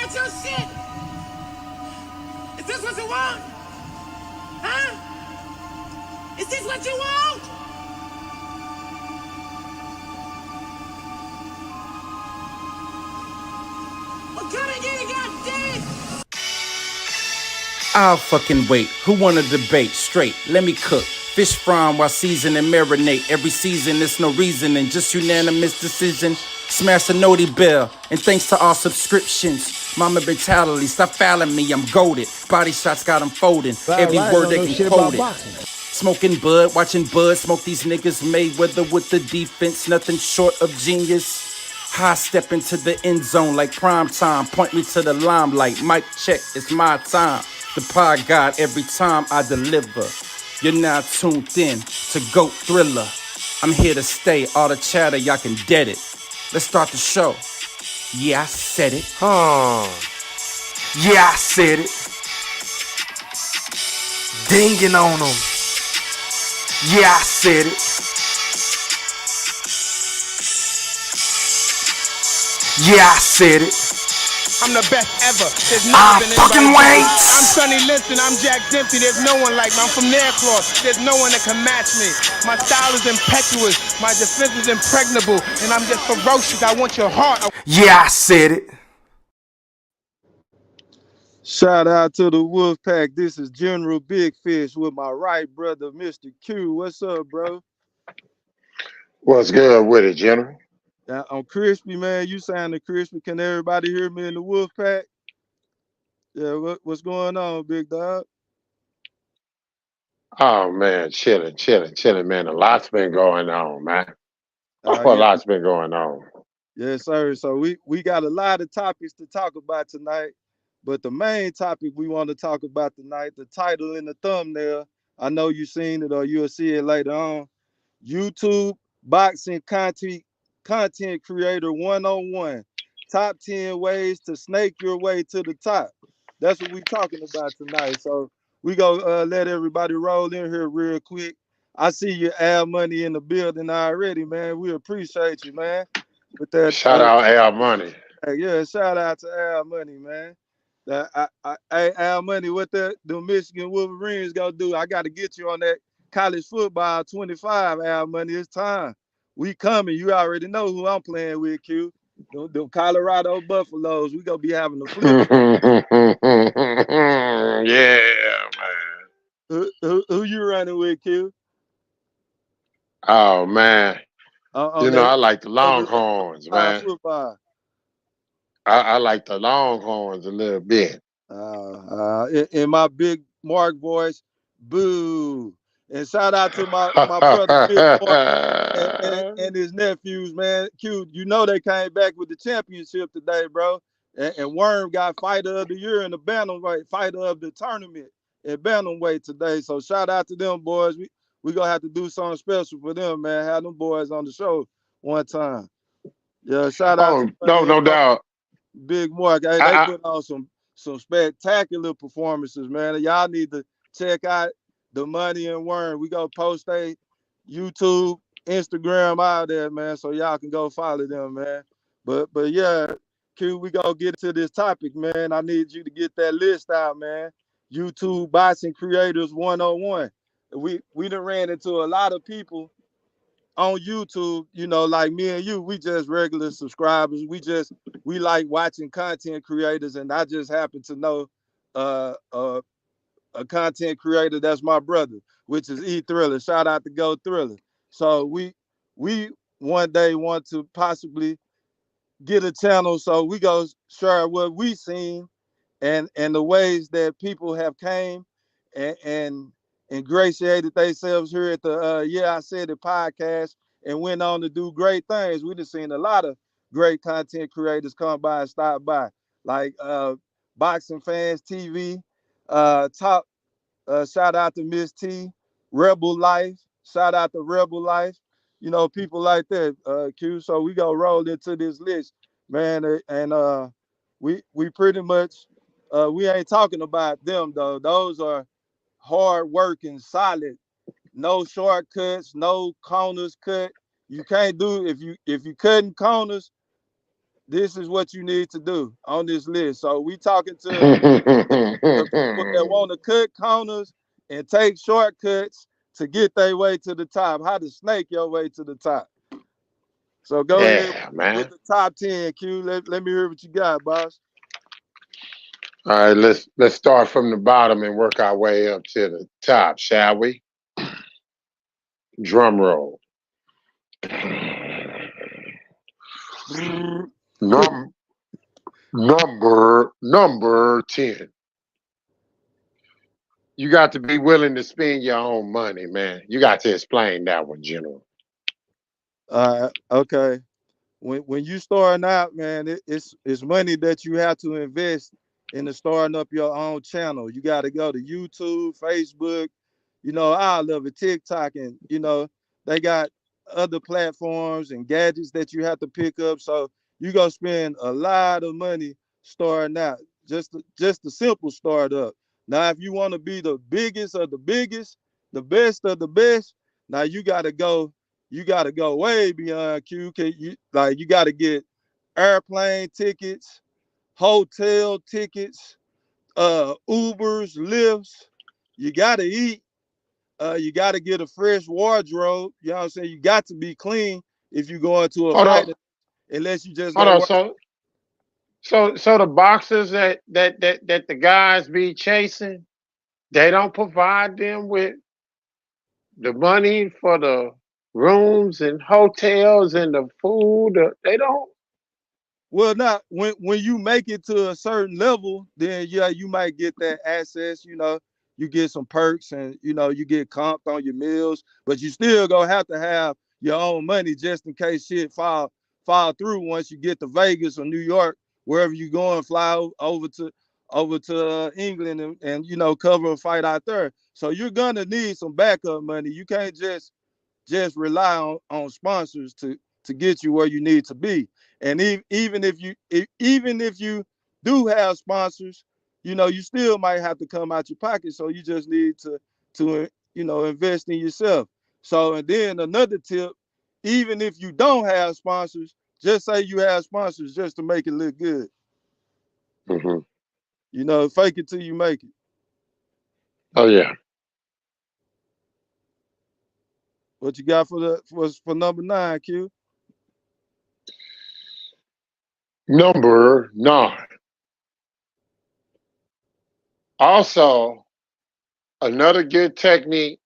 got your shit. Is this what you want? Huh? Is this what you want? Well, come and get it, goddamn. I'll fucking wait. Who wanna debate? Straight, let me cook. Fish frying while season and marinate. Every season, it's no reason and just unanimous decision. Smash the noti bell, and thanks to all subscriptions. Mama mentality, stop fouling me, I'm goated. Body shots got them folding. Every word they can quote it. Smoking bud, watching bud smoke these niggas. Mayweather with the defense, nothing short of genius. High step into the end zone like prime time. Point me to the limelight. Mic check, it's my time. The pod god every time I deliver. You're now tuned in to GOAT Thriller. I'm here to stay. All the chatter, y'all can dead it. Let's start the show. Yeah, I said it. Yeah, I said it. Dinging on them. Yeah, I said it. Yeah, I said it. I'm the best ever. There's I never been fucking anybody wait. better. I'm Sonny Liston. I'm Jack Dempsey. There's no one like me. I'm from Nairclaw. There's no one that can match me. My style is impetuous. My defense is impregnable. And I'm just ferocious. I want your heart. Yeah, I said it. Shout out to the WOLFPACK. This is General Big Fish with my right brother, Mr. Q. What's up, bro? What's good with it, General? I'm crispy, man. You sounding crispy. Can everybody hear me in the WOLFPACK? Yeah, what's going on, big dog? Oh man, chilling, man. A lot's been going on, man. A Yeah. lot's been going on. Yes, sir. So we got a lot of topics to talk about tonight, but the main topic we want to talk about tonight, the title and the thumbnail, I know you've seen it or you'll see it later on. YouTube boxing content creator 101. Top 10 ways to snake your way to the top. That's what we're talking about tonight. So we go let everybody roll in here real quick. I see you Al Money in the building already, man. We appreciate you, man. With that, Shout out Al Money. yeah, shout out to Al Money, man. Hey, Al Money, what the Michigan Wolverines gonna do? I got to get you on that college football 25, Al Money. It's time. We coming. You already know who I'm playing with, Q. The Colorado Buffaloes. We gonna be having the flip. Yeah, man. Who you running with, Q? Oh man. On You know, that I like the Longhorns, man. football. I like the Longhorns a little bit. In my big Mark voice, boo. And shout out to my brother Big Mark and his nephews, man. Q, you know they came back with the championship today, bro. And Worm got fighter of the year in the bantamweight, fighter of the tournament in bantamweight today. So shout out to them boys. We gonna have to do something special for them, man. Have them boys on the show one time. Yeah, shout out to no doubt. Big Mark. Hey, they put on some spectacular performances, man. Y'all need to check out the Money and Worm. We gonna post a YouTube, Instagram out there, man, so y'all can go follow them, man. But yeah, Q, we gonna get to this topic, man. I need you to get that list out, man. YouTube boxing creators 101. We done ran into a lot of people on YouTube, you know, like me and you, we just regular subscribers. We like watching content creators, and I just happen to know a content creator that's my brother, which is E Thriller. Shout out to Go Thriller. So we one day want to possibly get a channel, so we go share what we seen and the ways that people have came and ingratiated themselves here at the Yeah I Said It podcast and went on to do great things. We just seen a lot of great content creators come by and stop by, like Boxing Fans TV, top shout out to Miss T, Rebel Life, shout out to Rebel Life, you know, people like that, Q. So we go roll into this list, man, and we pretty much we ain't talking about them though. Those are hard working, solid, no shortcuts, no corners cut. You can't do if you cutting corners, this is what you need to do on this list. So we talking to the people that want to cut corners and take shortcuts to get their way to the top. How to snake your way to the top. So go ahead Yeah, with man. the top 10, Q. Let me hear what you got, boss. All right, let's start from the bottom and work our way up to the top, shall we? Drum roll. Num- number 10. You got to be willing to spend your own money, man. You got to explain that one, General. Okay. When you starting out, man, it's money that you have to invest into starting up your own channel. You got to go to YouTube, Facebook, all of it, TikTok, and they got other platforms and gadgets that you have to pick up. So you gonna spend a lot of money starting out, just a simple startup. Now, if you want to be the biggest of the biggest, the best of the best, now you gotta go way beyond Q. You gotta get airplane tickets, hotel tickets, Ubers, lifts. You gotta eat. You gotta get a fresh wardrobe. You know what I'm saying? You got to be clean if you go into a Hold fight, on, unless you just hold go on. work. So the boxers that the guys be chasing, they don't provide them with the money for the rooms and hotels and the food. They don't. Well, not when you make it to a certain level, then yeah, you might get that access. You get some perks, and you get comped on your meals, but you still gonna have to have your own money just in case shit fall through once you get to Vegas or New York, wherever you go, and fly over to England, and cover a fight out there. So you're gonna need some backup money. You can't just rely on sponsors to get you where you need to be. And even if you do have sponsors, you still might have to come out your pocket. So you just need to invest in yourself. So, and then another tip, even if you don't have sponsors, just say you have sponsors just to make it look good. Hmm. Fake it till you make it. Oh yeah. What you got for number 9, Q? Number 9. Also, another good technique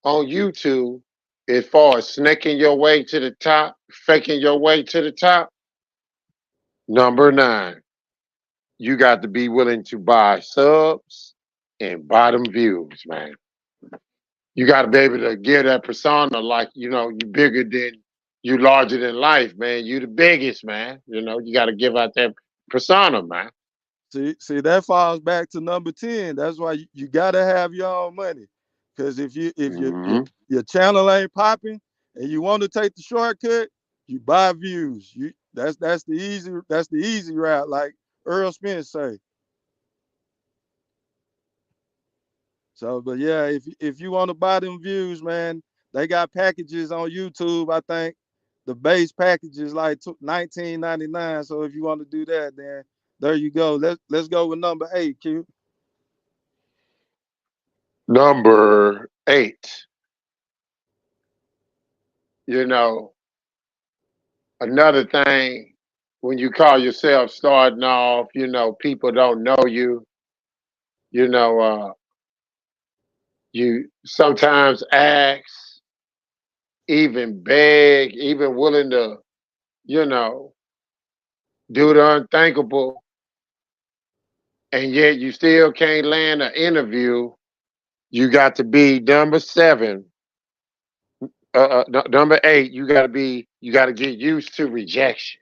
on YouTube as far as snaking your way to the top, faking your way to the top. Number 9, you got to be willing to buy subs and bottom views, man. You got to be able to give that persona like, you bigger than, you larger than life, man. You the biggest, man. You got to give out that persona, man. See, that falls back to number 10. That's why you gotta have your own money. Because if Hmm. your channel ain't popping and you want to take the shortcut, you buy views. That's the easy route, like Earl Spence say. So, but yeah, if you want to buy them views, man, they got packages on YouTube. I think the base package is like 19.99. So if you want to do that, then there you go. Let's go with number 8, Q. Number 8, you know, another thing, when you call yourself starting off, people don't know you, you know, uh, you sometimes ask, even beg, even willing to, you know, do the unthinkable, and yet you still can't land an interview. You got to be number 7. Number 8, you got to get used to rejection.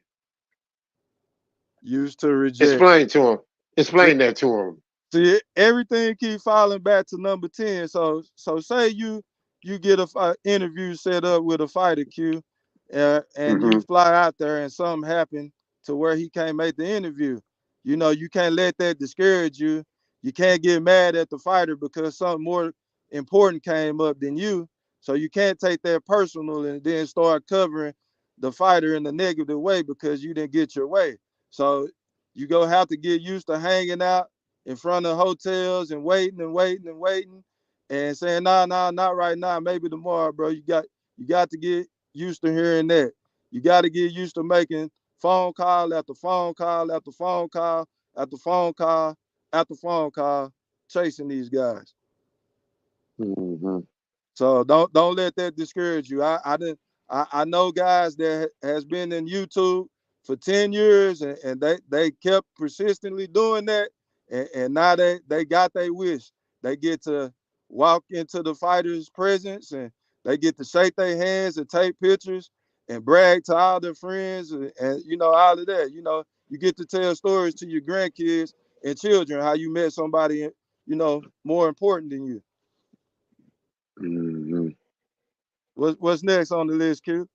Used to reject. Explain to him. Explain that to him. See, everything keep falling back to number 10. So say you get a interview set up with a fighter, Q, and you Hmm. fly out there and something happened to where he can't make the interview. You can't let that discourage you. You can't get mad at the fighter because something more important came up than you. So you can't take that personal and then start covering the fighter in a negative way because you didn't get your way. So you go have to get used to hanging out in front of hotels and waiting and waiting and waiting and saying, nah, not right now, maybe tomorrow, bro. You got to get used to hearing that. You got to get used to making phone call after phone call after phone call after phone call after phone call, chasing these guys. Mm-hmm. So don't let that discourage you. I know guys that has been in YouTube for 10 years and they kept persistently doing that and now they got their wish. They get to walk into the fighter's presence and they get to shake their hands and take pictures and brag to all their friends and you know all of that. You know, you get to tell stories to your grandkids and children how you met somebody, you know, more important than you. Mm-hmm. What's next on the list, Q?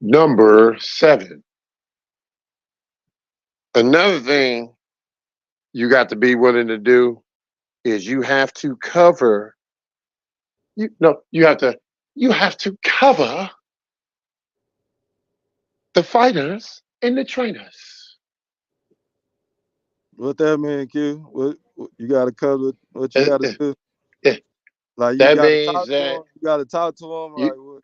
Number 7. Another thing you got to be willing to do is you have to cover you no you have to cover the fighters and the trainers. What that mean, Q? What you got to cover? What you Uh, got to uh, do? uh, Like you That got to means talk to that them. You got to talk to them. you Like what?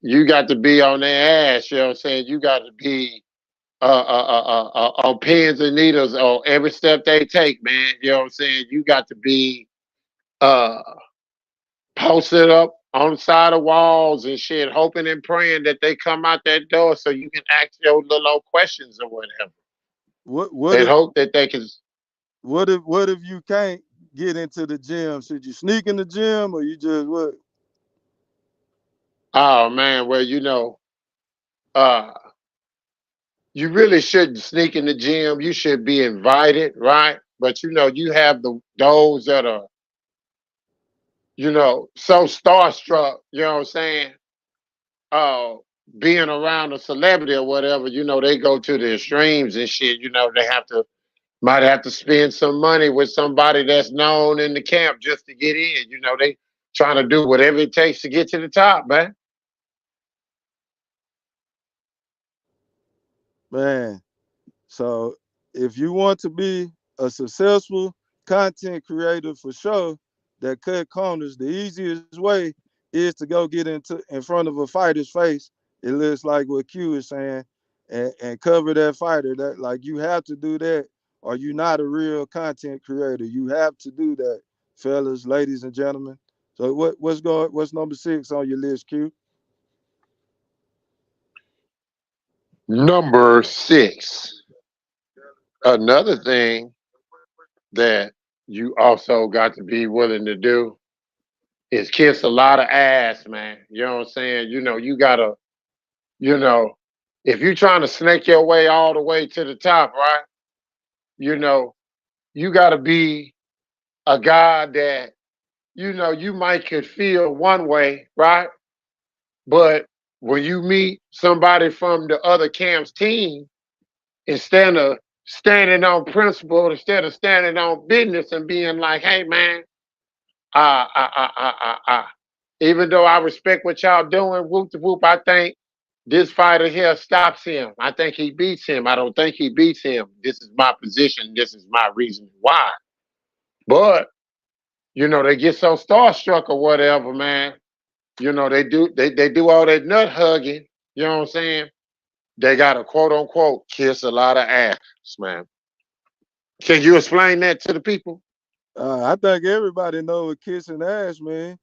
you got to be on their ass. You know what I'm saying? You got to be on pins and needles on every step they take, man. You know what I'm saying? You got to be uh posted up on the side of walls and shit, hoping and praying that they come out that door so you can ask your little old questions or whatever. What And if hope that they can. what if you can't get into the gym? Should you sneak in the gym or you just what? Oh man, well uh, you really shouldn't sneak in the gym. You should be invited, right? But you have those that are so starstruck. You know what I'm saying? Uh, being around a celebrity or whatever, they go to the extremes and shit. They might have to spend some money with somebody that's known in the camp just to get in. They trying to do whatever it takes to get to the top, man. Man, so if you want to be a successful content creator for sure that cut corners, the easiest way is to go get in front of a fighter's face. It looks like what Q is saying, and cover that fighter. That like you have to do that, or you're not a real content creator. You have to do that, fellas, ladies and gentlemen. So what's number 6 on your list, Q? Number 6. Another thing that you also got to be willing to do is kiss a lot of ass, man. You know what I'm saying? You gotta, you know, if you're trying to snake your way all the way to the top, right? You know, you gotta be a guy that, you might could feel one way, right? But when you meet somebody from the other camp's team, instead of standing on principle, instead of standing on business and being like, hey man, uh, uh, uh, uh, even though I respect what y'all doing, whoop de whoop, I think this fighter here stops him. I think he beats him. I don't think he beats him. This is my position. This is my reason why. But, they get so starstruck or whatever, man. They do all that nut hugging. You know what I'm saying? They got to quote unquote kiss a lot of ass, man. Can you explain that to the people? I think everybody know what kissing ass, man.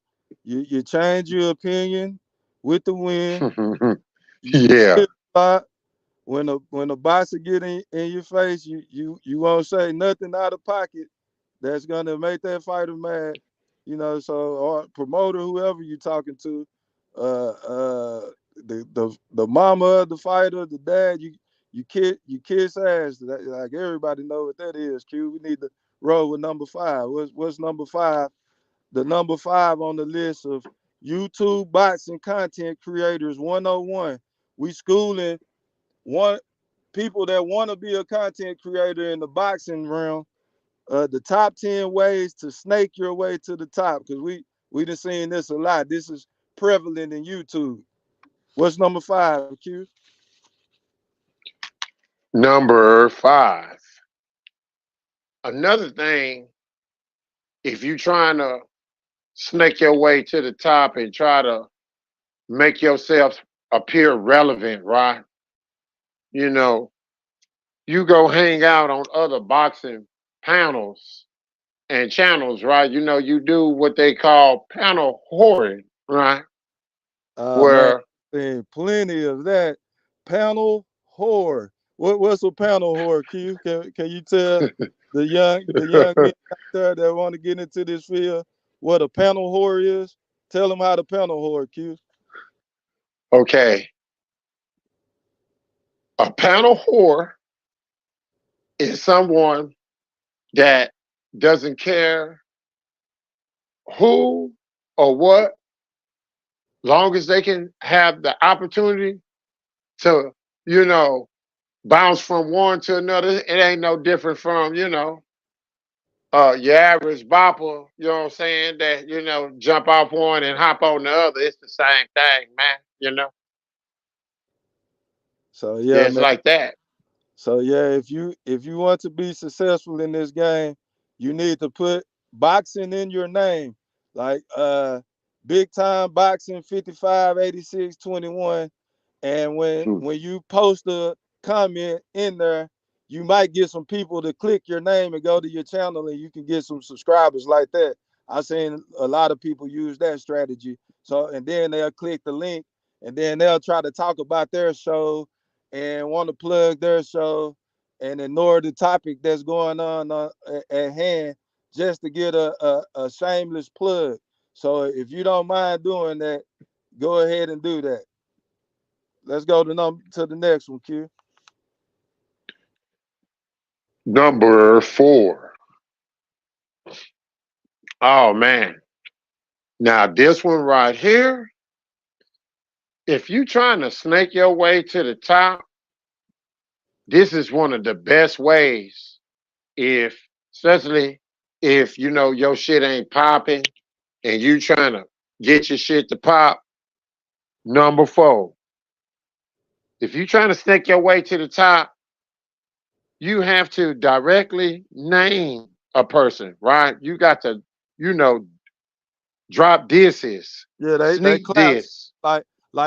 You change your opinion with the wind. You Yeah. kiss a lot. When a boxer get in your face, you won't say nothing out of pocket that's gonna make that fighter mad. You know, so or promoter, whoever you talking to, the mama of the fighter, the dad, you kiss ass. Like everybody know what that is. Q. We need to roll with number 5. What's number 5? The number 5 on the list of YouTube boxing content creators 101. We schooling one people that want to be a content creator in the boxing realm, the top 10 ways to snake your way to the top, because We done seen this a lot. This is prevalent in YouTube. What's number 5, Q? Number 5. Another thing, if you trying to snake your way to the top and try to make yourself appear relevant, right? You know, you go hang out on other boxing panels and channels, right? You know, you do what they call panel whoring, right? Man, Where seen plenty of that. Panel whore. What's a panel whore, Q? Can you tell the young men out there that want to get into this field what a panel whore is? Tell them how to panel whore, Q. okay, a panel whore is someone that doesn't care who or what, long as they can have the opportunity to, you know, bounce from one to another. It ain't no different from, your average bopper, you know what I'm saying, that, jump off one and hop on the other. It's the same thing, man. So Yeah, yeah, it's man. like that. So yeah, if you want to be successful in this game, you need to put boxing in your name. Like big time boxing 558621. And when Hmm. when you post a comment in there, you might get some people to click your name and go to your channel and you can get some subscribers like that. I've seen a lot of people use that strategy. So and then they'll click the link and then they'll try to talk about their show and want to plug their show and ignore the topic that's going on at hand just to get a shameless plug. So if you don't mind doing that, go ahead and do that. Let's go to the next one, Q. Number 4. Oh, man. Now, this one right here, if you trying to snake your way to the top, this is one of the best ways. If, especially if your shit ain't popping and you trying to get your shit to pop. Number 4, if you trying to snake your way to the top, you have to directly name a person, right? You got to, you know, drop disses, Yeah, they sneak clap diss. like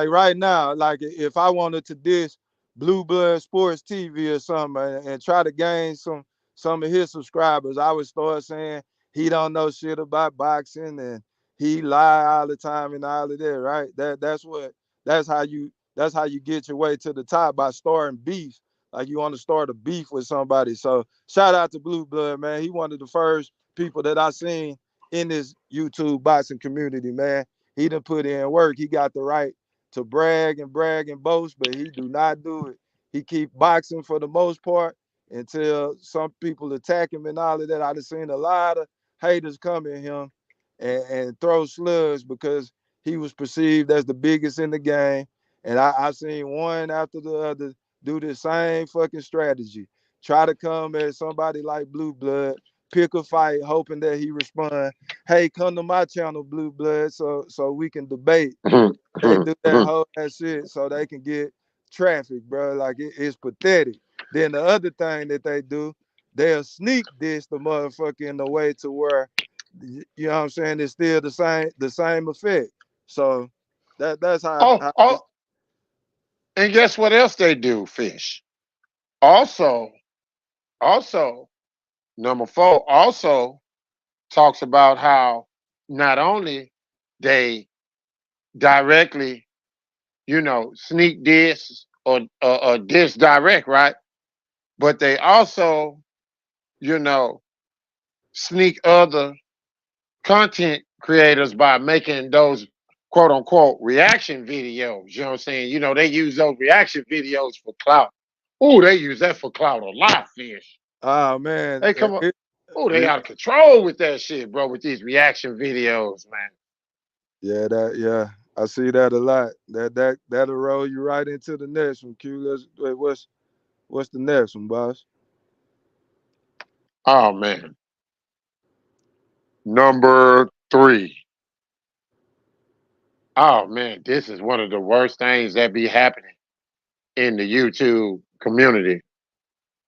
right now. Like if I wanted to diss Blue Blood Sports TV or something and try to gain some of his subscribers, I would start saying he don't know shit about boxing and he lie all the time and all of that. Right? That's how you get your way to the top by starting beef. Like you want to start a beef with somebody. So shout out to Blue Blood, man. He one of the first people that I seen in this YouTube boxing community, man. He done put in work. He got the right to brag and boast, but he do not do it. He keep boxing for the most part until some people attack him and all of that. I done seen a lot of haters come at him and throw slugs because he was perceived as the biggest in the game. And I seen one after the other do the same fucking strategy. Try to come at somebody like Blue Blood, pick a fight, hoping that he respond. Hey, come to my channel, Blue Blood, so we can debate. They do that whole that shit so they can get traffic, bro. Like it's pathetic. Then the other thing that they do, they'll sneak this the motherfucker in the way to where you know what I'm saying, it's still the same effect. So that's Oh, how oh, and guess what else they do, Fish? Also, also, number 4 also talks about how not only they directly, sneak diss or diss direct, right? But they also, you know, sneak other content creators by making those quote unquote reaction videos. You know what I'm saying? They use those reaction videos for clout. Oh, they use that for clout a lot, Fish. oh man, They come up. Oh, they out of control with that shit, bro, with these reaction videos, man. yeah, I see that a lot. That'll roll you right into the next one, Q. What's the next one, boss? Oh man. Number 3. Oh man, this is one of the worst things that be happening in the YouTube community,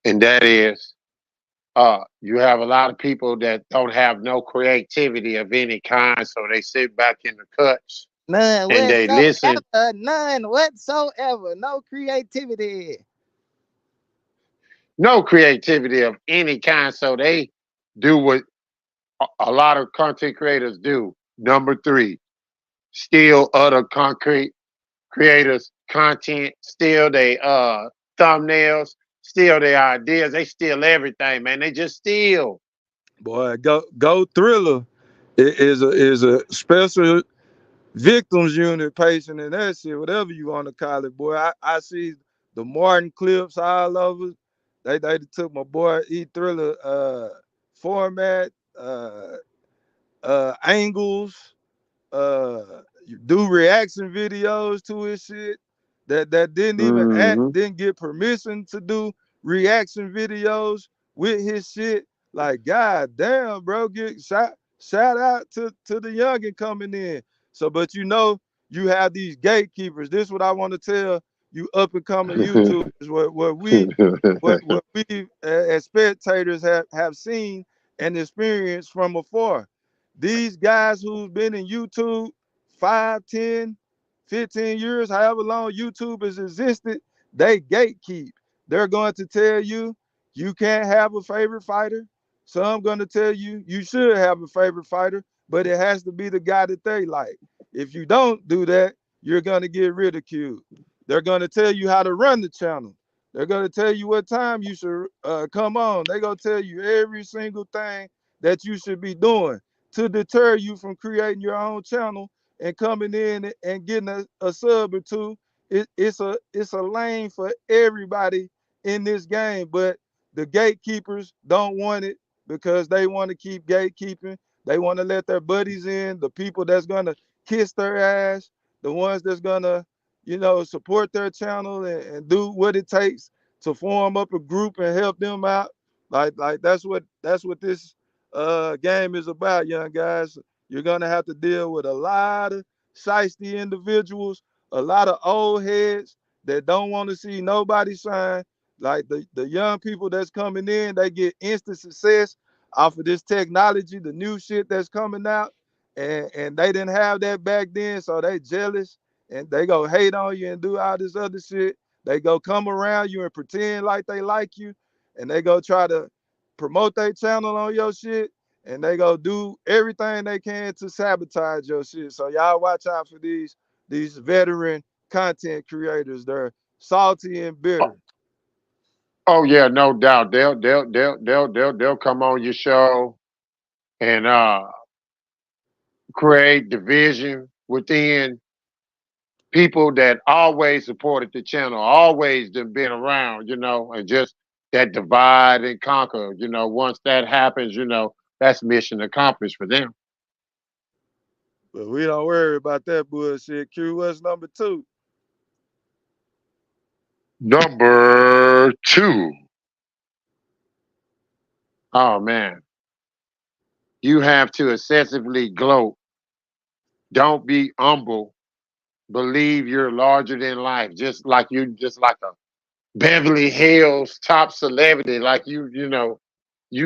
and that is, you have a lot of people that don't have no creativity of any kind, so they sit back in the cuts None and they whatsoever. listen. None whatsoever. No creativity. No creativity of any kind, so they do what a lot of content creators do. Number three, steal other concrete creators' content, steal their thumbnails, steal their ideas. They steal everything, man. They just steal. Boy, go Thriller is a special victims unit patient and that shit, whatever you want to call it, boy. I see the Martin clips all over. They took my boy E Thriller format, angles, you do reaction videos to his shit that didn't even Mm-hmm. didn't get permission to do reaction videos with his shit. Like, god damn, bro, get shout out to the youngin coming in. So, but you have these gatekeepers. This is what I want to tell you up and coming YouTubers. What we as spectators have seen and experienced from afar. These guys who've been in YouTube 5, 10, 15 years, however long YouTube has existed, they gatekeep. They're going to tell you you can't have a favorite fighter. Some going to tell you you should have a favorite fighter, but it has to be the guy that they like. If you don't do that, you're going to get ridiculed. They're going to tell you how to run the channel. They're going to tell you what time you should come on. They're going to tell you every single thing that you should be doing to deter you from creating your own channel and coming in and getting a sub or two. It's a lane for everybody in this game, but the gatekeepers don't want it because they want to keep gatekeeping. They want to let their buddies in, the people that's gonna kiss their ass, the ones that's gonna, support their channel and do what it takes to form up a group and help them out. Like that's what this game is about, young guys. You're gonna have to deal with a lot of shiesty individuals, a lot of old heads that don't want to see nobody shine. Like the young people that's coming in, they get instant success off of this technology, the new shit that's coming out, and they didn't have that back then, so they jealous and they go hate on you and do all this other shit. They go come around you and pretend like they like you, and they go try to promote their channel on your shit, and they go do everything they can to sabotage your shit. So y'all watch out for these veteran content creators. They're salty and bitter. Oh yeah, no doubt. They'll come on your show and create division within people that always supported the channel, always been around, and just that divide and conquer. Once that happens, that's mission accomplished for them. But we don't worry about that bullshit. Q, what's number 2? Number two. Oh man, you have to excessively gloat. Don't be humble. Believe you're larger than life, just like a Beverly Hills top celebrity, like you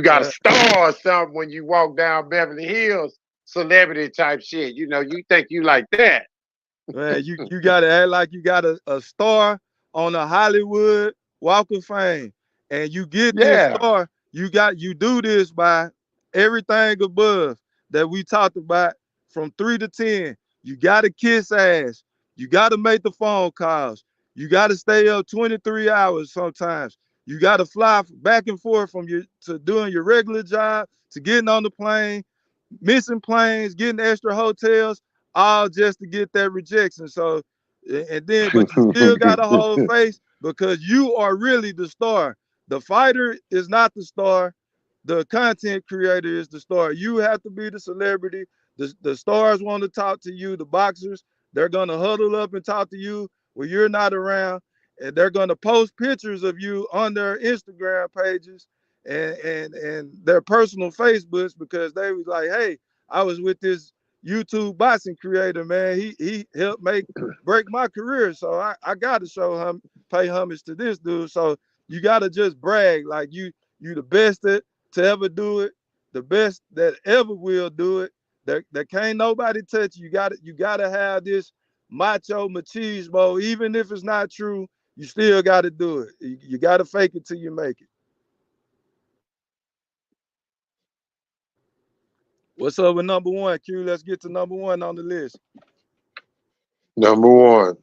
got a star or something when you walk down Beverly Hills, celebrity type shit. You think you like that. Man, you gotta act like you got a star on a Hollywood Walk of Fame. And you get this Yeah. star, you do this by everything above that we talked about from 3 to 10. You gotta kiss ass. You gotta make the phone calls. You gotta stay up 23 hours sometimes. You gotta fly back and forth from your to doing your regular job to getting on the plane, missing planes, getting extra hotels, all just to get that rejection. So, and then, but you still got a whole face because you are really the star. The fighter is not the star. The content creator is the star. You have to be the celebrity. The stars want to talk to you. The boxers, they're going to huddle up and talk to you when you're not around. And they're going to post pictures of you on their Instagram pages and their personal Facebooks because they was like, hey, I was with this YouTube boxing creator, man. He helped break my career. So I gotta pay homage to this dude. So you gotta just brag like you the best to ever do it, the best that ever will do it. That can't nobody touch you. You gotta have this macho machismo, even if it's not true. You still gotta do it. You gotta fake it till you make it. What's up with number one, Q? Let's get to number one on the list. Number one.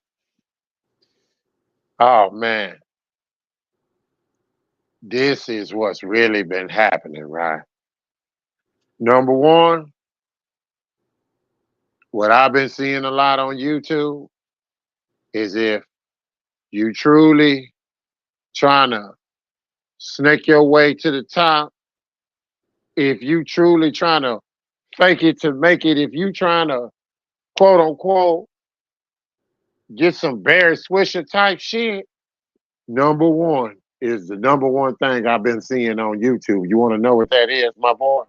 Oh man, this is what's really been happening, right? Number one, what I've been seeing a lot on YouTube is if you truly trying to snake your way to the top, if you truly trying to fake it to make it, if you trying to quote unquote get some Barry Swisher type shit, number one is the number one thing I've been seeing on YouTube. You want to know what that is, my boy?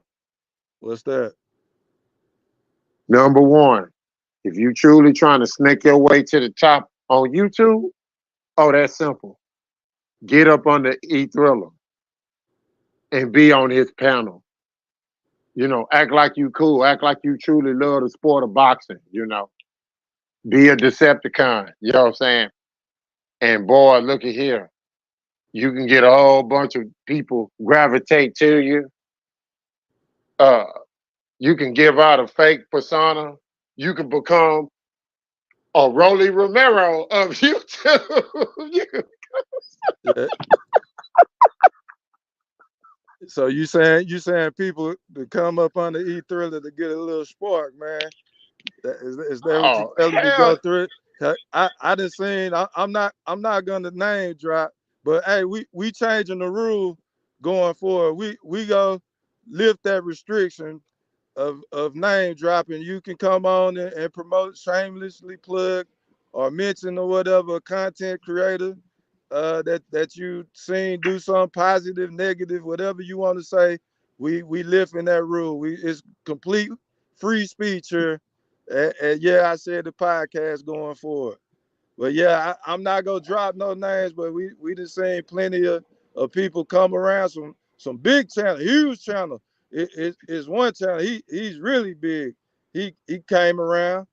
What's that? Number one, if you truly trying to snake your way to the top on YouTube, oh, that's simple. Get up under E Thriller and be on his panel. You know, act like you cool, act like you truly love the sport of boxing, you know. Be a Decepticon, you know what I'm saying? And boy, look at here. You can get a whole bunch of people gravitate to you. Uh, you can give out a fake persona. You can become a Rolly Romero of YouTube. Yeah. So you saying people to come up on the E Thriller to get a little spark, man? Is that what you Oh, telling me go hell. through it? I done seen. I'm not gonna name drop, but hey, we changing the rule going forward. We go lift that restriction of name dropping. You can come on and promote, shamelessly plug or mention or whatever content creator that you seen do something positive, negative, whatever you want to say. We live in that rule. It's complete free speech here. And yeah, I said the podcast going forward. But yeah, I'm not gonna drop no names, but we just seen plenty of people come around, some big channel, huge channel. It's one channel. He's really big. He came around.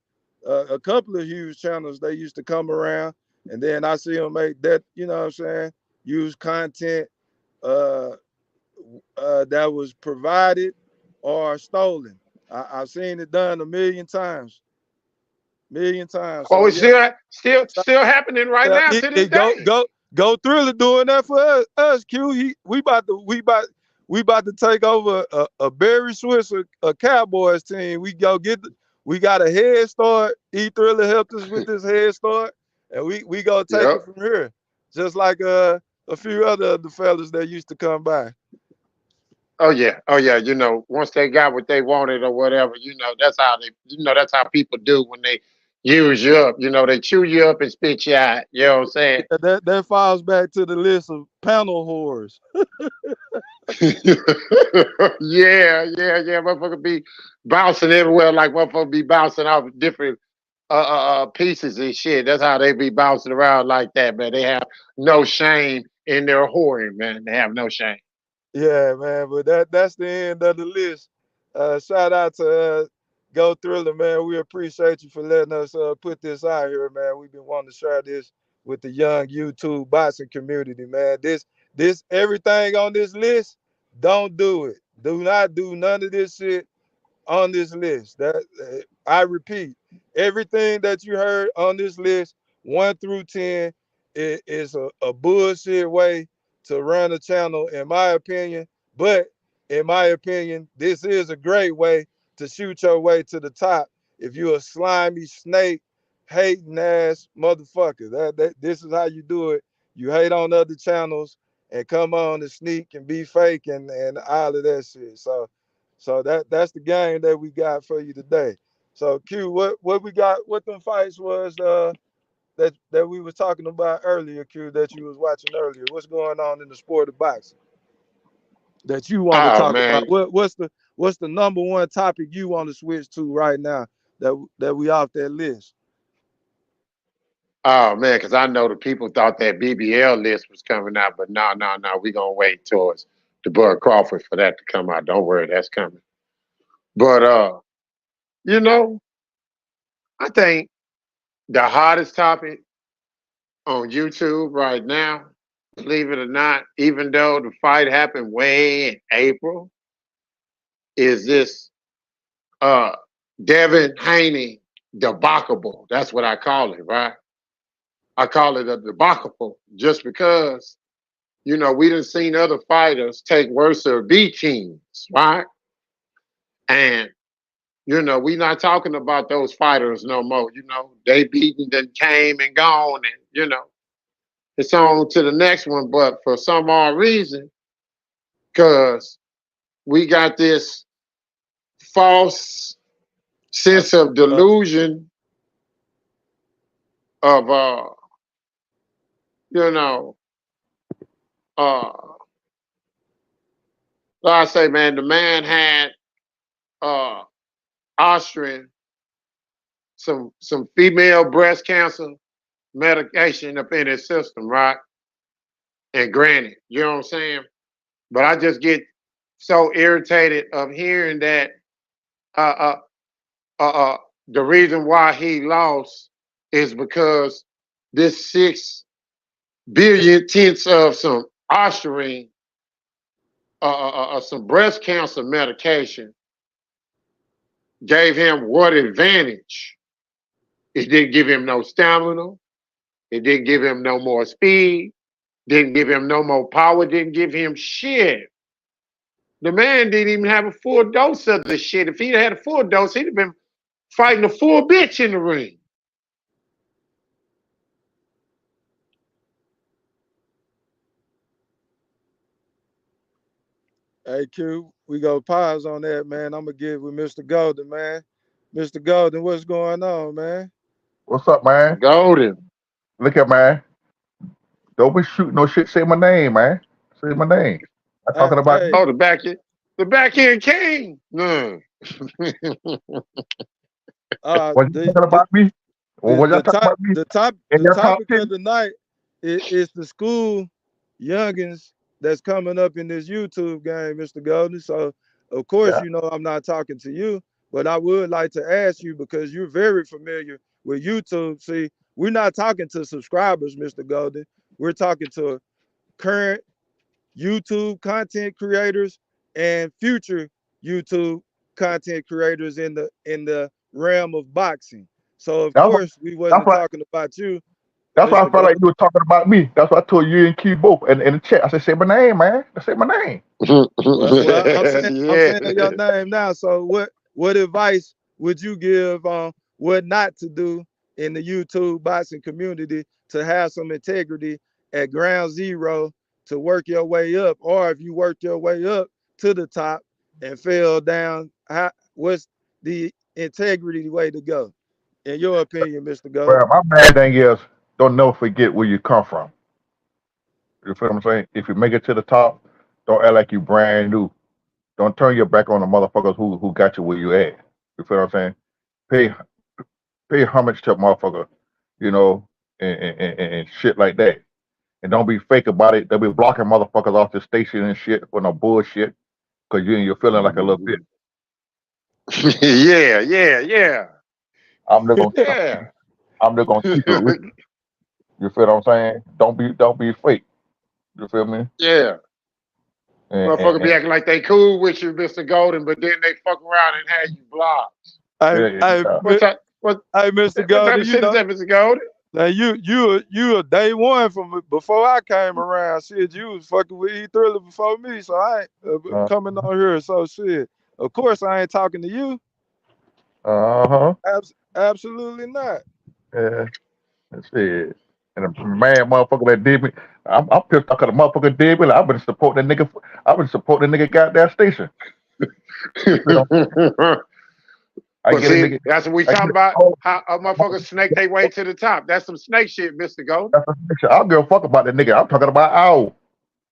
A couple of huge channels they used to come around, and then I see him make that. You know what I'm saying? Use content uh, that was provided or stolen. I've seen it done a million times. Million times. Oh, So it's yeah, still happening right now to this it go day. go go Thriller doing that for us. Q. We about to take over a Barry Swiss, a Cowboys team. We got a head start. E Thriller helped us with this head start, and we gonna take Yep. it from here. Just like a few other of the fellas that used to come by. Oh yeah. Oh yeah. You know, once they got what they wanted or whatever, that's how people do when they use you up. You know, they chew you up and spit you out. You know what I'm saying? Yeah, that falls back to the list of panel whores. Yeah. Motherfucker be bouncing everywhere like motherfucker be bouncing off different pieces and shit. That's how they be bouncing around like that, man. They have no shame in their whoring, man. They have no shame. Yeah, man, but that's the end of the list. Shout out to Go Thriller, man. We appreciate you for letting us put this out here, man. We've been wanting to share this with the young YouTube boxing community, man. This everything on this list, don't do it. Do not do none of this shit on this list. That I repeat, everything that you heard on this list, 1 through 10, is a bullshit way to run a channel, in my opinion. But in my opinion, this is a great way to shoot your way to the top. If you're a slimy snake, hating ass motherfucker, this is how you do it. You hate on other channels and come on and sneak and be fake and all of that shit. So that's the game that we got for you today. So Q, what we got? What them fights was that we was talking about earlier, Q, that you was watching earlier. What's going on in the sport of boxing that you want to Oh talk about? man. what's the number one topic you want to switch to right now that we off that list? Oh man, because I know the people thought that BBL list was coming out, but no, we gonna wait towards the Bud Crawford for that to come out. Don't worry, that's coming. But you know, I think the hottest topic on YouTube right now, believe it or not, even though the fight happened way in April, is this Devin Haney debacle. That's what I call it, right? I call it a debacle just because, you know, we done seen other fighters take worse B teams, right? And, you know, we not talking about those fighters no more. You know, they beaten, then came and gone, and, you know, it's on to the next one. But for some odd reason, because we got this false sense of delusion of, you know, like I say, man, the man had Austrian some female breast cancer medication up in his system, right? And granted, you know what I'm saying? But I just get so irritated of hearing that the reason why he lost is because this 6 billion tenths of some Austrian some breast cancer medication gave him what advantage? It didn't give him no stamina. It didn't give him no more speed. Didn't give him no more power. Didn't give him shit. The man didn't even have a full dose of the shit. If he'd had a full dose, he'd have been fighting a full bitch in the ring. Hey Q, we go pause on that, man. I'm gonna get with Mr. Golden, man. Mr. Golden, what's going on, man? What's up, man? Golden. Look at man. Don't be shooting no shit. Say my name, man. Say my name. I'm talking about Hey, Oh, the backhand king. No. what you talking about me? Or what y'all talking about me? the In your top topic 10? of the night is the school youngins that's coming up in this YouTube game, Mr. Golden. So of course, Yeah. you know I'm not talking to you, but I would like to ask you because you're very familiar with YouTube. See, we're not talking to subscribers, Mr. Golden. We're talking to current YouTube content creators and future YouTube content creators in the realm of boxing. So of That's what, course we that's wasn't what, talking about you, that's why I Mr. felt like Golden. you were talking about me. That's why I told you and Key both in the chat. I said, say my name, man. I said my name. Well, I'm Yeah. saying your name now. So what advice would you give on what not to do in the YouTube boxing community to have some integrity at ground zero to work your way up, or if you work your way up to the top and fell down, what's the integrity way to go? In your opinion, Mr. Well, Golden? my main thing is don't never forget where you come from. You feel what I'm saying? If you make it to the top, don't act like you brand new. Don't turn your back on the motherfuckers who got you where you at. You feel what I'm saying? Pay pay homage to a motherfucker, you know, and shit like that. And don't be fake about it. They'll be blocking motherfuckers off the station and shit for no bullshit because you're feeling like a little bitch. Yeah. I'm just gonna Yeah. I'm just gonna keep it real. You feel what I'm saying? Don't be fake. You feel me? Yeah. Motherfucker be And acting like they cool with you, Mr. Golden, but then they fuck around and have you blocked. Hey, hey, What type what Mr. what type Golden, of you shit is know. that, Mr. Golden? Now you a day one from before I came around. Shit, you was fucking with E Thriller before me, so I ain't coming on here. So shit, of course I ain't talking to you. uh-huh. Absolutely not. Yeah. That's it. And a mad motherfucker that did me. I'm pissed off because the motherfucker did me. Like, I've been supporting that nigga. I've been supporting that nigga goddamn station. You feel what I'm saying? I But get a see, nigga. that's what we I talking get about. a How a motherfucker snake their way to the top. That's some snake shit, Mr. Golden. that's a shit. I don't give a fuck about that nigga. I'm talking about owl.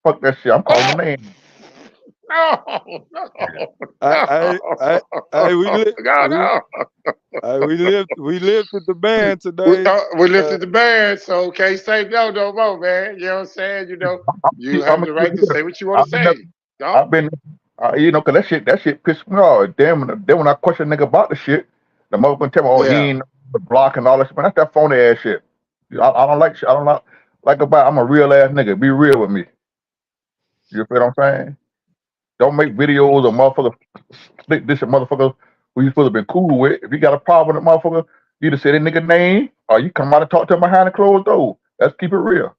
Fuck that shit. I'm calling the name. We lifted the band today. We lifted the band, so can't say no more, man. You know what I'm saying? You know, you have the right to say what you want to say. I've been, you know, cause that shit pissed me off. Then when I question nigga about the shit, the motherfucker tell me, oh, he ain't the block and all that shit. Man, that's that phony ass shit. I don't like shit. I don't like about. I'm a real ass nigga. Be real with me. You feel what I'm saying? Don't make videos of motherfuckers slick this and motherfuckers who you supposed to been cool with. If you got a problem with that motherfucker, you either say that nigga name or you come out and talk to him behind the closed door. Let's keep it real.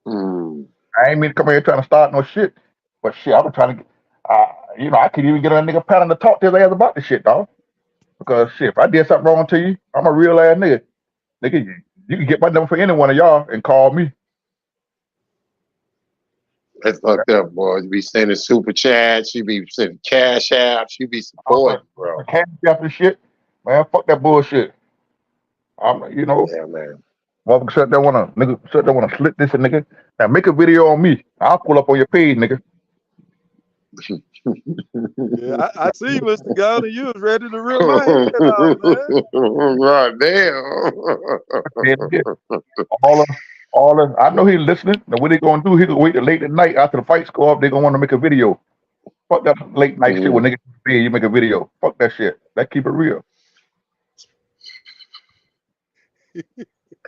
I ain't mean to come here trying to start no shit, but shit, I'm trying to get, you know, I could even get a nigga pattern to talk to his ass about this shit, dog. Because shit, if I did something wrong to you, I'm a real ass nigga. Nigga, you can get my number for any one of y'all and call me. That's fucked up, boy. You be sending super chats, you be sending cash apps, you be supporting, bro. Cash app and shit, man. Fuck that bullshit. You know, yeah, man. Motherfucker sit there wanna slit this a nigga and make a video on me. I'll pull up on your page, nigga. Yeah, I see you, Mr. Golden. You was ready to rip my head off, man. Right, damn. I know he's listening. Now what they gonna do? He gonna wait till late at night after the fights go off. They gonna want to make a video. Fuck that late night shit when niggas you make a video. Fuck that shit. Let's keep it real.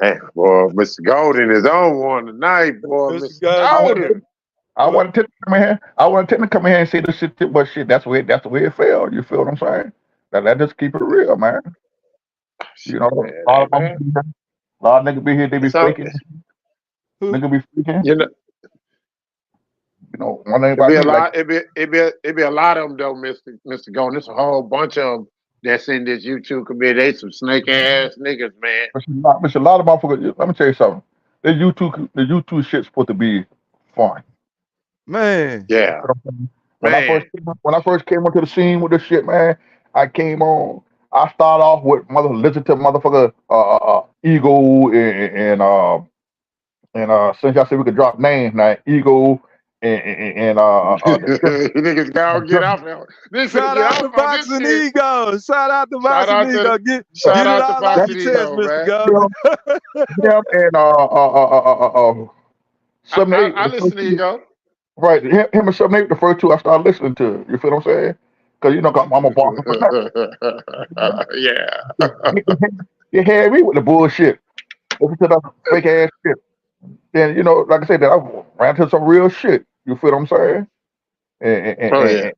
Damn, boy, Mr. Golden is on one tonight, boy. Mr. Golden. I want to come in here. I want to come in here and say this shit, but shit, that's the way it fell. You feel what I'm saying? Let's just keep it real, man. You know, man, a lot of niggas be here, they be faking. Niggas be faking. You know, one thing about it be a lot of them though, Mr. Golden. There's a whole bunch of them that's in this YouTube community. They some snake ass niggas, man. But a lot of motherfuckers. Let me tell you something. The YouTube shit's supposed to be fun. Man. Yeah. When I first came onto the scene with this shit, man, I came on. I started off with listen to motherfucker Ego and since y'all said we could drop names now, Ego and niggas gotta get off now. Shout out to Boxing Ego. Shout out to Boxing Ego. Get it out off your chest, Mr. Golden. And I listen to Ego. Right, him and 7-8, the first two I started listening to. You feel what I'm saying? Because you know I'm a boss. Yeah. You had me with the bullshit. Listen to the fake ass shit. Then you know, like I said, that I ran into some real shit. You feel what I'm saying? And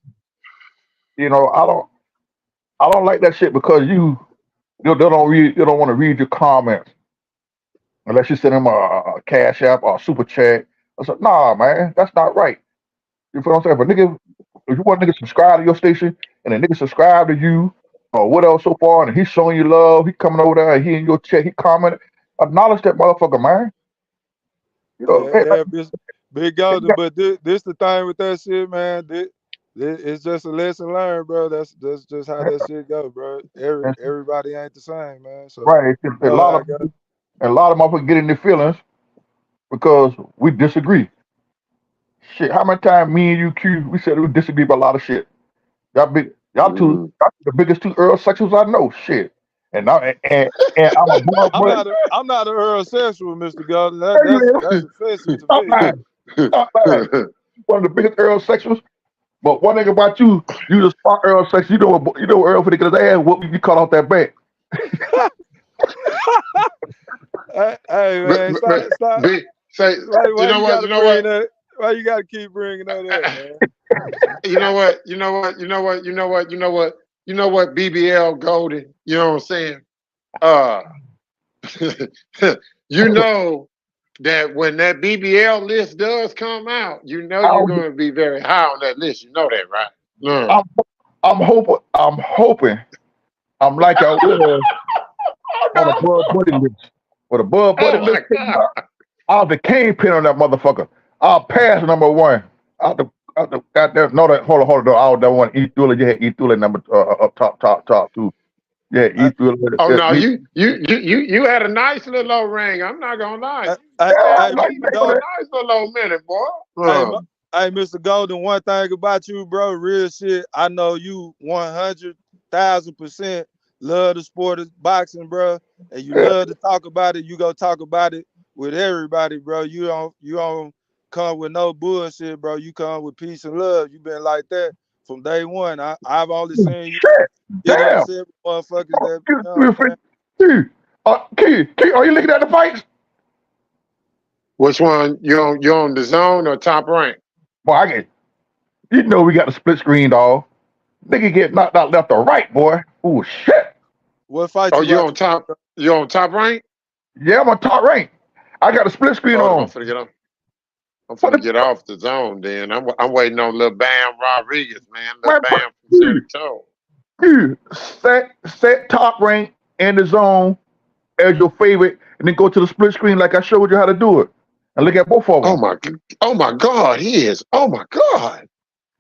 you know, I don't like that shit because you don't want to read your comments unless you send them a cash app or a super chat. I said, nah, man, that's not right. You feel what I'm saying? But nigga, if you want a nigga subscribe to your station and a nigga subscribe to you or what else so far, and he's showing you love, he coming over there, he in your chat, he commented, acknowledge that motherfucker, man. You know, Big Golden, but this the thing with that shit, man. It's just a lesson learned, bro. That's just how that shit go, bro. Everybody ain't the same, man. So right. A lot of motherfuckers get in their feelings because we disagree. Shit, how many times me and you, Q, we said we disagree about a lot of shit. Y'all two, the biggest two Earl sexuals I know. Shit, and I'm not an Earl sexual, Mr. Golden. That's offensive to me. One of the biggest Earl sexuals. But one thing about you just spot Earl sex. You know Earl for the good ass. What you cut off that back? Hey man, stop. Say, you know what? Why you gotta keep bringing that up, man? You know what, BBL Golden, you know what I'm saying? You know that when that BBL list does come out, you know you're going to be very high on that list. You know that, right? I'm hoping I'm like I was on a Bud Buddy list. With a Bud Buddy list, I'll the kingpin on that motherfucker. I'll pass number one. Hold on. I don't want E Thula. You had E Thula number up top too. Yeah, E Thula. Oh no, you had a nice little old ring. I'm not gonna lie. Nice little old minute, boy. Hey, Mr. Golden, one thing about you, bro, real shit. I know you 100,000% love the sport of boxing, bro, and you love to talk about it. You go talk about it with everybody, bro. You don't come with no bullshit, bro. You come with peace and love. You been like that from day one. I've only seen you Shit. get Damn. upset with motherfuckers that, you know what I'm saying? Q, are you looking at the fights? Which one? You on the zone or top rank? Boy, you know we got the split screen, dog. Nigga get knocked out left or right, boy. Oh shit. What fight Oh, you watching? You on top rank? Yeah, I'm on top rank. I got a split screen Oh, on. I'm finna get off. I'm finna get off the zone. Then I'm waiting on Lil Bam Rodriguez, man. Lil Bam from San Antonio. You set top rank in the zone as your favorite, and then go to the split screen like I showed you how to do it, and look at both of them. Oh my God, he is. Oh my God.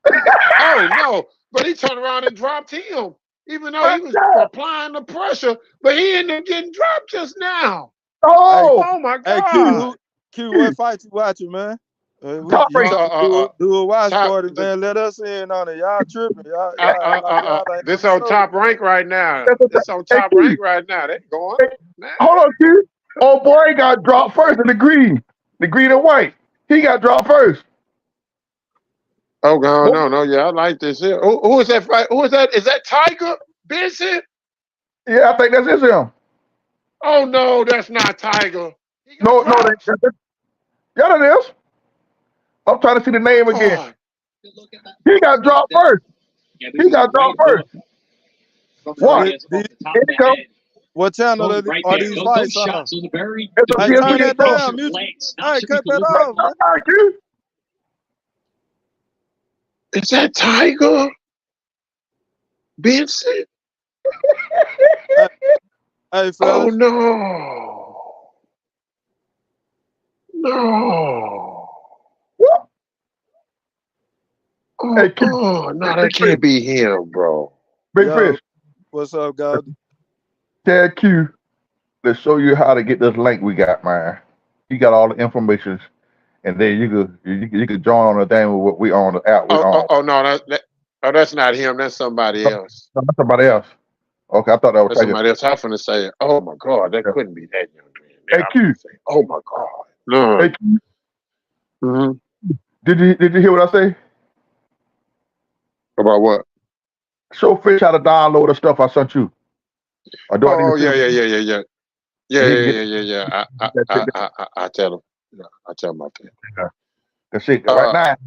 Oh no, but he turned around and dropped him, even though he was applying the pressure. But he ended up getting dropped just now. Oh my God. Hey, Q, what fight you watching, man? Top rank. Do a watch party, man. Let us in on it. Y'all tripping. Y'all ain't this never on top rank right now. This on top rank right now. They going. Hold on, Q. Oh boy, got dropped first in the green and white. He got dropped first. Oh God, no, yeah, I like this here. Who is that fight? Who is that? Is that Tiger Benson? Yeah, I think that's him. Oh no, that's not Tiger. No, yeah, it is. I'm trying to see the name again. He got dropped first. What? What channel are these fights on? Hey, turn that down, music. Hey, cut that off, man. Is that Tiger Benson? Hey, fellas. Oh no. No. What? Oh, no, that can't be him, bro. Big Fish. What's up, God? Tell Q, let's show you how to get this link we got, man. You got all the information, and then you could join on the thing with what we on the app. Oh no, that's not him. That's somebody else. No, that's somebody else. Okay, I thought that was somebody else. I'm finna say, oh my God, that couldn't be that young man. Hey Q. Say, oh my God. No. Hey Q. Mm-hmm. Did you hear what I say? About what? Show Fish how to download the stuff I sent you. Oh yeah. I tell him. Yeah, I tell him about that. Yeah. That's it. Right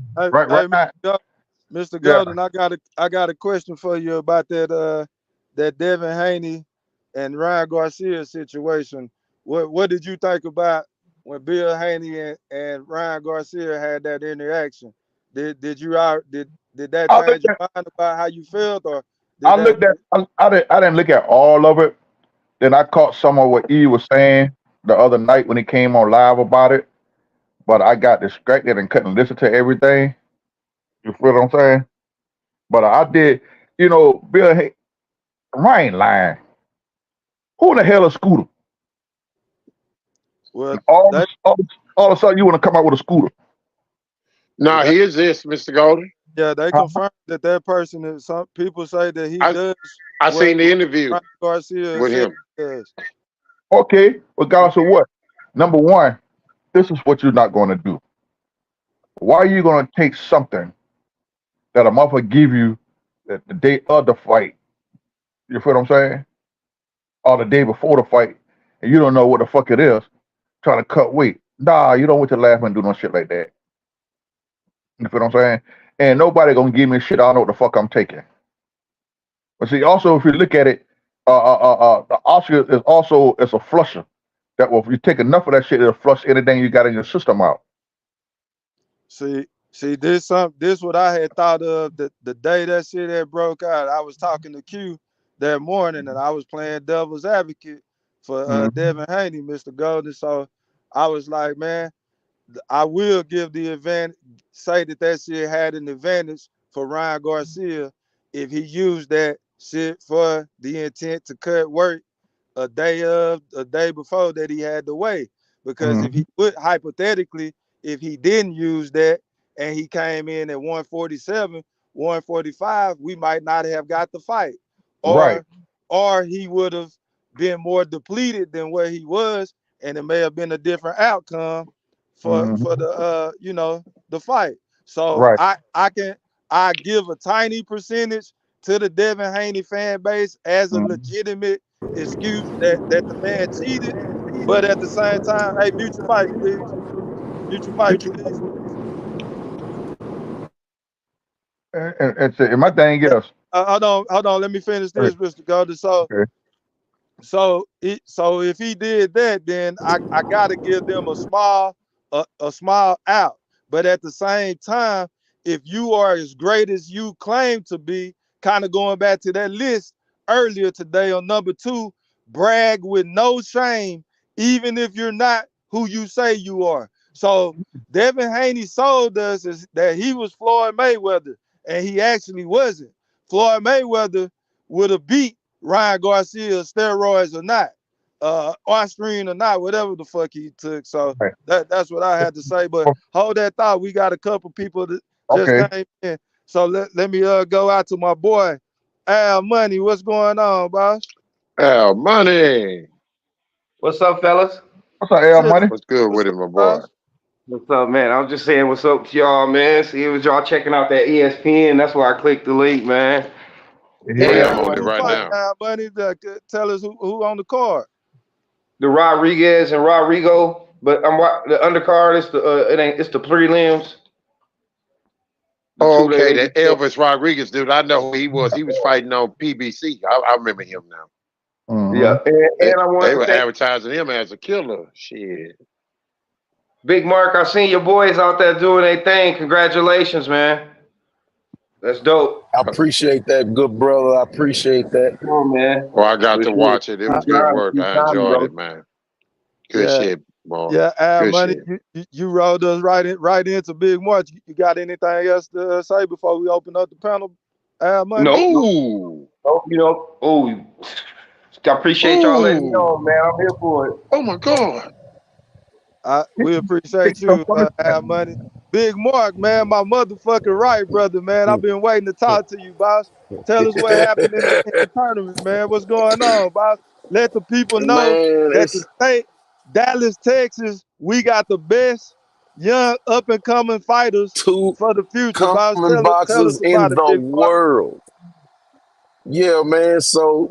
now. Mr. Golden, I got a question for you about that Devin Haney and Ryan Garcia situation. What did you think about when Bill Haney and Ryan Garcia had that interaction? Did that change your mind about how you felt, or I didn't look at all of it. Then I caught some of what E was saying the other night when he came on live about it, but I got distracted and couldn't listen to everything. You feel what I'm saying? But I did, Bill Haney, Ryan lying. Who in the hell is Scooter? Well, all of a sudden you want to come out with a Scooter. No, he exists, Mr. Golden. Yeah, they confirmed that person is. Some people say that he does. I seen the interview Garcia with him. Okay, regardless of what. Number one, this is what you're not going to do. Why are you going to take something that a motherfucker give you the day of the fight? You feel what I'm saying? Or the day before the fight, and you don't know what the fuck it is, trying to cut weight. Nah, you don't want to laugh and do no shit like that. You feel what I'm saying? And nobody gonna give me shit. I don't know what the fuck I'm taking. But see, also if you look at it, the Oscar is also a flusher. That if you take enough of that shit, it'll flush anything you got in your system out. See, this what I had thought of the day that shit had broke out. I was talking to Q that morning, and I was playing devil's advocate for Devin Haney, Mr. Golden. So I was like, man, I will give the advantage, say that shit had an advantage for Ryan Garcia if he used that shit for the intent to cut work a day before that he had to weigh. Because if he would, hypothetically, if he didn't use that, and he came in at 147, 145, we might not have got the fight. Right. Or he would have been more depleted than where he was, and it may have been a different outcome for the the fight. So Right. I give a tiny percentage to the Devin Haney fan base as a legitimate excuse that the man cheated, but at the same time, hey, mute your mic, please. Mute your mic, please. And my thing is, Hold on. Let me finish this, Mr. Golden. So if he did that, then I gotta give them a small out. But at the same time, if you are as great as you claim to be, kind of going back to that list earlier today on number 2, brag with no shame, even if you're not who you say you are. So Devin Haney sold us is that he was Floyd Mayweather, and he actually wasn't. Floyd Mayweather would have beat Ryan Garcia, steroids or not, Austrian or not, whatever the fuck he took. So right. that's what I had to say. But hold that thought. We got a couple people that just came in. So let me go out to my boy Al Money. What's going on, boss? Al Money. What's up, fellas? What's up, Al Money? What's good with him, my boy? What's up, man? I'm just saying what's up to y'all, man. See, it was y'all checking out that ESPN. That's why I clicked the link, man. Yeah, I'm on it right now. Al Money, tell us who on the card. The Rodriguez and Rodrigo, but the undercard is it's the prelims. Okay, the Elvis Rodriguez dude. I know who he was. He was fighting on PBC. I remember him now. Yeah, and they were advertising him as a killer. Shit. Big Mark, I seen your boys out there doing their thing. Congratulations, man. That's dope. I appreciate that, good brother. I appreciate that. Come on, man. Well, I got to watch it. It was good work. I enjoyed it, man. Good shit, boy. Yeah, Al Good Money, you rolled us right into Big March. You got anything else to say before we open up the panel, Al Money? No. I appreciate y'all letting me know, man. I'm here for it. Oh my God. We appreciate you, Al Money. Big Mark, man, my motherfucking right, brother, man. I've been waiting to talk to you, boss. Tell us what happened in the tournament, man. What's going on, boss? Let the people know that the state, Dallas, Texas, we got the best young up-and-coming fighters for the future, boss. Tell us in about it, the Big Mark. world. Yeah, man. So,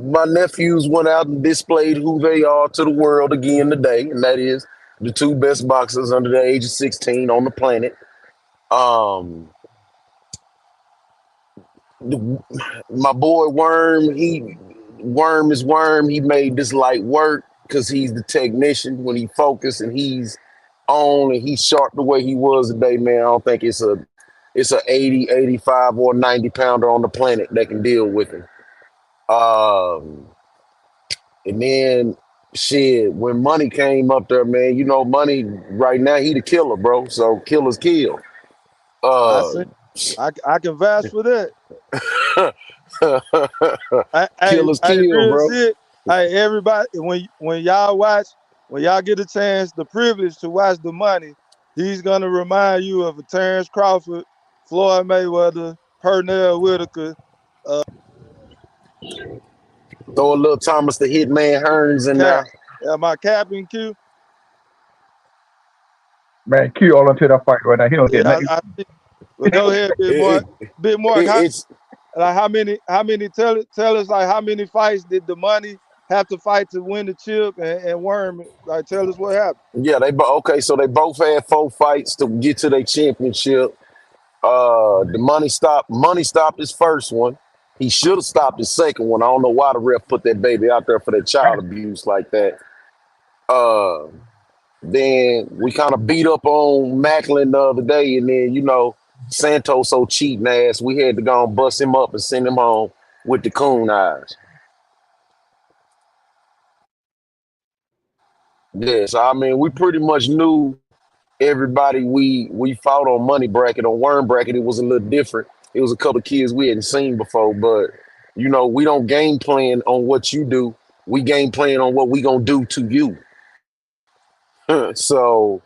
my nephews went out and displayed who they are to the world again today, and that is the 2 best boxers under the age of 16 on the planet. My boy Worm is Worm. He made this light work because he's the technician. When he focused and he's on and he's sharp the way he was today, man, I don't think it's a 80, 85, or 90 pounder on the planet that can deal with him. And then shit, when Money came up there, man, Money right now, he the killer, bro. So killers kill. I can vouch for that. Killers kill, bro. Shit. Hey, everybody, when y'all get a chance, the privilege to watch the Money, he's gonna remind you of a Terrence Crawford, Floyd Mayweather, Pernell Whitaker. Throw a little Thomas the Hitman Hearns in there. Am I capping, Q? Man, Q all into that fight right now. He don't get nothing. Well, go ahead, Big Mark. Big Mark, how many? Tell us like how many fights did the Money have to fight to win the chip and Worm? Like, tell us what happened. Yeah, so they both had 4 fights to get to their championship. The Money stopped his first one. He should have stopped his second one. I don't know why the ref put that baby out there for that child abuse like that. Then we kind of beat up on Macklin the other day, and then Santos so cheating ass, we had to go and bust him up and send him home with the coon eyes. Yeah, so I mean, we pretty much knew everybody we fought on Money bracket. On Worm bracket, it was a little different. It was a couple of kids we hadn't seen before, but we don't game plan on what you do. We game plan on what we gonna do to you. So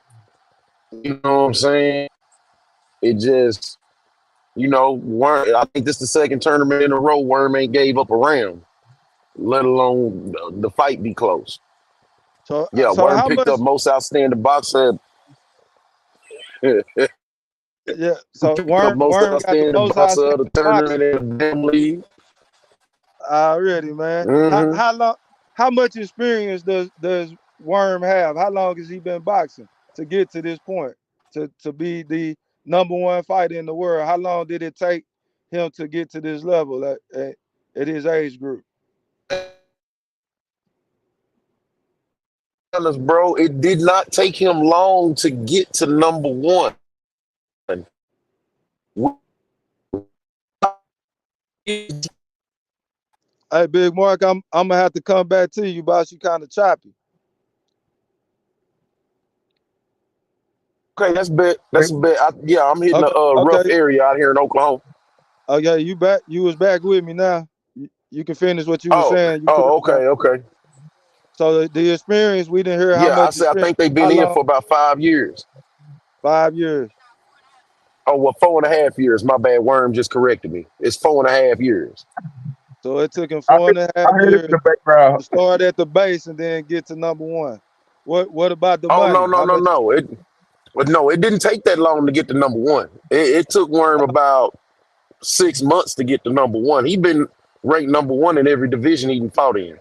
You know what I'm saying? It just, Worm. I think this is the second tournament in a row Worm ain't gave up a round, let alone the fight be close. So Yeah, so Worm how picked much? up most outstanding boxer. Yeah. So Picked up most Worm got the outstanding most boxer of outstanding the boxer tournament in the damn league. already, man. Mm-hmm. How long? How much experience does Worm have? How long has he been boxing to get to this point to be the #1 fighter in the world? How long did it take him to get to this level at his age group? Bro, it did not take him long to get to #1. Hey, Big Mark, I'm gonna have to come back to you, boss. You kind of choppy. Okay, that's bet. That's a bet. Yeah, I'm hitting Okay, a rough okay, area out here in Oklahoma. okay. You back? You was back with me now. You can finish what you were Oh, saying. You oh, couldn't. okay, okay. So the experience, we didn't hear how Yeah, much I experience. think they've been How in long? for about 5 years. 5 years. Oh, well, 4.5 years. My bad. Worm just corrected me. It's 4.5 years. So it took him I four heard, and a I half heard it in years the background. to start at the base and then get to #1. What about the Oh no, money? no, How no, much? no. It didn't take that long to get to #1. It took Worm about 6 months to get to #1. He been ranked #1 in every division he fought in.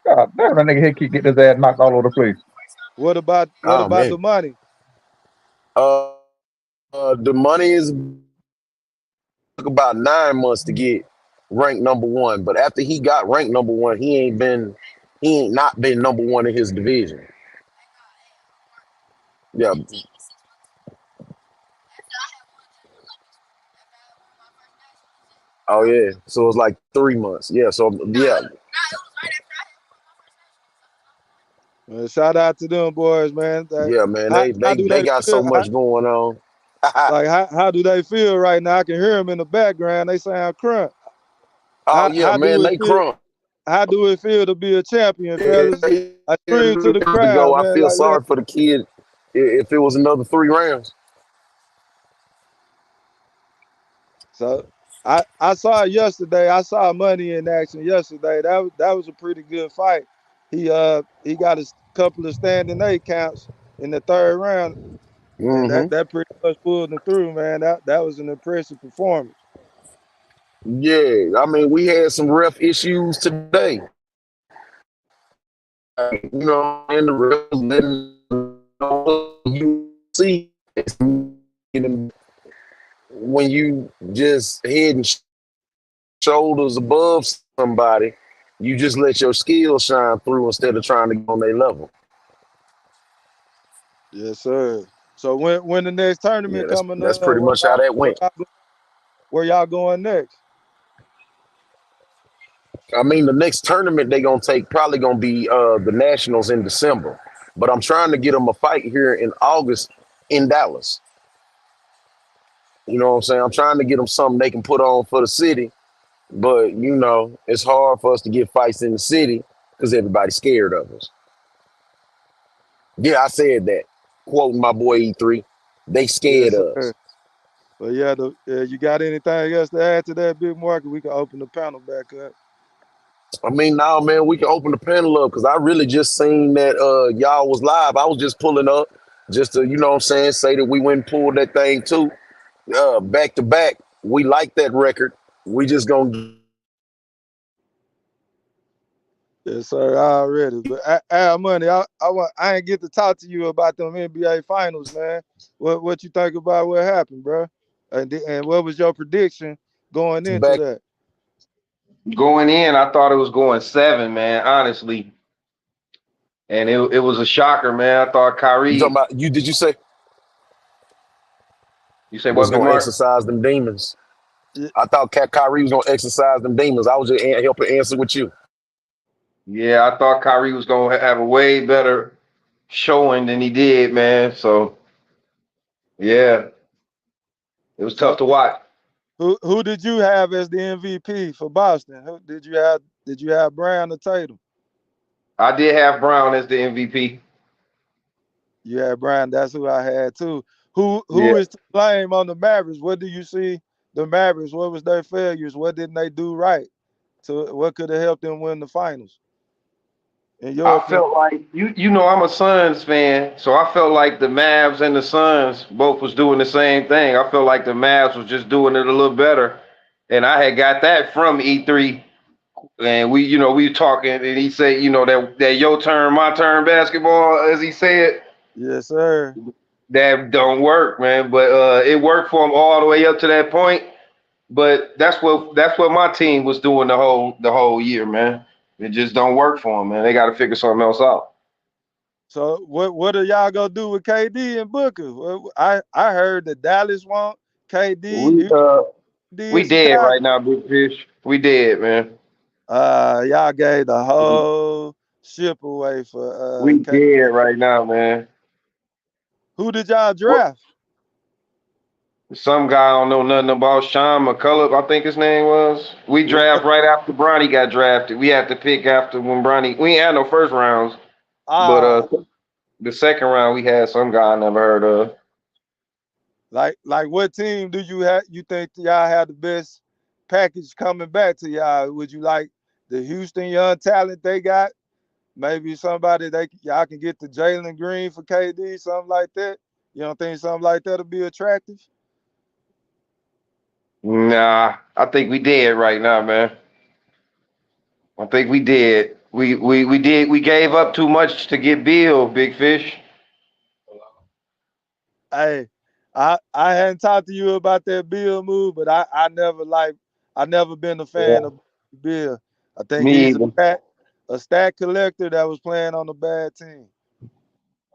God damn, that nigga here keep getting his ass knocked all over the place. What Oh about man. the money? Uh, the money is took about 9 months to get ranked #1. But after he got ranked #1, he ain't not been #1 in his division. Yeah. Oh yeah. So it was like 3 months. Yeah. So yeah. Shout out to them boys, man. Yeah, man. How do They they got feel? so much going on. How do they feel right now? I can hear them in the background. They sound crunk. Oh How yeah, how man. do it They feel? crunk. How do it feel to be a champion, fellas? I scream to the To go. crowd, I man. feel Like let. sorry for the kid if it was another 3 rounds. So I saw it yesterday. I saw Money in action yesterday. That was a pretty good fight. He got a couple of standing 8 counts in the 3rd round, and Hmm. that pretty much pulled him through, man. That was an impressive performance. Yeah, I mean, we had some ref issues today. And the ref letting you see when you just head and shoulders above somebody, you just let your skills shine through instead of trying to go on their level. Yes, sir. So when the next Yeah, tournament that's coming that's up, pretty much how that went. where y'all going next? I mean, the next tournament they gonna take probably gonna be the Nationals in December, but I'm trying to get them a fight here in August in Dallas. You know what I'm saying? I'm trying to get them something they can put on for the city, but it's hard for us to get fights in the city because everybody's scared of us. Yeah, I said that, quoting my boy E3. They scared Yes, us. sir. But yeah, you got anything else to add to that, Big Market? We can open the panel back up. I mean, now, man, we can open the panel up because I really just seen that y'all was live. I was just pulling up just to, what I'm saying, say that we went and pulled that thing too. Back to back. We like that record. We just gonna Yes, sir. Already, but Money, I ain't get to talk to you about them NBA finals, man. What you think about what happened, bro? And what was your prediction going into back. that? Going in, I thought it was going 7, man, honestly. And it was a shocker, man. I thought You talking Kyrie, about you? Did you say you say was what, Big gonna Mark? exercise them demons? Y- I thought Kyrie was gonna exercise them demons. I was just helping answer with you. Yeah, I thought Kyrie was gonna have a way better showing than he did, man. So yeah, it was tough So to watch. who did you have as the MVP for Boston? Who did you have? Did you have Brown or Tatum? I did have Brown as the MVP. Yeah, Brian, that's who I had too. Who Yeah, is to blame on the Mavericks? What do you see the Mavericks? What was their failures? What didn't they do right? So what could have helped them win the finals? In your I opinion? felt like you know I'm a Suns fan, so I felt like the Mavs and the Suns both was doing the same thing. I felt like the Mavs was just doing it a little better, and I had got that from E3, and we were talking, and he said that your turn, my turn basketball, as he said, Yes, sir. that don't work, man. But it worked for him all the way up to that point. But that's what my team was doing the whole year, man. It just don't work for them, man. They got to figure something else out. So what are y'all gonna do with KD and Booker? I heard that Dallas want KD, We Houston uh we did dead Chicago. right now, Big Fish. We dead, man. Y'all gave the whole ship away for We KD. dead right now, man. Who did y'all What? draft? Some guy I don't know nothing about, Sean McCullough, I think his name was. We What? draft right after Bronny got drafted. We had to pick after when Bronny. We ain't had no first rounds, but Ah, the second round we had some guy I never heard of. like what team do you have? You think y'all have the best package coming back to y'all? Would you like the Houston young talent they got? Maybe somebody y'all can get the Jalen Green for KD, something like that. You don't think something like that'll be attractive? Nah, I think we dead right now, man. I think we did. We did. We gave up too much to get Bill, Big Fish. Hey, I hadn't talked to you about that Bill move, but I never been a fan Yeah. of Bill. I think Me he's either. a stat collector that was playing on a bad team.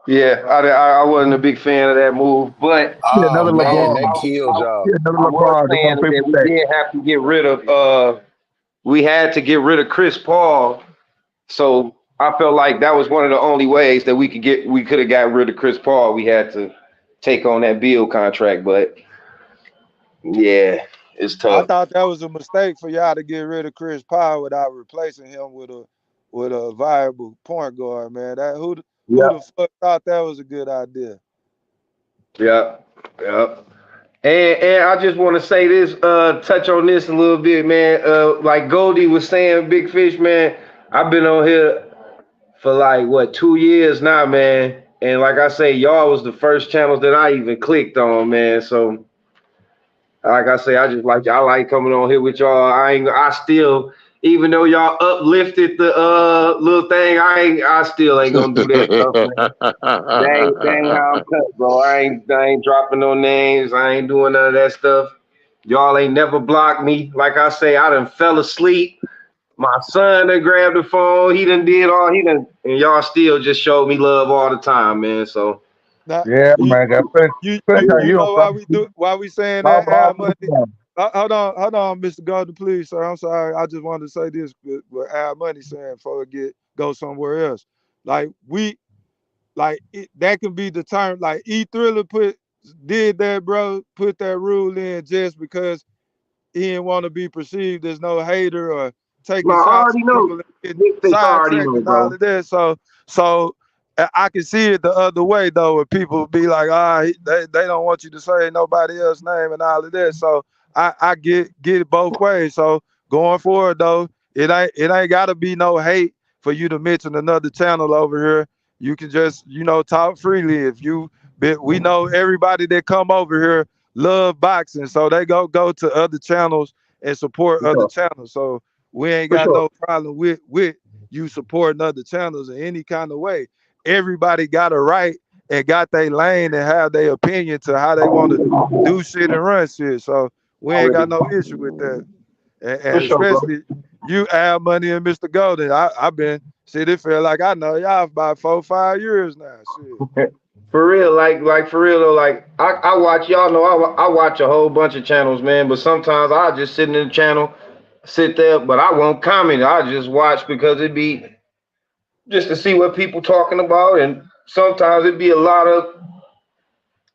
Yeah, I wasn't a big fan of that move, but Yeah, Oh another I, man, LeBron. that I, killed I, y'all. Yeah, another I was LeBron. They want saying to pay that for we that. did have to get rid of. We had to get rid of Chris Paul, so I felt like that was one of the only ways that we could have got rid of Chris Paul. We had to take on that Bill contract, but yeah, it's I tough. thought that was a mistake for y'all to get rid of Chris Paul without replacing him with a viable point guard, man. Who the fuck thought that was a good idea? Yeah, yeah. And I just want to say this, touch on this a little bit, man. Like Goldie was saying, Big Fish, man. I've been on here for like what 2 years now, man. And like I say, y'all was the first channels that I even clicked on, man. So like I say, I like coming on here with y'all. I still, even though y'all uplifted the little thing, I still ain't gonna do that stuff, man. That ain't how I'm cut, bro. I ain't dropping no names. I ain't doing none of that stuff. Y'all ain't never blocked me. Like I say, I done fell asleep. My son done grabbed the phone. And y'all still just showed me love all the time, man. So Now Yeah, you man. Got plenty, you plenty you time. you You don't know stop. why we saying All that the Al Money? time. Hold on, Mr. Gardner, please, sir. I'm sorry. I just wanted to say this with what Al Money saying before it go somewhere else. Like that can be determined. Like Thriller did that, bro. Put that rule in just because he didn't want to be perceived as no hater or no, taking I shots already at know. people and getting Big fish already sidetracked know, and all bro. of that. So I can see it the other way though, where people be like, they don't want you to say nobody else's name and all of that. So I get it both ways. So going forward though, it ain't gotta be no hate for you to mention another channel over here. You can just, talk freely. We know everybody that come over here love boxing, so they go to other channels and support For other sure. channels. So we ain't For got sure. no problem with you supporting other channels in any kind of way. Everybody got a right and got their lane and have their opinion to how they want to do shit and run shit. So we ain't Already. got no issue with that. For And sure, bro. especially you, Al Money and Mr. Golden. I've been shit. It feel like I know y'all for about 4 5 years now. Shit. For real, like for real though, like I watch y'all know I watch a whole bunch of channels, man. But sometimes I just sit in the channel, sit there, but I won't comment. I just watch because it be just to see what people talking about, and sometimes it be a lot of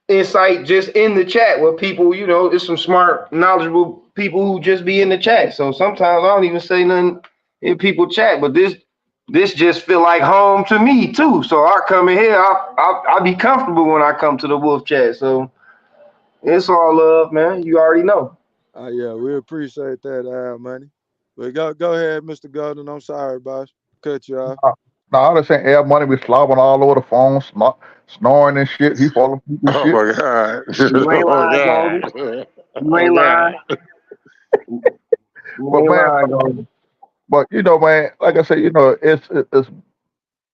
insight just in the chat where people, it's some smart, knowledgeable people who just be in the chat. So sometimes I don't even say nothing in people chat, but this just feel like home to me too. So I come in here, I be comfortable when I come to the Wolf Chat. So it's all love, man. You already know. Yeah, we appreciate that, money. But go ahead, Mr. Golden. I'm sorry, boss. Cut you off. No, I was saying Air Money be slobbing all over the phone, snoring and shit. He falling asleep and Oh shit. my God. You ain't Oh lying, God. Goldie. You Oh ain't God. lying. You But ain't man, lying, Goldie. but you know, man, like I said, you know, it's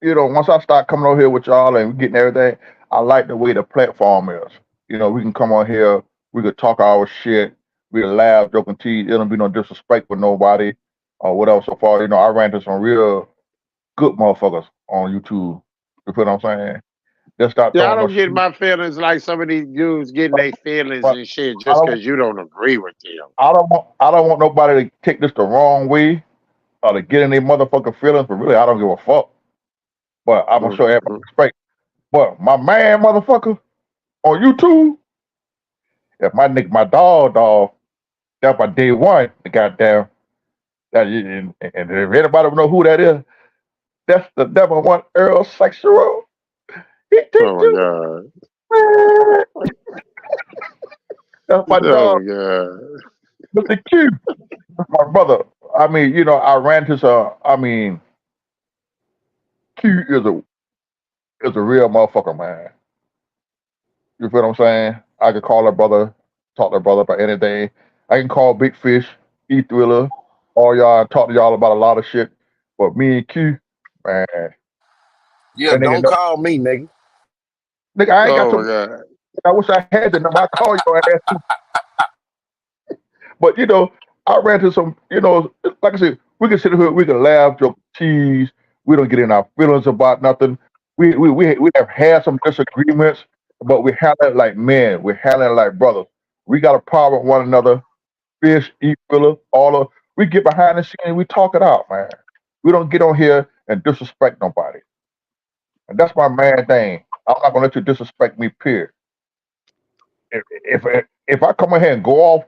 you know, once I start coming over here with y'all and getting everything, I like the way the platform is. You know, we can come on here, we could talk our shit, we can laugh, joke and tease. It don't be no disrespect with nobody or whatever. So far, you know, I ran into some real good motherfuckers on YouTube. You feel what I'm saying? Just start Yeah, I throwing no don't get shit. my feelings like some of these dudes getting their feelings But and shit I just don't, because you don't agree with them. I don't want nobody to take this the wrong way or to get in their motherfucking feelings. But really, I don't give a fuck. But I'm gonna show everybody Mhm. respect. But my man, motherfucker, on YouTube, if my nigga, my dog, that's my day one, the goddamn, and if anybody know who that is, that's the number one Earl sexual. He Oh take my you, God. man. That's my Oh dog, my God. Mr. Q. That's my brother. I mean, you know, I ran to some, I mean, Q is a real motherfucker, man. You feel what I'm saying? I can call a brother, talk to a brother about anything. I can call Big Fish, E Thriller, all y'all, and talk to y'all about a lot of shit. But me and Q, man, Yeah, that nigga, don't call me, nigga. nigga, I ain't got Oh some. my God. I wish I had the number. I call your ass too. But you know, I ran to some. You know, like I said, we can sit here, we can laugh, joke, tease. We don't get in our feelings about nothing. We have had some disagreements, but we handle it like men. We handle it like brothers. We got a problem with one another. Fish, eat filler, all of. We get behind the scene and we talk it out, man. We don't get on here and disrespect nobody. And that's my main thing. I'm not gonna let you disrespect me, period. If I come in here and go off,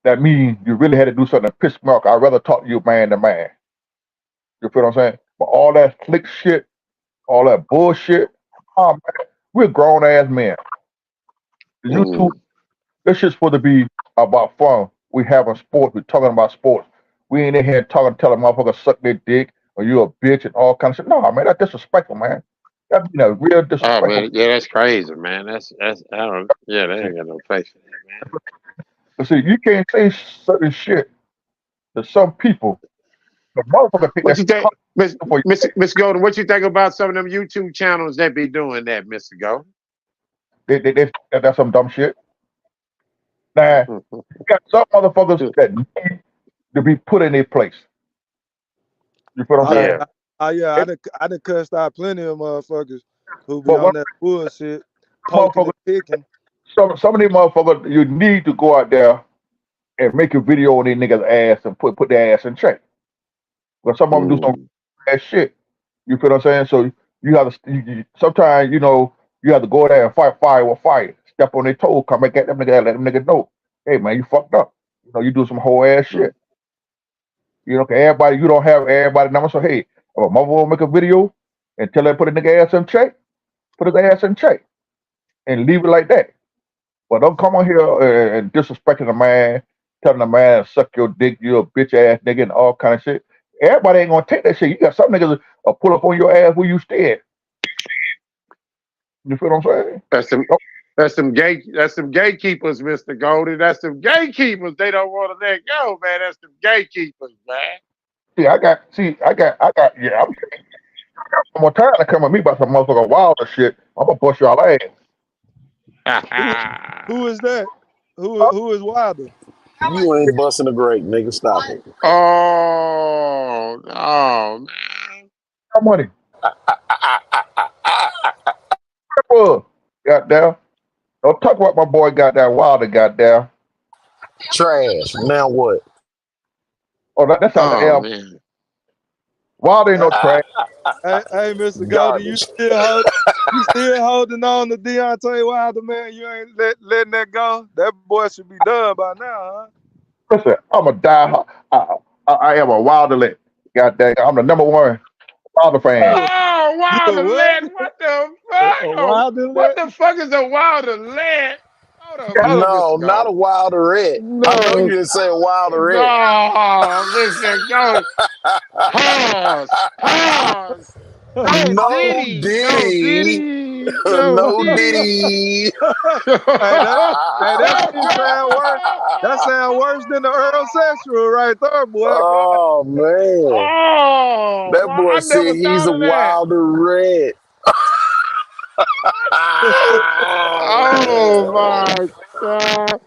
that means you really had to do something to piss me off. I'd rather talk to you man to man. You feel what I'm saying? But all that slick shit, all that bullshit, oh man, we're grown ass men. YouTube, Mm. this shit's supposed to be about fun. We having sports, we talking about sports. We ain't in here talking, telling motherfuckers suck their dick or you a bitch and all kinds of shit. No, man, that's disrespectful, man. That's real Oh disrespectful. man, yeah, that's crazy, man. That's I don't yeah, they ain't got no face for that, man. But see, you can't say certain shit to some people. The motherfucker think What that's you think, for you. Miss Golden, what you think about some of them YouTube channels that be doing that, Mr. Golden? That's some dumb shit. Now, you got some motherfuckers that need to be put in their place. You feel what I'm saying? Yeah. Yeah, It, I done cussed out plenty of motherfuckers who be but on one that bullshit, poking motherfucker, and picking. some of these motherfuckers, you need to go out there and make a video on these niggas' ass and put their ass in check. But some of them do some Mm. ass shit. You feel what I'm saying? So you have to. Sometimes you know you have to go there and fight fire with fire. Step on their toes, come back at them nigga, let them nigga know, hey man, you fucked up. You know you do some whole ass shit. You know, 'cause everybody, you don't have everybody number. So hey, if a mother will make a video and tell her to put a nigga ass in check, put his ass in check and leave it like that. But don't come on here and disrespecting a man, telling a man suck your dick, you a bitch ass nigga and all kind of shit. Everybody ain't gonna take that shit. You got some niggas pull up on your ass where you stand. You feel what I'm saying? That's some Oh, that's some gatekeepers, Mr. Golden. That's some gatekeepers. They don't want to let go, man. That's some gatekeepers, man. yeah, I'm some more time to come at me about some motherfucking wild shit. I'm gonna bust y'all ass. Who is that? Who is Wilder? You ain't busting a grape, nigga. Stop it. Oh, oh man. How money? Goddamn. Don't talk about my boy goddamn Wilder goddamn. Trash. Now what? Oh, that's out the Oh L. man. Wilder ain't no trash. Hey, Mr. Golden, Garbage. you still holding on to Deontay Wilder, man? You ain't letting that go. That boy should be done by now, Listen, I'm a die. I am a Wilder lit. Goddamn, I'm the number one Wilder fan. Oh, Wilder what? Lead. What the fuck? A Wilder What Lead? the fuck is a Wilder Lead? Hold up, No, Mr. not a Gold. Wilderette. I know you No, didn't say Wilderette. no, Mr. Gold. Pause. Pause. No No Diddy. No Diddy. Diddy. No No Diddy. Diddy. That shit sound worse. That sound worse than the Earl sexual right there, boy. God. Oh man. Oh, That boy I said never he's thought a of that. Wilderette. Oh my God.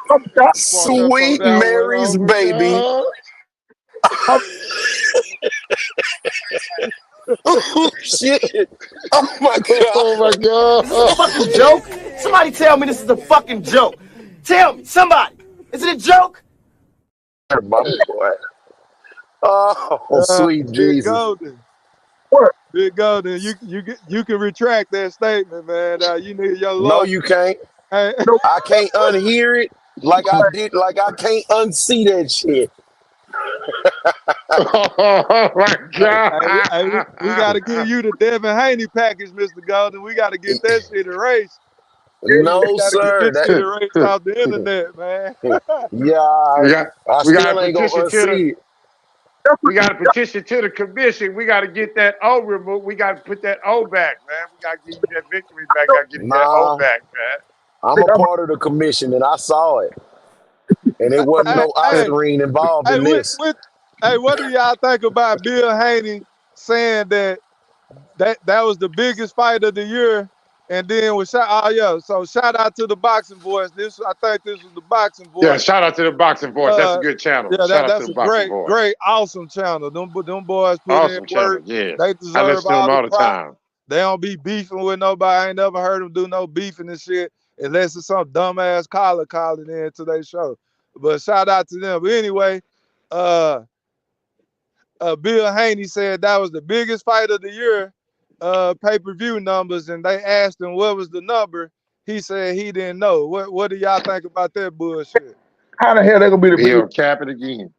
Fuck up on Sweet that one, Mary's Uncle baby. John. Oh shit. Oh my Oh my god. Is this a God. fucking joke? Somebody tell me this is a fucking joke. Tell me, somebody. Is it a joke? My boy. Oh, sweet Big Jesus. Golden. Big Golden. You can retract that statement, man. You need your No, lawyer. you can't. Hey, I can't unhear it like I did, like I can't unsee that shit. Oh my we got to give God. you the Devin Haney package, Mr. Golden. We got to get that shit erased. We No, got to get sir. this shit erased off the internet, man. Yeah, we got I we got still a ain't gonna petition to the unsee it. we got a petition to the commission. We got to get that O removed. We got to put that O back, man. We got to give you that victory back. Got to get that O Nah, back, man. I'm a part of the commission and I saw it. And it wasn't hey, no hey, Oscarine involved hey, in this. what do y'all think about Bill Haney saying that was the biggest fight of the year? And then so shout out to the boxing voice. I think this was the boxing Yeah, voice. shout out to the Boxing Voice. That's a good channel. Yeah, Shout out to that's the a Boxing great, Voice. great, awesome channel. Them boys put in Awesome channel. work. Yes. They I deserve listen to them all the all the props. time. They don't be beefing with nobody. I ain't never heard them do no beefing and shit, unless it's some dumbass caller calling in to their show. But shout out to them. But anyway, uh, Bill Haney said that was the biggest fight of the year, pay-per-view numbers, and they asked him what was the number. He said he didn't know. What do y'all think about that bullshit? How the hell they gonna be the He'll biggest? cap it again.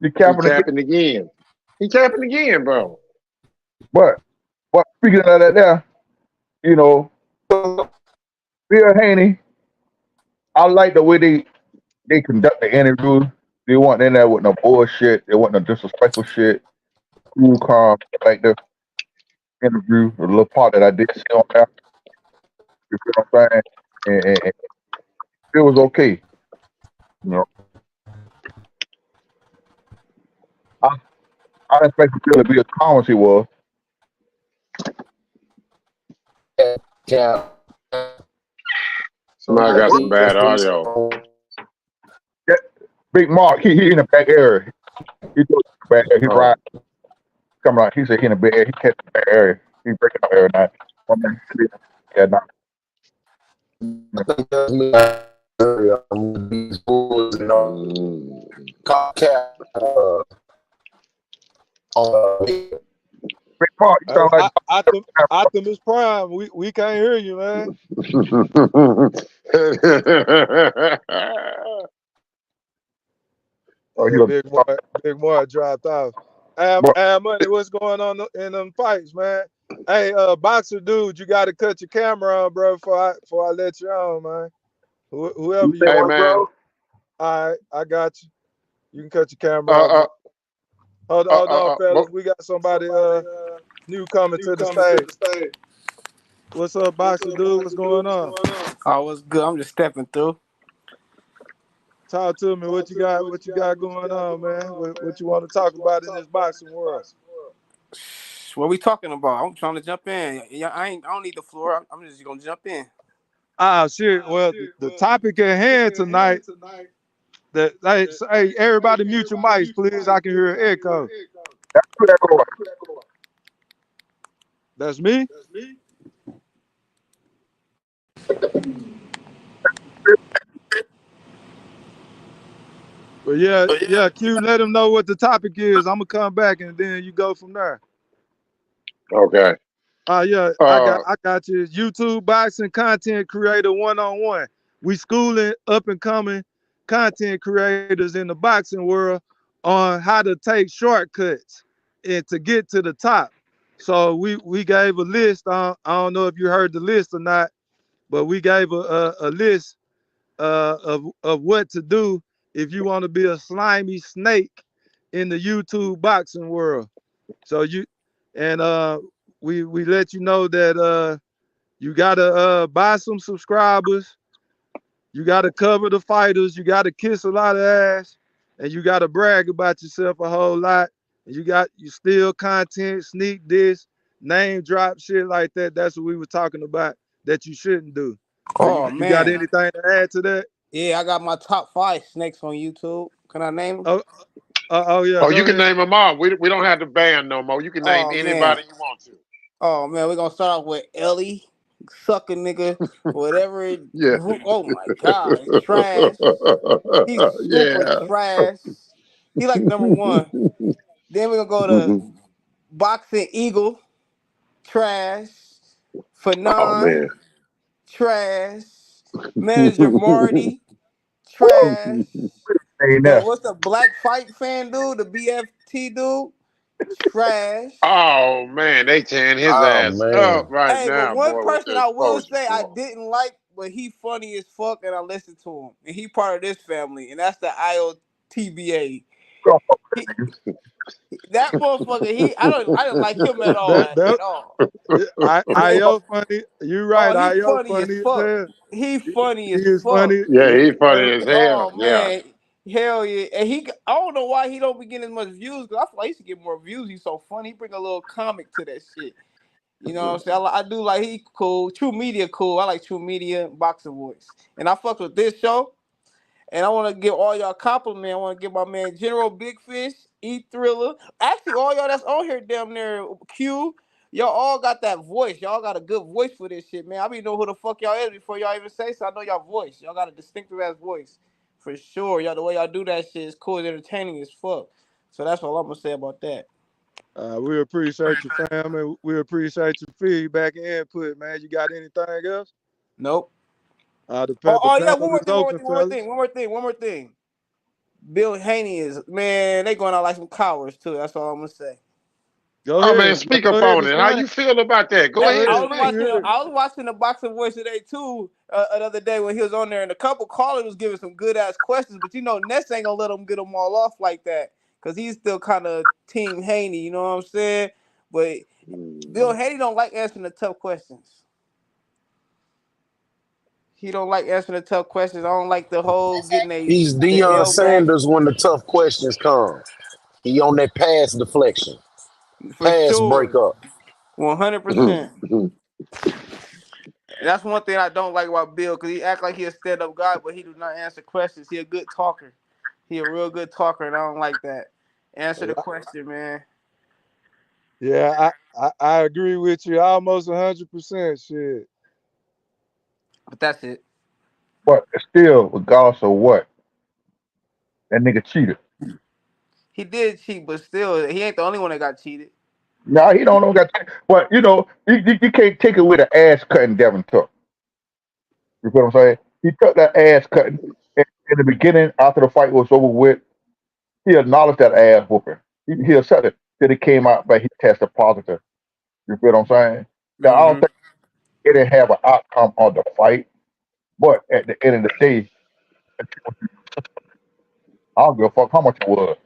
You He capping again? capping again. He capping again, bro. But speaking of that, there, you know, Bill Haney, I like the way they conduct the interviews. They weren't in there with no bullshit. They wasn't no disrespectful shit. Cool, calm, like the interview, the little part that I did see on there. You feel what I'm saying? And it was okay. You know, I didn't expect Bill to be as calm as he was. Yeah. Somebody got some bad audio. Big Mark, he in the back area. He goes to the back area. He ride, come around. He said he in the back area. He catch the back area. He breaking up every night. One man, yeah, nah. I think that's me. These bulls and all. Cap. Big Mark, you sound like Optimus Prime. We can't hear you, man. Big Mark dropped off. Money, what's going on in them fights, man? Hey, boxer dude, you got to cut your camera on, bro, before I let you on, man. Whoever you Hey, are, man. bro. All right, I got you. You can cut your camera on. Hold on, fellas. We got somebody new coming to the stage. What's up, boxer dude? What's going on? Oh, what's good? I'm just stepping through. Talk to me. What you got going on, man? What you want to talk about in this boxing world? What we talking about? I'm trying to jump in. Yeah, I don't need the floor. I'm just gonna jump in. Shit. Well, the topic at hand tonight. Hey, everybody, mute your mics, please. I can hear an echo. That's me. But yeah, Q, let them know what the topic is. I'm gonna come back and then you go from there. Okay. Yeah, I got you. YouTube boxing content creator 1-on-1. We schooling up and coming content creators in the boxing world on how to take shortcuts and to get to the top. So we gave a list. I don't know if you heard the list or not, but we gave a list of what to do if you want to be a slimy snake in the YouTube boxing world. So you and we let you know that you gotta buy some subscribers, you gotta cover the fighters, you gotta kiss a lot of ass, and you gotta brag about yourself a whole lot. And you steal content, sneak this, name drop shit like that. That's what we were talking about that you shouldn't do. So Oh you got man, anything to add to that? yeah, I got my top 5 snakes on YouTube. Can I name them? Oh, oh yeah, Oh, you go can ahead. name them all. We don't have to ban no more. You can name Oh man, anybody you want to. oh man, we're gonna start off with Ellie, sucker nigga, whatever. Yeah. Oh my god, trash. He's super Yeah. trash. He like number 1. Then we're gonna go to Boxing Eagle, trash. Oh Fanon, man. trash. Manager Marty, trash. Ain't there. What's the black fight fan dude? The BFT dude, trash. Oh man, they tearing his Oh ass man. up right Hey, but now, one boy, with person the I will exposure say I for him. didn't like, but he funny as fuck, and I listened to him, and he part of this family, and that's the IOTBA. He, that motherfucker, I didn't like him at all, That at all. Io funny. You right, Oh, he Io funny as funny as fuck. hell. He funny He as is fuck. funny. Yeah, He he is funny funny. as hell. Oh Yeah. man, hell yeah! And I don't know why he don't be getting as much views. Cause I feel like he should get more views. He's so funny. He bring a little comic to that shit. You know what I'm saying? I do like he cool. True Media cool. I like True Media Boxing Voice, and I fuck with this show. And I want to give all y'all compliment. I want to give my man General Big Fish, E Thriller. Actually, all y'all that's on here damn near Q. Y'all all got that voice. Y'all got a good voice for this shit, man. I be know who the fuck y'all is before y'all even say so. I know y'all voice. Y'all got a distinctive ass voice. For sure. Y'all the way y'all do that shit is cool. It's entertaining as fuck. So that's all I'm gonna say about that. We appreciate you, fam, and we appreciate your feedback and input, man. You got anything else? Nope. The Oh yeah, panel is open, fellas. one more thing. Bill Haney is, man, they going out like some cowards too. That's all I'm gonna say. Go Oh man, ahead. speak Go up ahead, on it. How explain. you feel about that? Go Hey, Go ahead, ahead. We explain. heard it. I was watching the Boxing Voice today too. The other day when he was on there, and a couple callers was giving some good ass questions, but you know Ness ain't gonna let him get them all off like that because he's still kind of Team Haney. You know what I'm saying? But Bill Haney don't like answering the tough questions. He don't like answering the tough questions. I don't like the whole getting He's the Deion LBAC Sanders when the tough questions come. He on that pass deflection, for pass sure, breakup. 100%. That's one thing I don't like about Bill because he act like he a stand up guy, but he do not answer questions. He a good talker. He a real good talker, and I don't like that. Answer the question, man. Yeah, I agree with you almost 100%. Shit. But that's it. But still, regardless of what, that nigga cheated. He did cheat, but still, he ain't the only one that got cheated. Nah, he don't know got. But you can't take away the ass cutting Devin took. You feel what I'm saying? He took that ass cutting in the beginning after the fight was over with. He acknowledged that ass whooping. He accepted that it came out, but he tested positive. You feel what I'm saying? Now, I don't Mm-hmm. think it didn't have an outcome on the fight, but at the end of the day, I don't give a fuck how much it was.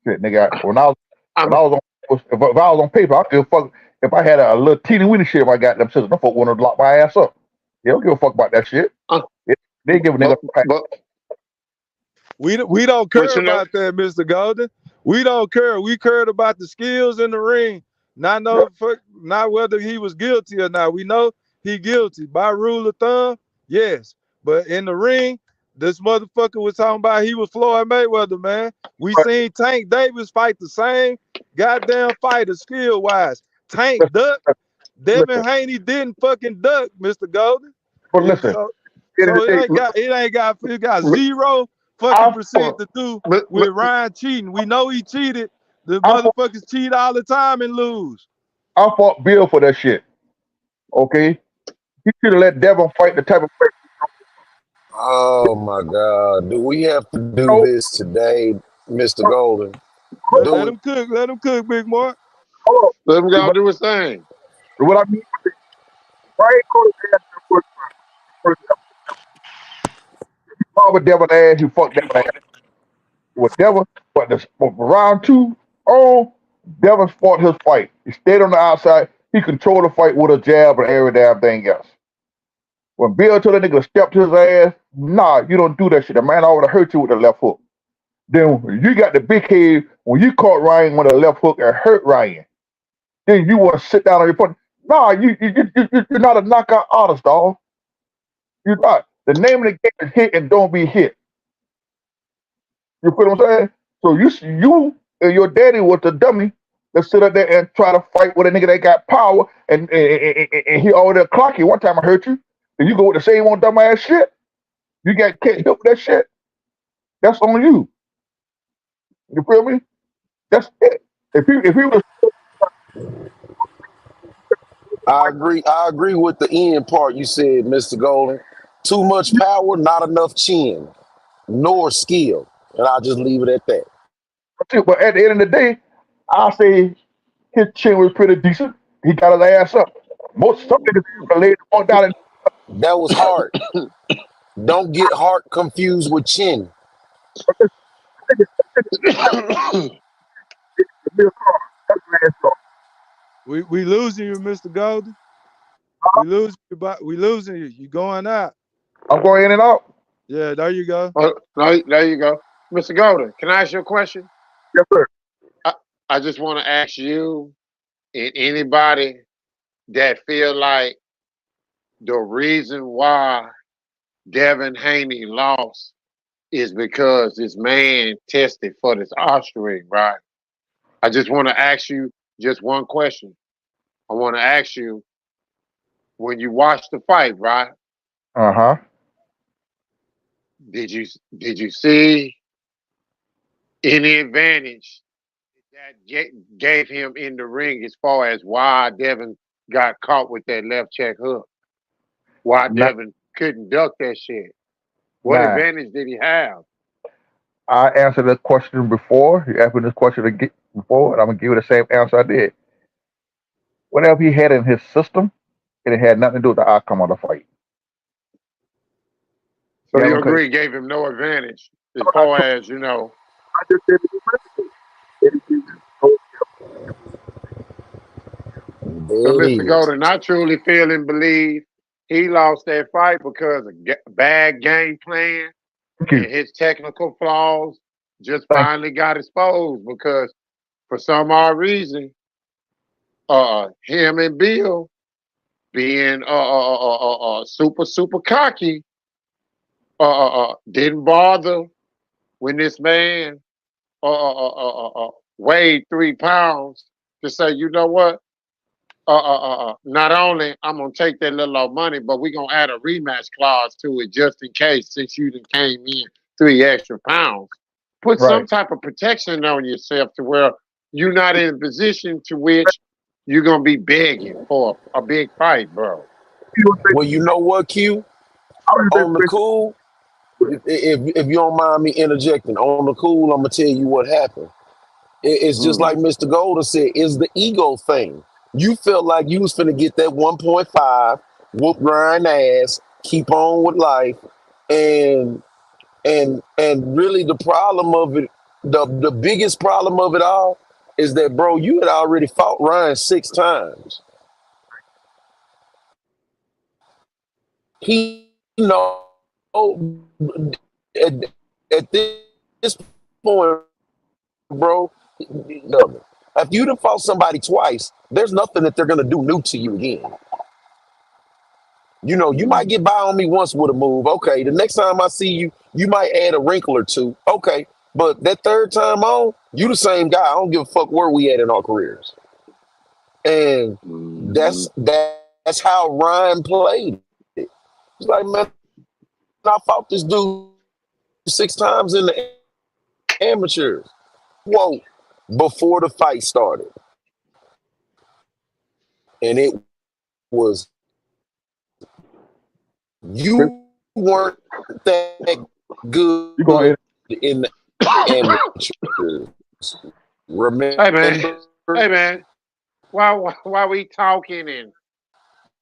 Shit, nigga. When I'm I was on, if I was on paper, I don't give a fuck if I had a little teeny weeny shit. If I got them sisters, them folk wanted to lock my ass up. They don't give a fuck about that shit. uh, They give a nigga but a pack. but We don't but care about that, Mr. Golden. We don't care. We cared about the skills in the ring. Not whether he was guilty or not. We know he guilty. By rule of thumb, yes. But in the ring, this motherfucker was talking about he was Floyd Mayweather, man. We seen Tank Davis fight the same goddamn fighter skill wise. Tank ducked. Devin Listen, Haney didn't fucking duck, Mr. Golden. but listen, So it, it, it got zero fucking I percent fought, to do but with Ryan cheating. We know he cheated. The I fought, motherfuckers cheat all the time and lose. I fought Bill for that shit. Okay, he should have let Devin fight the type of fight. Oh my God. Do we have to do No, this today, Mr. Golden? Let, Do let we? him cook. Let him cook, Big Mark. Hold on. Let him go What, do his thing. what I mean, Brian called his ass the first Mama Devil ass, you fuck Devil ass. With Devil, but round two, Devin fought his fight. He stayed on the outside. He controlled the fight with a jab and every damn thing else. When Bill told that nigga to step to his ass, nah, you don't do that shit. The man already hurt you with the left hook. Then you got the big head when you caught Ryan with a left hook and hurt Ryan. Then you want to sit down on your foot. Nah, you're not a knockout artist, dog. You're not. The name of the game is hit and don't be hit. You feel what I'm saying? So you and your daddy was the dummy that sit up there and try to fight with a nigga that got power and he already clock you. One time I hurt you, and you go with the same old dumb ass shit. You got hit with that shit. That's on you. You feel me? That's it. If he was I agree with the end part you said, Mr. Golden. Too much power, not enough chin, nor skill. And I'll just leave it at that. but at the end of the day, I say his chin was pretty decent. He got his ass up. Some niggas laid the fuck down and That was heart. Don't get heart confused with chin. We losing you, Mr. Golden. We losing you, but we losing you. You going out. I'm going in and out. Yeah, there you go. There you go. Mr. Golden, can I ask you a question? Yes, sir. I just want to ask you and anybody that feel like the reason why Devin Haney lost is because this man tested for this offspring, right? I just want to ask you just one question. I want to ask you, when you watched the fight, right? Uh-huh. Did you see any advantage that gave him in the ring as far as why Devin got caught with that left check hook? Why Devin couldn't duck that shit? What advantage did he have? I answered this question before. You asked me this question before, and I'm gonna give you the same answer I did. Whatever he had in his system, it had nothing to do with the outcome of the fight. So you agree gave him no advantage as far as, you know. I just said So Mr. Golden, I truly feel and believe he lost that fight because of bad game plan and his technical flaws just finally got exposed because for some odd reason, him and Bill being super cocky, didn't bother when this man weighed 3 pounds to say, you know what? Not only I'm gonna take that little old money, but we're gonna add a rematch clause to it just in case, since you done came in 3 extra pounds. Put some type of protection on yourself to where you're not in a position to which you're gonna be begging for a big fight, bro. Well, you know what, Q? On the cool, if you don't mind me interjecting, on the cool, I'm gonna tell you what happened. It's just like Mr. Golden said, it's the ego thing. You felt like you was finna get that 1.5, whoop Ryan ass, keep on with life, and really the problem of it, the biggest problem of it all is that, bro, you had already fought Ryan 6 times. He know at this point, bro, if you'd have fought somebody twice, there's nothing that they're gonna do new to you again. You know, you might get by on me once with a move. Okay, the next time I see you, you might add a wrinkle or two. Okay, but that third time on, you the same guy. I don't give a fuck where we at in our careers. And that's how Ryan played it. He's like, man, I fought this dude 6 times in the amateurs. Whoa, before the fight started. And it was, you weren't that good in the amateurs. Remember? Hey man, while we talking and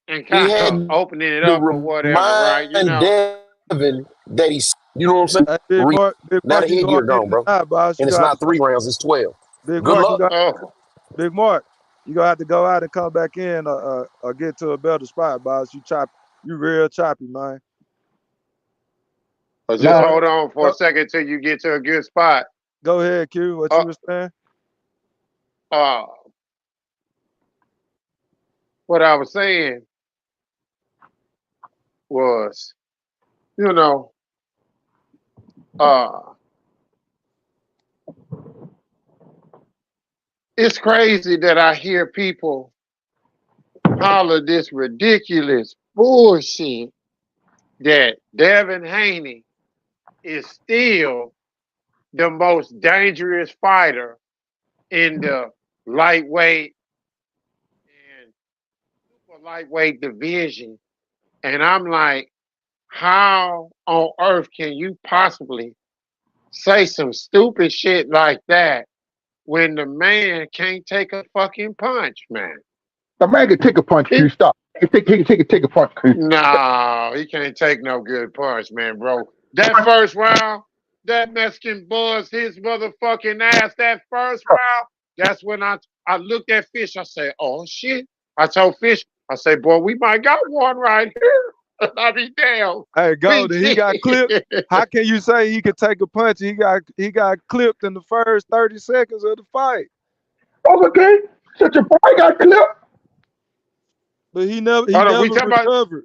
He kind of had opening it up or to whatever, right? You remind know. Devin that he's, you know what I'm saying? Hey, Big Now Mark, the you going headgear in gone, and bro. out, boss. You And it's got not 3 rounds, it's 12. Big Good Mark. You luck. got Oh, Big Mark. You gonna have to go out and come back in, or get to a better spot, boss. You real choppy, man. but just Nah, hold on for a Go, second till you get to a good spot. go ahead, Q. What Uh, you was saying? uh, what I was saying was, you know, uh, it's crazy that I hear people holler this ridiculous bullshit that Devin Haney is still the most dangerous fighter in the lightweight and super lightweight division. And I'm like, how on earth can you possibly say some stupid shit like that when the man can't take a fucking punch, man? the man can take a punch. He, Q, stop. He can take a punch. Q. no, he can't take no good punch, man, bro. That first round, that Mexican buzzed his motherfucking ass. That first round, that's when I looked at Fish. I said, oh shit. I told Fish, I said, boy, we might got one right here. I'll be damn. Hey, We Golden, he got clipped. did. How can you say he could take a punch? He got clipped in the first 30 seconds of the fight. Oh, okay. Such a boy got clipped. But he never Hold on, we talking about recovered.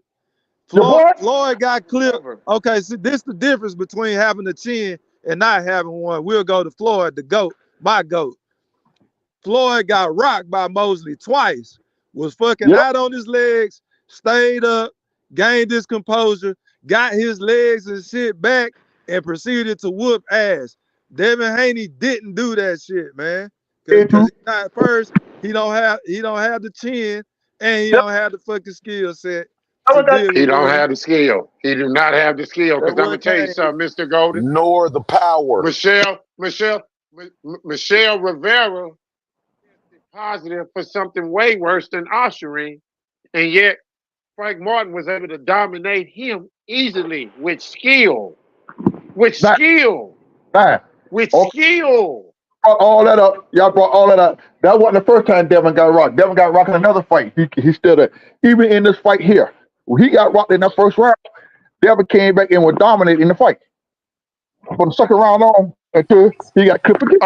Your boy. Floyd got clipped. recover. Okay, so this the difference between having a chin and not having one. We'll go to Floyd, the GOAT, my GOAT. Floyd got rocked by Mosley twice, was fucking Yep. out on his legs, stayed up, gained his composure, got his legs and shit back, and proceeded to whoop ass. Devin Haney didn't do that shit, man. Cause he not first, he don't have the chin and he Yep. don't have the fucking skill set to Never got deal He with don't what have the skill. He do not have the skill. Because I'm gonna what tell you came. something, Mr. Golden. Nor the power. Michelle Rivera tested positive for something way worse than ushering, and yet Frank Martin was able to dominate him easily with skill, with that. skill, Nah. with Okay. skill. Brought all that up. Y'all brought all that up. That wasn't the first time Devin got rocked. Devin got rocked in another fight. He still there. Even in this fight here, when he got rocked in that first round, Devin came back and was dominating the fight. From the second round on until he got clipped again.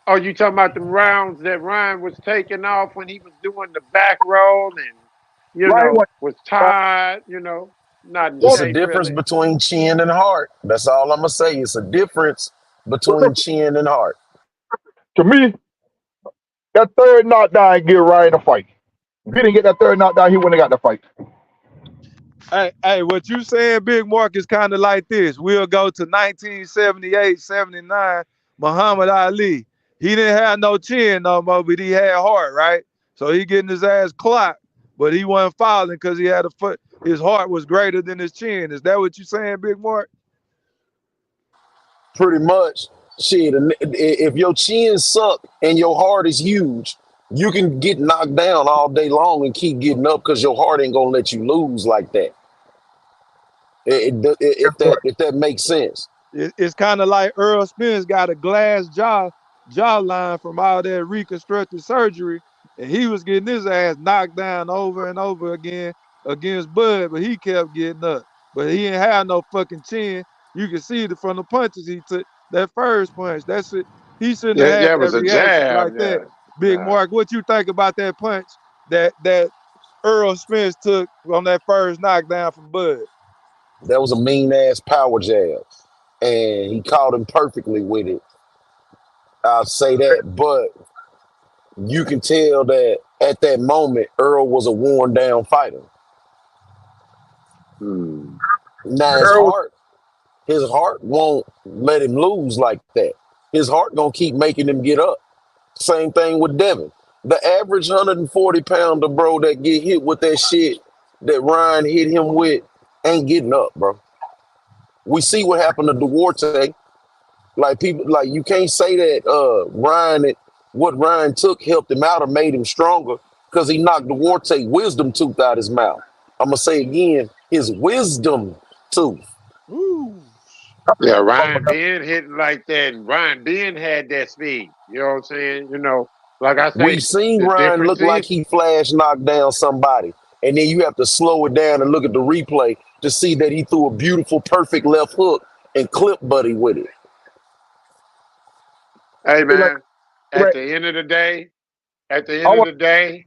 Oh, you talking about the rounds that Ryan was taking off when he was doing the back roll and Ryan went, was tired, not in It's a shape difference really. between chin and heart. That's all I'm gonna say. It's a difference between chin and heart. to me, that third knockdown get Ryan a fight. If he didn't get that third knockdown, he wouldn't have got the fight. Hey, what you saying, Big Mark, is kind of like this. We'll go to 1978, 79, Muhammad Ali. He didn't have no chin no more, but he had heart, right? So he getting his ass clocked, but he wasn't falling because he had a foot. His heart was greater than his chin. Is that what you saying, Big Mark? Pretty much. Shit, if your chin suck and your heart is huge, you can get knocked down all day long and keep getting up because your heart ain't gonna let you lose like that. If that makes sense. It's kind of like Earl Spence got a glass jawline from all that reconstructive surgery, and he was getting his ass knocked down over and over again against Bud, but he kept getting up. But he didn't have no fucking chin. You can see it from the punches he took. That first punch, that's it. He shouldn't have Yeah, had yeah, it that was a reaction jab. like that. Yeah, Big yeah. Mark, what you think about that punch that Earl Spence took on that first knockdown from Bud? That was a mean ass power jab. And he caught him perfectly with it. I'll say that. But you can tell that at that moment, Earl was a worn down fighter. Hmm. Now Earl, his heart won't let him lose like that. His heart gonna keep making him get up. Same thing with Devin. The average 140-pounder, bro, that get hit with that shit that Ryan hit him with ain't getting up, bro. We see what happened to Duarte. Like people, like you can't say that Ryan what Ryan took helped him out or made him stronger because he knocked the Duarte wisdom tooth out his mouth. I'm going to say again, his wisdom tooth. Woo. Yeah, Ryan Ben hitting like that, and Ryan Ben had that speed. You know what I'm saying? You know, like I We've say, seen the Ryan difference look like is, he flash knocked down somebody. And then you have to slow it down and look at the replay to see that he threw a beautiful, perfect left hook and clipped Buddy with it. hey Like, man, at the end of the day, I want to say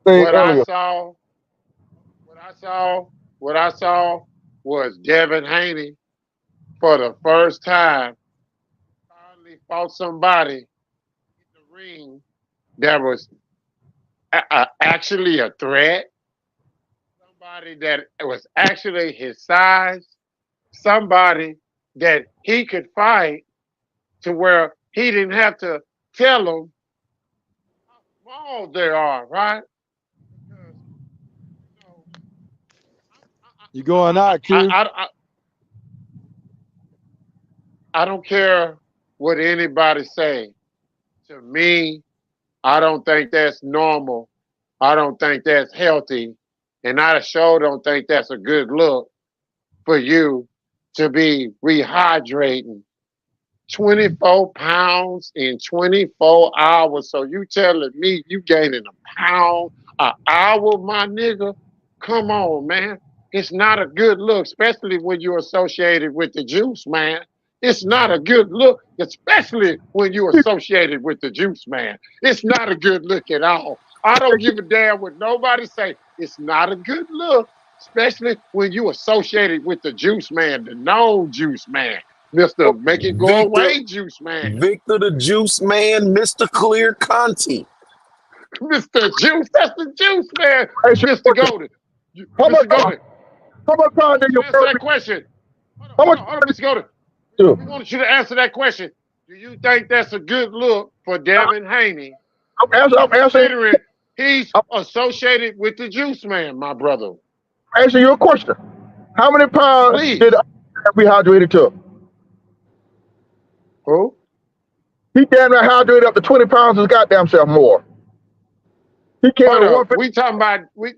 what I earlier, saw, what I saw was Devin Haney for the first time finally fought somebody in the ring that was actually a threat, somebody that was actually his size, somebody that he could fight to where he didn't have to tell them how small they are, right? Because, you know, You going out, I, Q? I, I, I don't care what anybody say. To me, I don't think that's normal. I don't think that's healthy. And I sure don't think that's a good look for you to be rehydrating 24 pounds in 24 hours. So you telling me you gaining a pound an hour, my nigga? Come on, man. It's not a good look, especially when you're associated with the juice, man. It's not a good look, especially when you're associated with the juice, man. It's not a good look at all. I don't give a damn what nobody say. It's not a good look, especially when you associated with the juice man, the known juice man. Mr. Make It Go Victor, Away Juice Man. Victor the Juice Man, Mr. Clear Conti. Mr. Juice, that's the Juice Man. hey, shit, Mr. Golden. how much Mr. Golden, how much time did you answer that question. how much Hold on, Mr. Golden. do? We wanted you to answer that question. Do you think that's a good look for Devin Haney, I'm answering considering he's associated with the Juice Man, my brother? your question. How many pounds Please. did rehydrated to? Who? He damn near hydrated up to 20 pounds his goddamn self more. He came Hold in up. 150.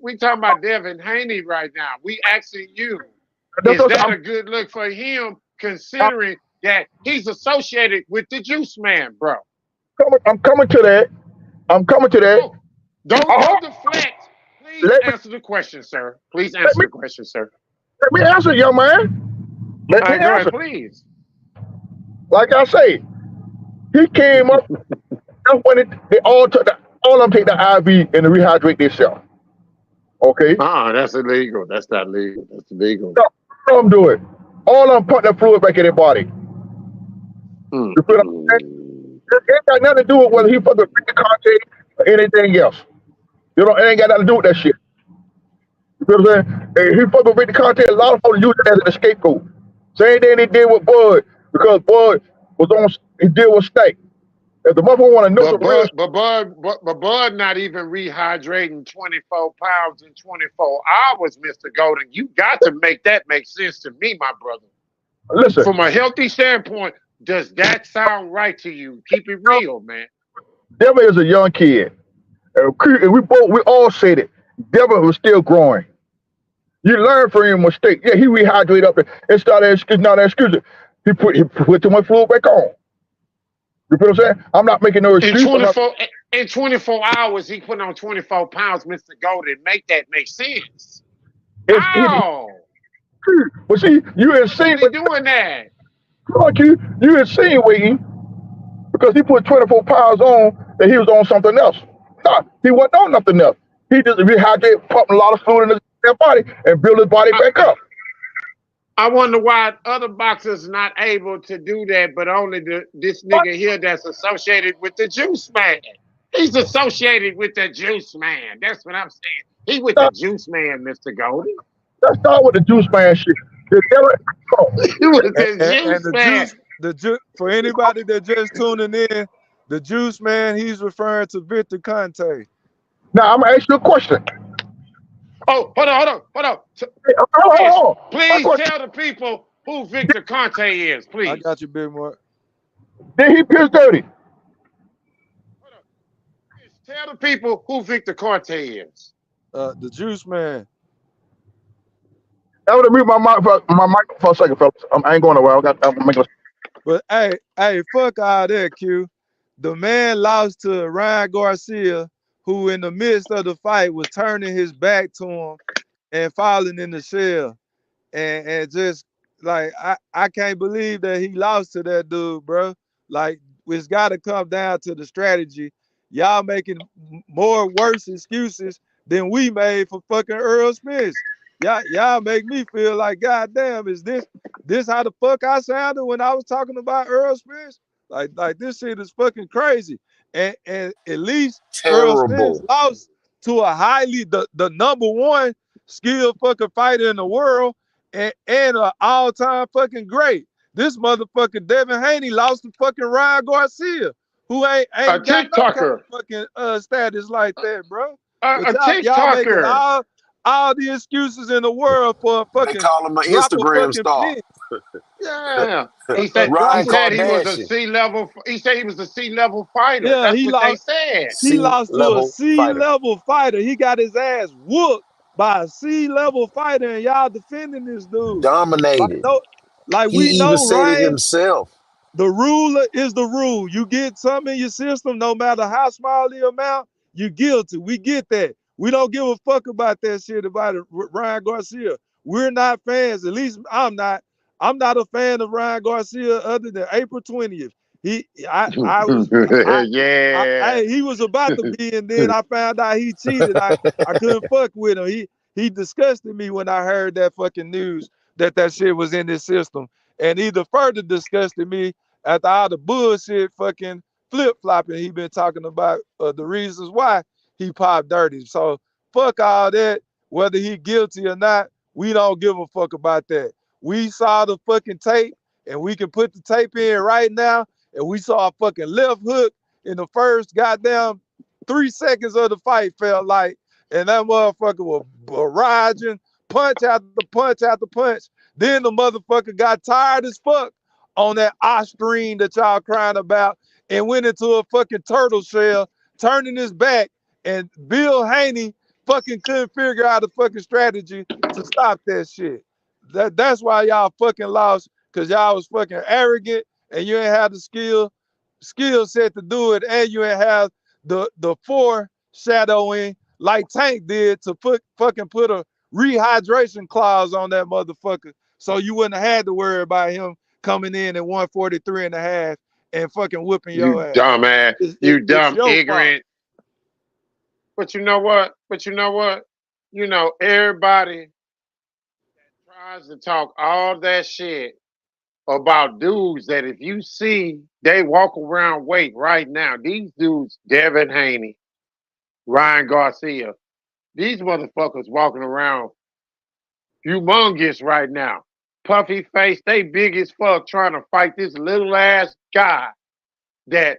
We talking about Devin Haney right now. We asking you, That's is what that I'm, a good look for him, considering that he's associated with the Juice Man, bro? I'm coming to that. I'm coming to that. Don't deflect. Please Let me answer the question, sir. Please let answer me the question, sir. let me answer, young man. Let All me right, go answer. ahead, please. Like I say, he came up. That's when they all took all of them take the IV and rehydrate themselves. Okay, That's illegal. That's not legal. That's illegal. all of them do it. All of them put that fluid back in their body. You feel what I'm saying? It ain't got nothing to do with whether he fucking drink the content or anything else. You know, it ain't got nothing to do with that shit. You feel what I'm saying? And he fucking with the content. A lot of folks use it as an scapegoat. Same thing they did with Bud, because Bud was on. He did with Snake. If the motherfucker want to know some real, But Bud not even rehydrating 24 pounds in 24 hours, Mr. Golden. You got to make that make sense to me, my brother. listen. From a healthy standpoint, does that sound right to you? Keep it real, man. Devin is a young kid, and we all said it. Devin was still growing. You learn from your mistake. Yeah, he rehydrated up and started not excuse it. He put too much fluid back on. You feel what I'm saying? I'm not making no In excuse. 24 hours, he put on 24 pounds, Mr. Golden. Make that make sense. But see, you insane. He doing that. Like you insinuating because he put 24 pounds on that he was on something else. Nah, he wasn't on nothing else. He just rehydrated, pumped a lot of fluid in his body and built his body back up. I wonder why other boxers not able to do that, but only this nigga here that's associated with the Juice Man. He's associated with the Juice Man. That's what I'm saying. He with the Juice Man, Mr. Goldie. Let's start with the Juice Man shit. He with the Juice Man. The juice, for anybody that just tuning in, the Juice Man, he's referring to Victor Conte. Now I'm gonna ask you a question. Oh, hold on. Please tell the people who Victor Conte is, please. I got you, Big Mark. Did he piss dirty? Tell the people who Victor Corte is. The Juice Man. I would mute my mic for a second, fellas. I ain't going nowhere. I'm making But hey, fuck all that, Q. The man lost to Ryan Garcia, who in the midst of the fight was turning his back to him and falling in the shell. And just like I can't believe that he lost to that dude, bro. Like it's got to come down to the strategy. Y'all making more worse excuses than we made for fucking Earl Spence. Y'all make me feel like, goddamn, is this how the fuck I sounded when I was talking about Earl Spence? Like this shit is fucking crazy. And at least Earl Spence Terrible. lost to a the number one skilled fucking fighter in the world and an all-time fucking great. This motherfucker Devin Haney lost to fucking Ryan Garcia, who A ain't got no kind TikToker. of fucking status like that, bro. A But y'all making TikToker. all the excuses in the world for a They fucking call him an drop a Instagram fucking star. pin. Yeah. Drop Ryan He a said he was a Kardashian. C-level. He said he was a C-level fighter. yeah, That's what they said. he C lost to a level fighter. C-level fighter. He got his ass whooped by a C-level fighter, and y'all defending this dude. Like Dominated. no, like He we even know said it Ryan. himself. The rule is the rule. You get something in your system, no matter how small the amount, you're guilty. We get that. We don't give a fuck about that shit about Ryan Garcia. We're not fans. At least I'm not. I'm not a fan of Ryan Garcia other than April 20th. I was, Yeah. he was about to be, and then I found out he cheated. I couldn't fuck with him. He disgusted me when I heard that fucking news that shit was in his system, and either further disgusted me after all the bullshit fucking flip flopping he been talking about the reasons why he popped dirty. So fuck all that. Whether he guilty or not, we don't give a fuck about that. We saw the fucking tape, and we can put the tape in right now, and we saw a fucking left hook in the first goddamn 3 seconds of the fight, felt like, and that motherfucker was barraging, punch after punch after punch. Then the motherfucker got tired as fuck on that stream that y'all crying about and went into a fucking turtle shell, turning his back, and Bill Haney fucking couldn't figure out a fucking strategy to stop that shit. That's why y'all fucking lost, because y'all was fucking arrogant and you ain't have the skill set to do it, and you ain't have the foreshadowing like Tank did to fucking put a rehydration clause on that motherfucker, so you wouldn't have had to worry about him coming in at 143 and a half and fucking whipping You your ass. dumbass. You It's dumb, your fault. ignorant. But you know what? You know, everybody tries to talk all that shit about dudes that if you see they walk around weight right now, these dudes, Devin Haney, Ryan Garcia, these motherfuckers walking around humongous right now. Puffy face, they big as fuck trying to fight this little ass guy that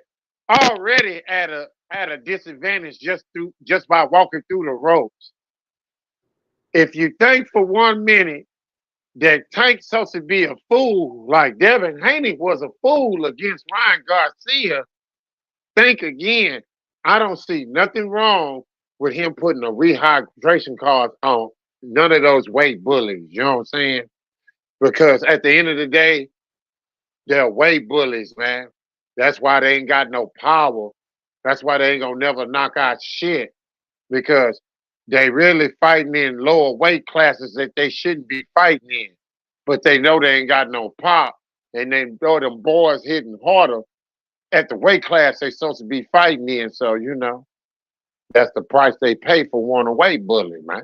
already at a disadvantage just by walking through the ropes. If you think for 1 minute that Tank's supposed to be a fool, like Devin Haney was a fool against Ryan Garcia, think again. I don't see nothing wrong with him putting a rehydration card on none of those weight bullies. You know what I'm saying? Because at the end of the day, they're weight bullies, man. That's why they ain't got no power. That's why they ain't gonna never knock out shit. Because they really fighting in lower weight classes that they shouldn't be fighting in. But they know they ain't got no pop. And they know them boys hitting harder at the weight class they supposed to be fighting in. So, you know, that's the price they pay for one a weight bully, man.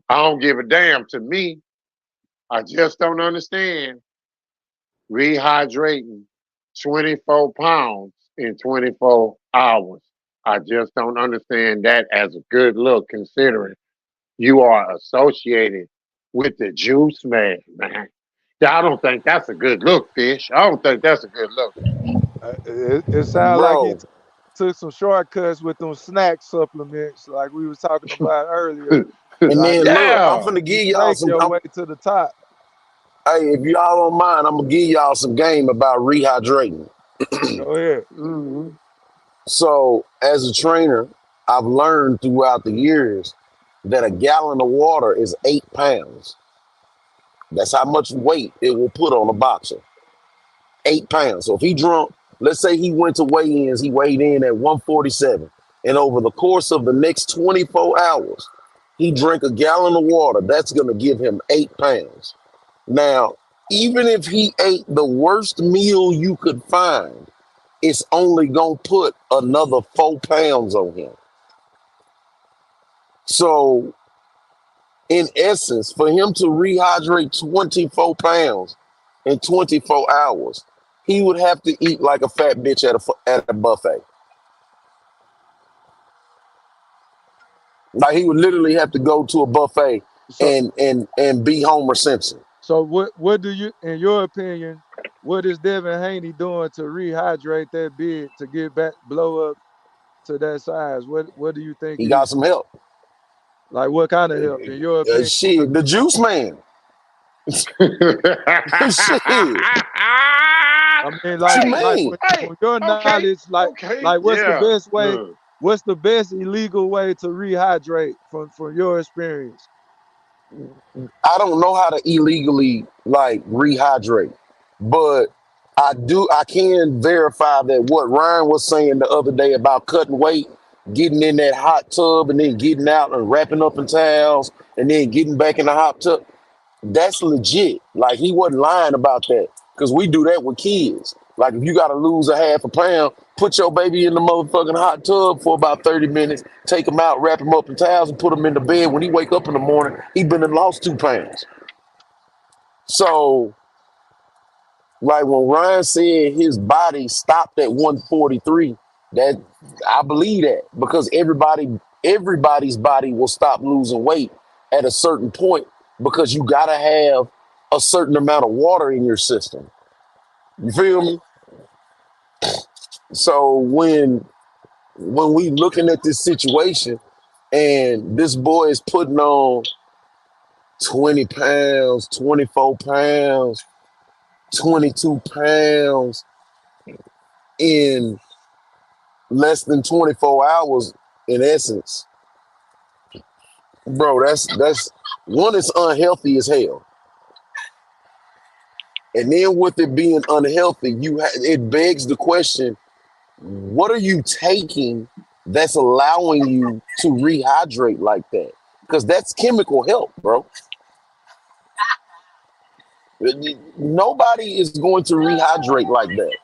I don't give a damn. To me, I just don't understand rehydrating 24 pounds in 24 hours. I just don't understand that as a good look, considering you are associated with the juice man, man. I don't think that's a good look, Fish. I don't think that's a good look. It sounds like he Bro, took some shortcuts with them snack supplements, like we was talking about earlier. and Like then look, I'm Yeah. finna you give y'all snake some. your way to the top. Hey, if y'all don't mind, I'm gonna give y'all some game about rehydrating. Go ahead. Mm-hmm. So as a trainer, I've learned throughout the years that a gallon of water is 8 pounds. That's how much weight it will put on a boxer. 8 pounds. So if he drunk, let's say he went to weigh-ins, he weighed in at 147. And over the course of the next 24 hours, he drank a gallon of water. That's going to give him 8 pounds. Now, even if he ate the worst meal you could find, it's only going to put another 4 pounds on him. So, in essence, for him to rehydrate 24 pounds in 24 hours, he would have to eat like a fat bitch at a buffet. Like he would literally have to go to a buffet So and be Homer Simpson. so what do you, in your opinion, what is Devin Haney doing to rehydrate that bid to get back blow up to that size? What do you think He got he's some help. like? What kind of help, in your opinion? Shit, the juice man. Shit. I mean, What you like mean? from your knowledge, like what's the best way? What's the best illegal way to rehydrate from your experience? I don't know how to illegally like rehydrate, but I can verify that what Ryan was saying the other day about cutting weight, getting in that hot tub and then getting out and wrapping up in towels and then getting back in the hot tub. That's legit. Like he wasn't lying about that because we do that with kids. Like if you got to lose a half a pound, put your baby in the motherfucking hot tub for about 30 minutes, take him out, wrap him up in towels and put him in the bed. When he wake up in the morning, he been and lost 2 pounds. So like when Ryan said his body stopped at 143, that I believe that because everybody's body will stop losing weight at a certain point because you gotta have a certain amount of water in your system. You feel me? So when we looking at this situation and this boy is putting on 20 pounds, 24 pounds, 22 pounds in less than 24 hours, in essence, bro, that's one, is unhealthy as hell. And then with it being unhealthy, it begs the question, what are you taking that's allowing you to rehydrate like that? Because that's chemical help, bro. Nobody is going to rehydrate like that.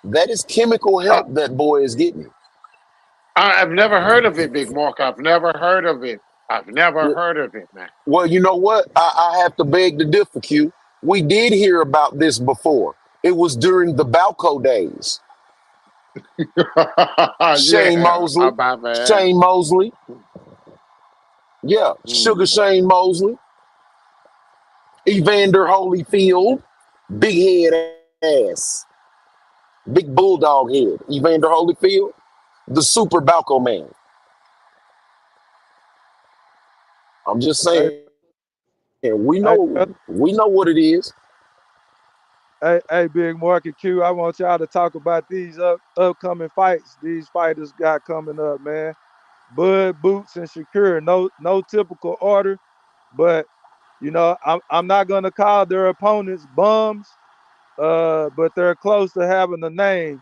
That is chemical help that boy is getting. I've never heard of it, Big Mark. I've never heard of it. I've never heard of it, man. Well, you know what? I have to beg to differ, Q. We did hear about this before. It was during the Balco days. Shane Yeah, Mosley. my bad. Shane Mosley. Yeah, Sugar Shane Mosley. Evander Holyfield. Big head ass. Big bulldog head. Evander Holyfield. The super Balco man. I'm just Hey, saying. We hey, know what it is. hey, Big Market Q, I want y'all to talk about these upcoming fights these fighters got coming up, man. Bud, Boots, and Shakur. No typical order, but I'm not gonna call their opponents bums, but they're close to having a name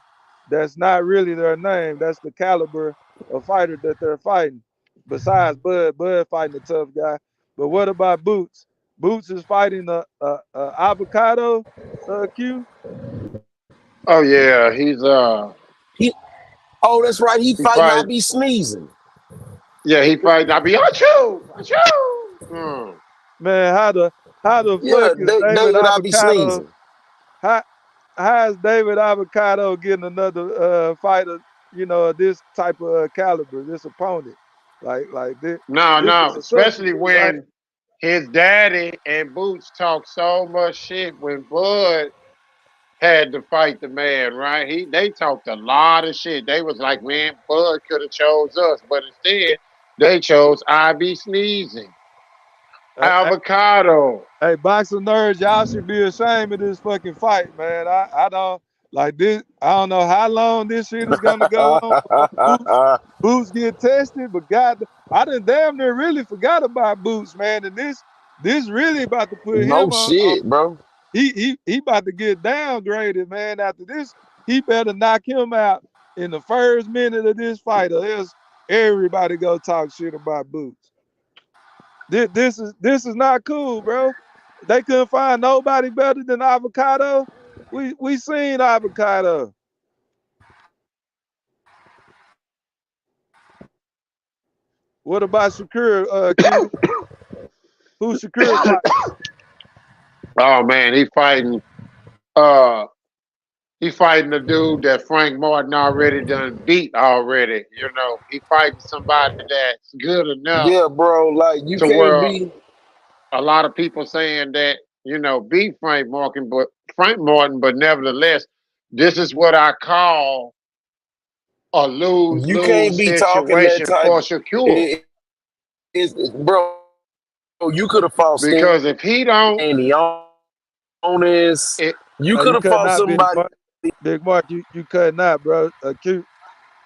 that's not really their name. That's the caliber of fighter that they're fighting. Besides Bud fighting a tough guy. But what about Boots? Boots is fighting a avocado, Q. Oh yeah, He, oh, that's right. He he fighting. I fight. be sneezing. Yeah, he fight. I be achoo, achoo. Man, how the Yeah, fuck is David David, I be Avocado? sneezing. How how is David Avocado getting another fighter, this type of caliber, this opponent? Like No, this is no, a especially substitute, right? when his daddy and Boots talk so much shit when Bud had to fight the man, right? They talked a lot of shit. They was like, man, Bud could have chose us, but instead they chose I be sneezing. Hey, hey, Avocado. hey, boxing nerds, y'all should be ashamed of this fucking fight, man. I don't Like this, I don't know how long this shit is gonna go on before Boots get tested, but God, I done damn near really forgot about Boots, man. And this really about to put No him on. shit, bro. He about to get downgraded, man. After this, he better knock him out in the first minute of this fight, or else everybody go talk shit about Boots. This is not cool, bro. They couldn't find nobody better than Avocado. We seen Avocado. What about Shakur, Q? Who's Shakur fight? Oh man, he fighting the dude that Frank Martin already done beat already. You know, he fighting somebody that's good enough Yeah, bro. Like you to can't where be. a lot of people saying that, beat Frank Martin, but nevertheless, this is what I call a You can't lose-lose be talking that situation type. for Shakur. It, bro. You could have fought Because if he don't, Stanley on this. it, You Oh, could you have cutting fought out, Big somebody. Mark. Big Mark, you cutting out, bro. Q,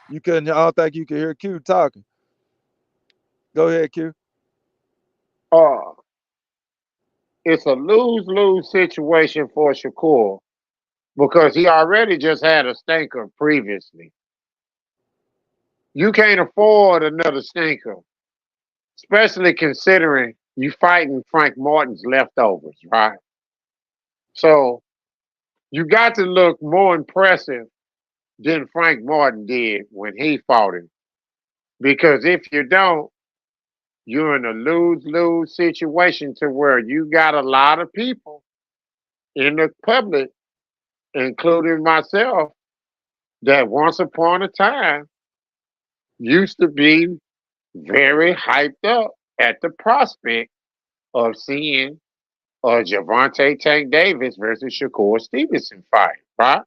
you couldn't. I don't think you can hear Q talking. Go ahead, Q. uh, it's a lose-lose situation for Shakur because he already just had a stinker previously. You can't afford another stinker, especially considering you fighting Frank Martin's leftovers, right? So you got to look more impressive than Frank Martin did when he fought him. Because if you don't, you're in a lose-lose situation to where you got a lot of people in the public, including myself, that once upon a time used to be very hyped up at the prospect of seeing Javante Tank Davis versus Shakur Stevenson fight, right?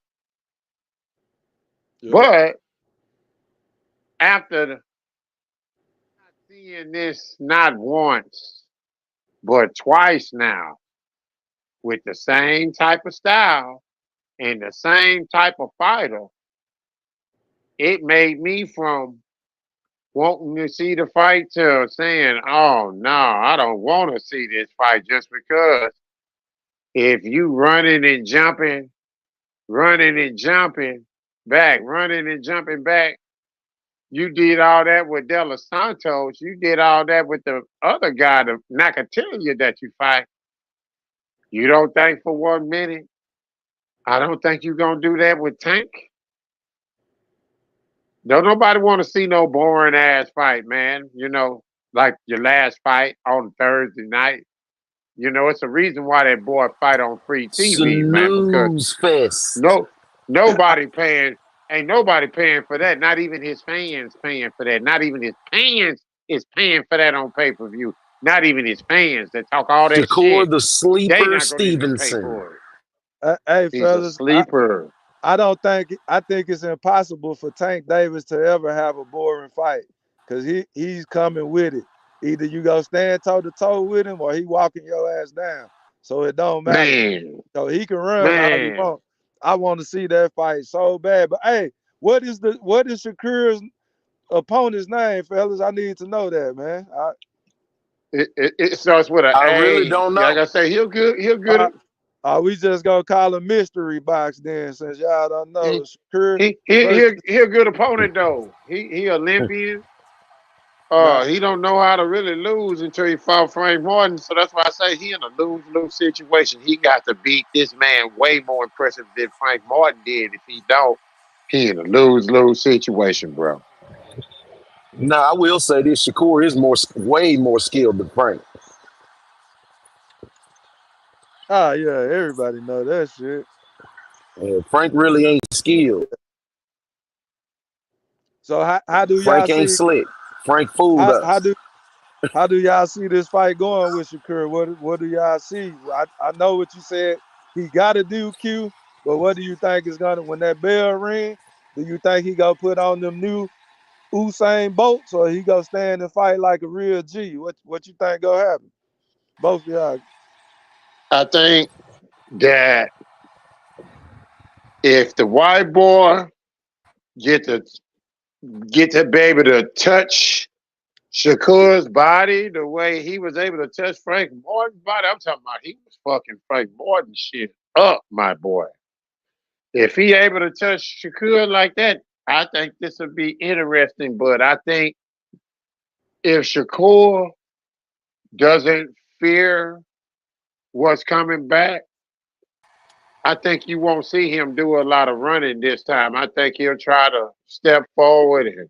Yeah. But after seeing this not once, but twice now, with the same type of style and the same type of fighter, it made me from wanting to see the fight to saying, oh no, I don't want to see this fight just because if you running and jumping back, running and jumping back, you did all that with De Los Santos. You did all that with the other guy, the Nakatilia that you fight. You don't think for 1 minute, I don't think you're going to do that with Tank? Don't nobody want to see no boring ass fight, man. Like your last fight on Thursday night. It's a reason why that boy fight on free TV, man, because Snooze fest. no nobody paying ain't nobody paying for that. Not even his fans paying for that. Not even his fans is paying for that on pay-per-view. Not even his fans that talk all that Shakur shit. the They Sleeper not gonna even pay Stevenson. for it. Hey, He's a fellas, sleeper. I don't think I think it's impossible for Tank Davis to ever have a boring fight because he's coming with it. Either you go stand toe to toe with him or he walking your ass down. So it don't matter. Man. So he can run all he Man. want. I want to see that fight so bad. But hey, what is Shakur's opponent's name, fellas? I need to know that, man. It starts with an I really A. don't Yeah, like know. I say, he'll good Uh, at we just gonna call him mystery box then, since y'all don't know Shakur versus. he a good opponent though. He Olympian. Nah, He don't know how to really lose until he fought Frank Martin. So that's why I say he in a lose-lose situation. He got to beat this man way more impressive than Frank Martin did. If he don't, he in a lose-lose situation, bro. Now I will say this: Shakur is way more skilled than Frank. oh yeah, everybody know that shit. Frank really ain't skilled. So how do y'all Frank ain't see slick. Frank fooled how how us. do how do y'all see this fight going with Shakur? What do y'all see? I know what you said he got to do Q, but what do you think is gonna when that bell ring? Do you think he gonna put on them new Usain Bolts or he gonna stand and fight like a real G? What you think gonna happen? Both of y'all. I think that If the white boy get to be able to touch Shakur's body the way he was able to touch Frank Morton's body, I'm talking about he was fucking Frank Morton shit up, my boy. If he able to touch Shakur like that, I think this would be interesting. But I think if Shakur doesn't fear what's coming back, I think you won't see him do a lot of running this time. I think he'll try to step forward and,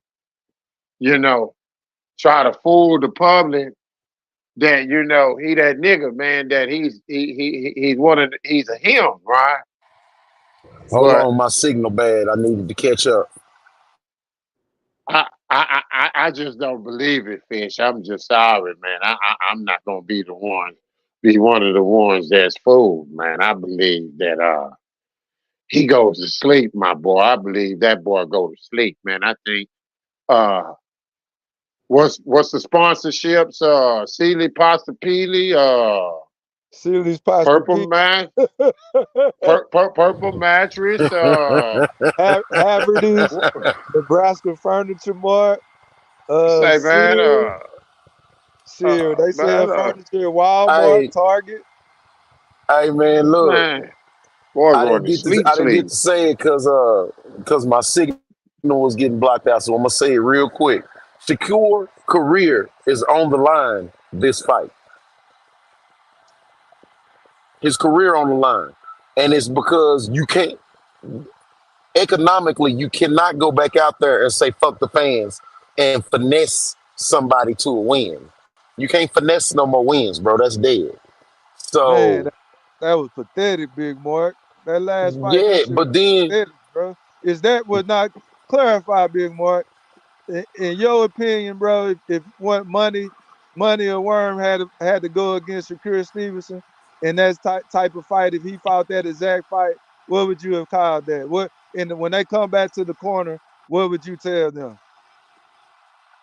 try to fool the public that, he that nigga, man, that he's a him, right? Hold But on, my signal bad. I needed to catch up. I just don't believe it, Fish. I'm just sorry, man. I'm not gonna be one of the ones that's fooled, man. I believe that he goes to sleep, my boy. I believe that boy go to sleep, man. I think uh what's the sponsorships? Sealy Pasta Peely, Sealy's Pasta Purple Mat, Purple Mattress, Haverty's, Nebraska Furniture Mart, say man, Sears. They sell man, furniture at Walmart, Hey, Target. hey, man, look. man, boy I going didn't to get to sleep, I didn't get sleep. to say it because my signal was getting blocked out. So I'm gonna say it real quick. Shakur career is on the line this fight. His career on the line. And it's because you can't economically you cannot go back out there and say fuck the fans and finesse somebody to a win. You can't finesse no more wins, bro. That's dead. Man, So that was pathetic, Big Mark. That last fight, yeah, that shit was but then pathetic, bro. Is that was not clarified, Big Mark? In your opinion, bro, if what money or Worm had to go against Shakur Stevenson in that type of fight, if he fought that exact fight, what would you have called that? What and when they come back to the corner, what would you tell them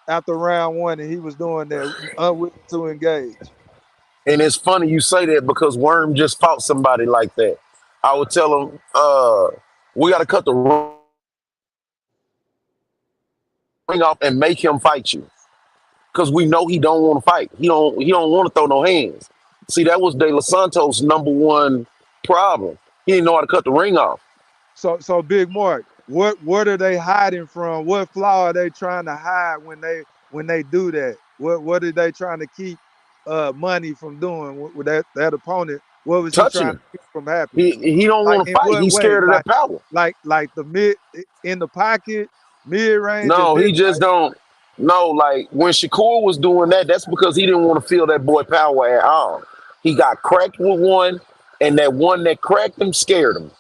after round one and he was doing that, unwilling to engage? and it's funny you say that because Worm just fought somebody like that. I would tell him, we got to cut the ring off and make him fight you because we know he don't want to fight. He don't want to throw no hands. See, that was De Los Santos' number one problem. He didn't know how to cut the ring off. So Big Mark, what are they hiding from? What flaw are they trying to hide when they do that? What are they trying to keep money from doing with that opponent? What was he Touching trying to him. keep from happening? He don't Like want to in fight. what He's way? scared of that power. Like the mid in the pocket, mid range and No, he just middleweight. don't. No, like when Shakur was doing that, that's because he didn't want to feel that boy power at all. He got cracked with one, and that one that cracked him scared him.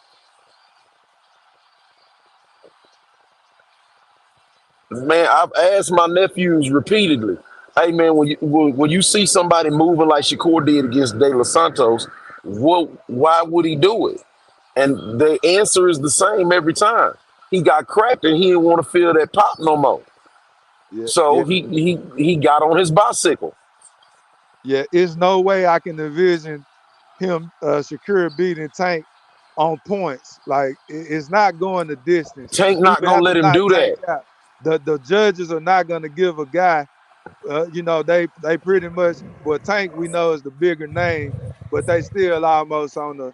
Man, I've asked my nephews repeatedly, "Hey, man, when you see somebody moving like Shakur did against De Los Santos, why would he do it?" And the answer is the same every time. He got cracked, and he didn't want to feel that pop no more. Yeah, So yeah, he got on his bicycle. yeah. It's no way I can envision him Shakur beating Tank on points. Like it's not going the distance. Tank not Even gonna after let him not do Tank that. out, the judges are not going to give a guy. They pretty much. Well, Tank we know is the bigger name, but they still almost on the.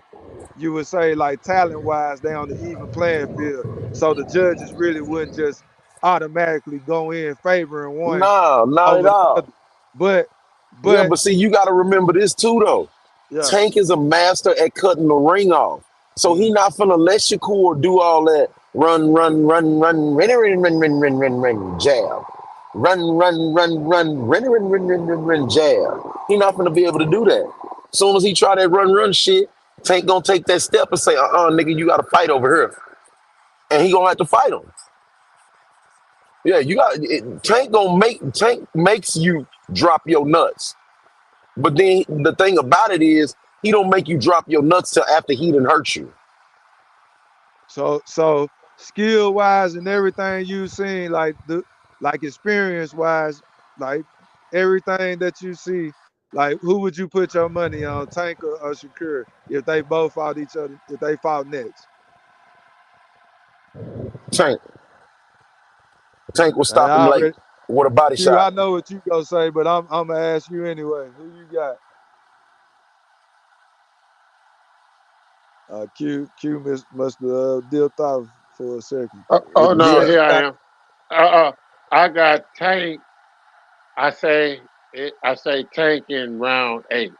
You would say like talent wise, they on the even playing field. So the judges really wouldn't just automatically go in favoring one No, not at over the all. other. But Yeah, but but see, you got to remember this too, though. yeah. Tank is a master at cutting the ring off, so he Mhm. not finna let Shakur do all that run, jab, run, jab. He not finna be able to do that. Soon as he try that run shit, Tank gonna take that step and say, nigga, you got to fight over here, and he gonna have to fight him. Yeah, Tank makes you drop your nuts. But then the thing about it is he don't make you drop your nuts till after he done hurt you. So skill wise and everything you've seen, like experience wise, like everything that you see, like who would you put your money on, Tank or Shakur, if they both fought each other, if they fought next? Tank. Tank will I stop him late already, with a body Q, I shot. know what you gonna say, but I'm gonna ask you anyway. Who you got? Q must dipped off for a second. Oh What you no, Yeah, say? here I am. I got Tank. I say Tank in round 8.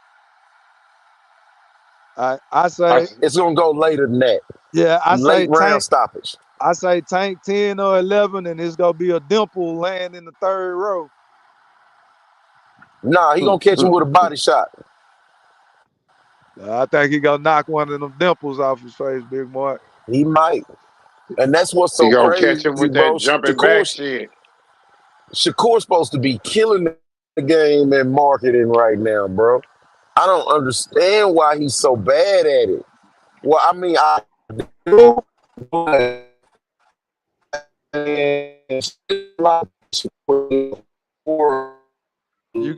I say it's gonna go later than that. yeah. I Late say round Tank. stoppage. I say Tank 10 or 11, and it's gonna be a dimple laying in the third row. Nah, he gonna catch him with a body shot. I think he gonna knock one of them dimples off his face, Big Mark. He might. And that's what's He so gonna catch him crazy, with bro. that jumping back shit. Shakur's supposed to be killing the game and marketing right now, bro. I don't understand why he's so bad at it. Well, I mean, I do, but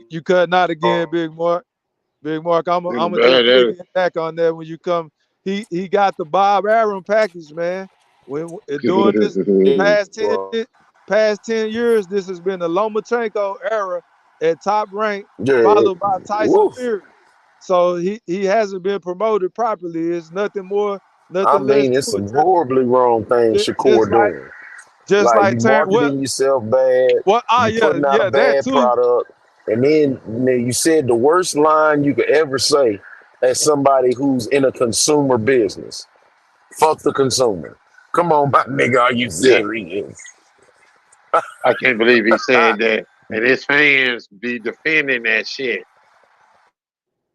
You cutting out again, Big Mark. Big Mark, I'm Nigga gonna just bad at it. piggyback on that when you come. He got the Bob Aaron package, man. When during this past 10 past 10 years, this has been the Lomachenko era at top rank, yeah, followed by Tyson woof. Fury. So he hasn't been promoted properly. It's nothing more, I nothing less mean, it's to some it. horribly wrong things Just Shakur like doing. just Like like you Terrence. marketing yourself bad, you Yeah, putting out a yeah, that bad too. product, and then you said the worst line you could ever say as somebody who's in a consumer business. Fuck the consumer. Come on, my nigga, are you Yeah, serious? I can't believe he said that. And his fans be defending that shit,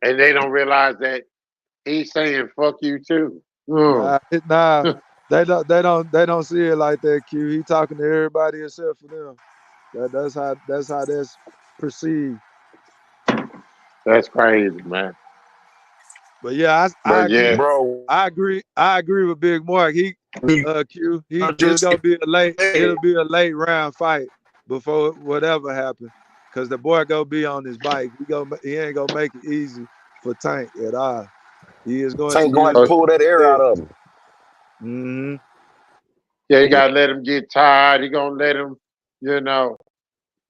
and they don't realize that he's saying "fuck you" too. Nah, they don't see it like that. Q. He talking to everybody except for them. That's how that's perceived. That's crazy, man. But yeah, I But yeah, agree. Bro, I agree. I agree with Big Mark. we Q. It's just gonna be a late. said, It'll be a late round fight before whatever happens. Cause the boy gonna be on his bike. He ain't gonna make it easy for Tank at all. He is going to Tank gonna have use to uh, pull that air out of him. Mm-hmm. yeah, you gotta let him get tired. He gonna let him, you know,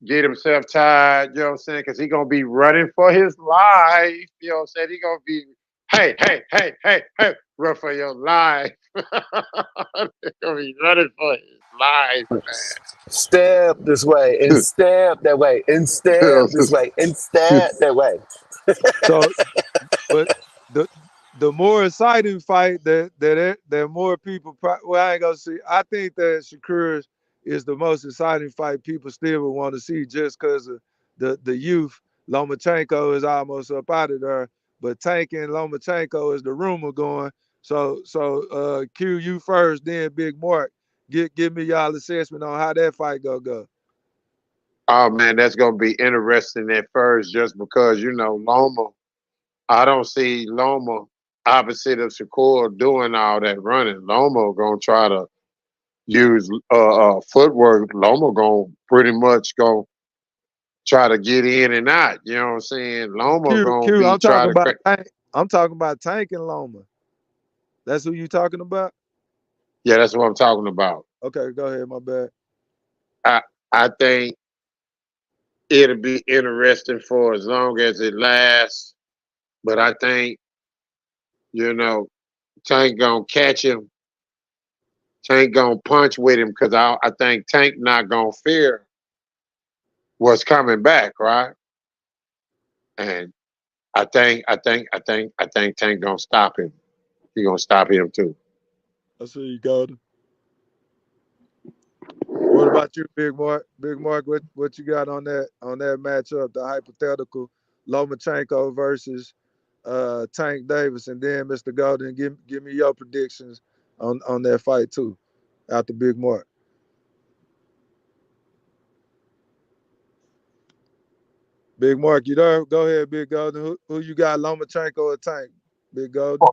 get himself tired. You know what I'm saying? Because he gonna be running for his life. You know what I'm saying? He gonna be, hey, run for your life. He gonna be running for his life, Step this way and man. step that way and step this way and step that way. So, but the more exciting fight that more people. Well, I ain't gonna see. I think that Shakur is the most exciting fight people still would want to see just because of the youth. Lomachenko is almost up out of there, but Tank and Lomachenko is the rumor going. So Q, you first, then Big Mark. Give me y'all assessment on how that fight gonna go. Oh man, that's gonna be interesting at first, just because Loma. I don't see Loma opposite of Shakur doing all that running. Loma gonna try to use footwork. Loma gonna pretty much go try to get in and out. You know what I'm saying? Loma gonna Q, be I'm talking try to. about Tank. I'm talking about Tank and Loma. That's who you talking about? Yeah, that's what I'm talking about. Okay, go ahead. My bad. I I think it'll be interesting for as long as it lasts. But I think you know Tank gonna catch him. Tank gonna punch with him because I think Tank not gonna fear what's coming back, right? And I think Tank gonna stop him. He gonna stop him too. I see you got it. What about you, Big Mark? Big Mark, what you got on that matchup, the hypothetical Lomachenko versus Tank Davis, and then Mr. Golden, give me your predictions on that fight too, after Big Mark. Big Mark, you there? Go ahead, Big Golden. Who you got, Lomachenko or Tank? Big Golden.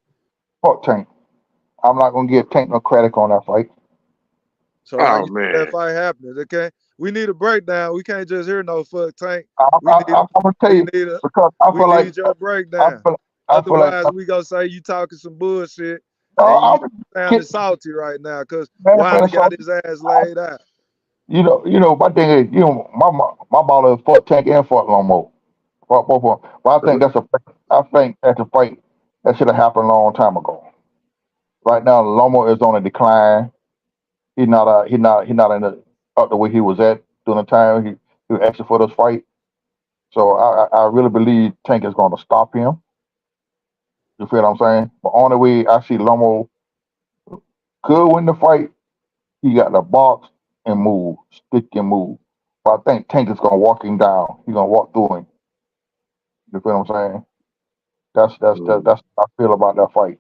Fuck Tank. I'm not gonna give Tank no credit on that fight. So how Oh you see that man, fight happening? Okay, we need a breakdown. We can't just hear no fuck Tank. We need I'm gonna tell we you need a because we need your I breakdown. feel I feel like Otherwise, we gonna say you talking some bullshit And you I'm sounding salty right now because man, Wilder got his ass laid out. my thing is, my ball is fuck Tank and fuck Lomo. Fuck both of them. But I think that's a fight that should have happened a long time ago. Right now, Lomo is on a decline. He's not in the up the way he was at during the time he was asking for this fight. So I really believe Tank is going to stop him. You feel what I'm saying? But only way I see Lomo could win the fight, he got the box and move, stick and move. But I think Tank is going to walk him down. He's going to walk through him. You feel what I'm saying? That's how I feel about that fight.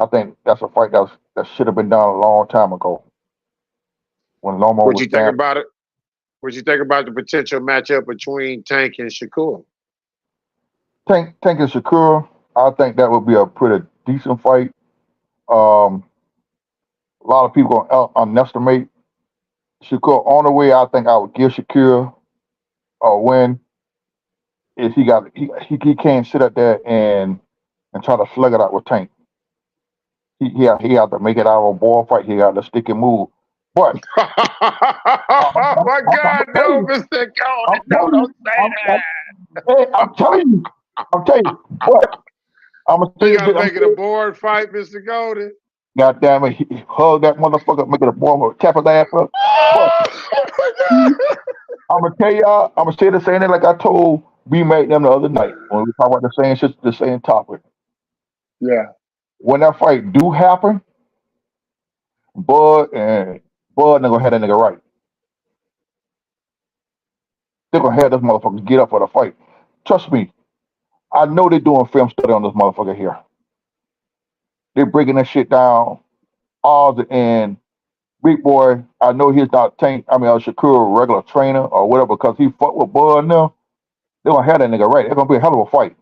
I think that's a fight that should have been done a long time ago when Lomo What was you think standing. about it? What you think about the potential matchup between Tank and Shakur? Tank and Shakur, I think that would be a pretty decent fight. A lot of people gonna underestimate Shakur. Only way I think I would give Shakur a win is he can't sit up there and try to slug it out with Tank. He have to make it out of a ball fight. He got to stick and move. But Oh my God, no, Mr. Golden, no, don't say that. I'm telling you. But I'm gonna tell You you gotta this. make it a board fight, Mr. Golden. God damn it, he hug that motherfucker, make it a ball, tap his ass up. But I'm gonna tell y'all, I'm gonna say the same thing like I told B-Mate them the other night when we talk about the same shit, the same topic. Yeah. When that fight do happen, Bud not gonna have that nigga right. They're gonna have this motherfucker get up for the fight. Trust me, I know they're doing film study on this motherfucker here. They're breaking that shit down. And Big Boy, I know he's not Shakur a regular trainer or whatever because he fucked with Bud now. They're gonna have that nigga right. It's gonna be a hell of a fight.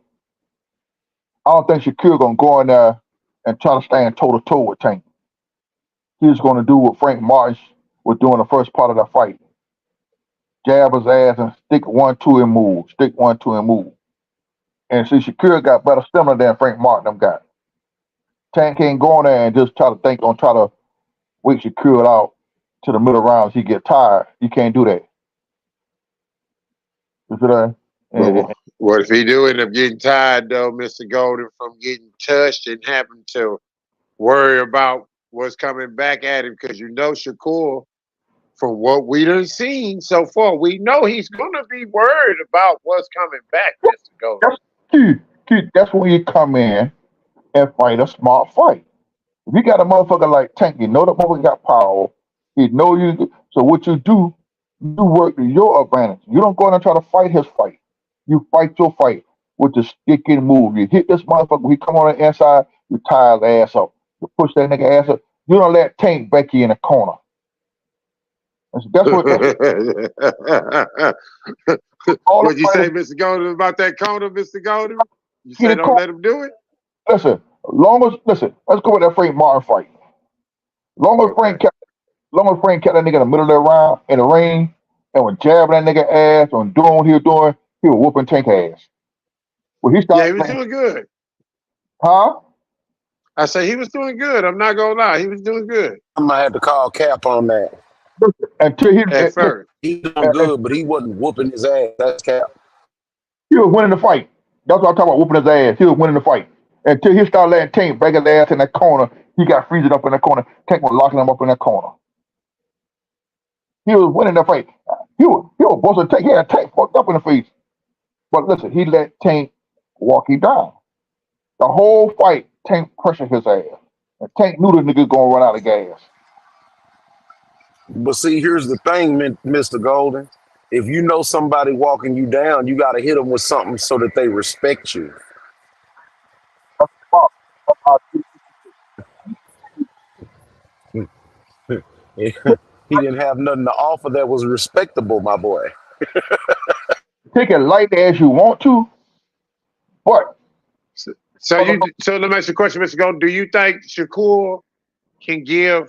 I don't think Shakur gonna go in there and try to stand toe to toe with Tank. He's gonna do what Frank Martin was doing the first part of that fight. Jab his ass and stick 1-2 and move. Stick 1-2 and move. And see, Shakur got better stamina than Frank Martin them got. Tank can't go in there and just try to wait Shakur out to the middle rounds. He get tired. You can't do that. You see that? What if he do end up getting tired though, Mr. Golden, from getting touched and having to worry about what's coming back at him? Because Shakur, from what we done seen so far, we know he's gonna be worried about what's coming back, Mr. Golden. That's when you come in and fight a smart fight. If you got a motherfucker like Tank, you know the motherfucker got power. He know you. So what you do, you work to your advantage. You don't go in and try to fight his fight. You fight your fight with the stick and move. You hit this motherfucker. He come on the inside. You tie his ass up. You push that nigga ass up. You don't let Tank back you in the corner. That's what. What'd you say, Mr. Golden, about that corner, Mr. Golden? You say don't let him do it? Listen, let's go with that Frank Martin fight. Long as Frank kept that nigga in the middle of that round in the ring and was jabbing that nigga ass and doing what he was doing, he was whooping Tank ass. Well, he was doing good. Huh? I say he was doing good. I'm not gonna lie, he was doing good. I might have to call Cap on that. Until he at first. He doing good, but he wasn't whooping his ass. That's Cap. He was winning the fight. That's what I'm talking about, whooping his ass. He was winning the fight. Until he started letting Tank back his ass in that corner, he got freezing up in that corner. Tank was locking him up in that corner. He was winning the fight. He was busting Tank. He had Tank fucked up in the face. But listen, he let Tank walk him down. The whole fight, Tank pressured his ass. And Tank knew the nigga gonna run out of gas. But see, here's the thing, Mr. Golden. If you know somebody walking you down, you got to hit them with something so that they respect you. He didn't have nothing to offer that was respectable, my boy. Take it light as you want to, but so let me ask you a question, Mr. Golden. Do you think Shakur can give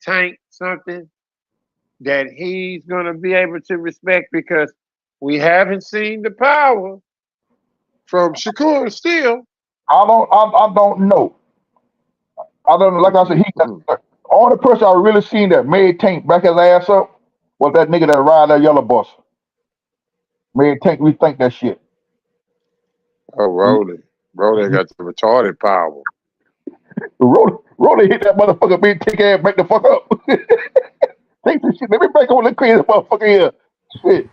Tank something that he's gonna be able to respect? Because we haven't seen the power from Shakur still. I don't know. I don't know. Like I said, all the person I really seen that made Tank back his ass up was that nigga that ride that yellow bus. Made Tank rethink that shit. Oh, Rolling got the retarded power. Rolling hit that motherfucker, made Tank ass back the fuck up. Take some shit. Let me back on the crazy motherfucker here. Shit.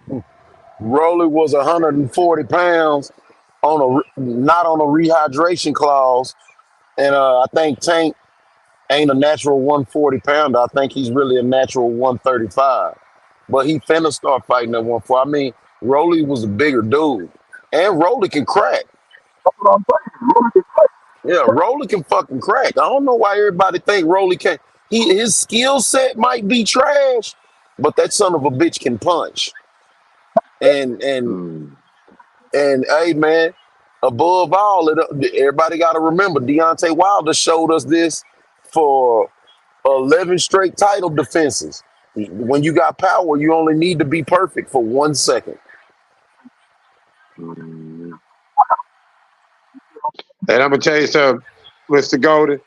Rolly was 140 pounds on not on a rehydration clause, and I think Tank ain't a natural 140 pounder. I think he's really a natural 135. But he finna start fighting at 140. I mean, Rolly was a bigger dude, and Rolly can crack. That's what I'm saying. Rolling can crack. Yeah, Rolly can fucking crack. I don't know why everybody think Rolly can't. His skill set might be trash, but that son of a bitch can punch. And hey man, above all, everybody got to remember Deontay Wilder showed us this for 11 straight title defenses. When you got power, you only need to be perfect for 1 second. And I'm gonna tell you something, Mr. Golden.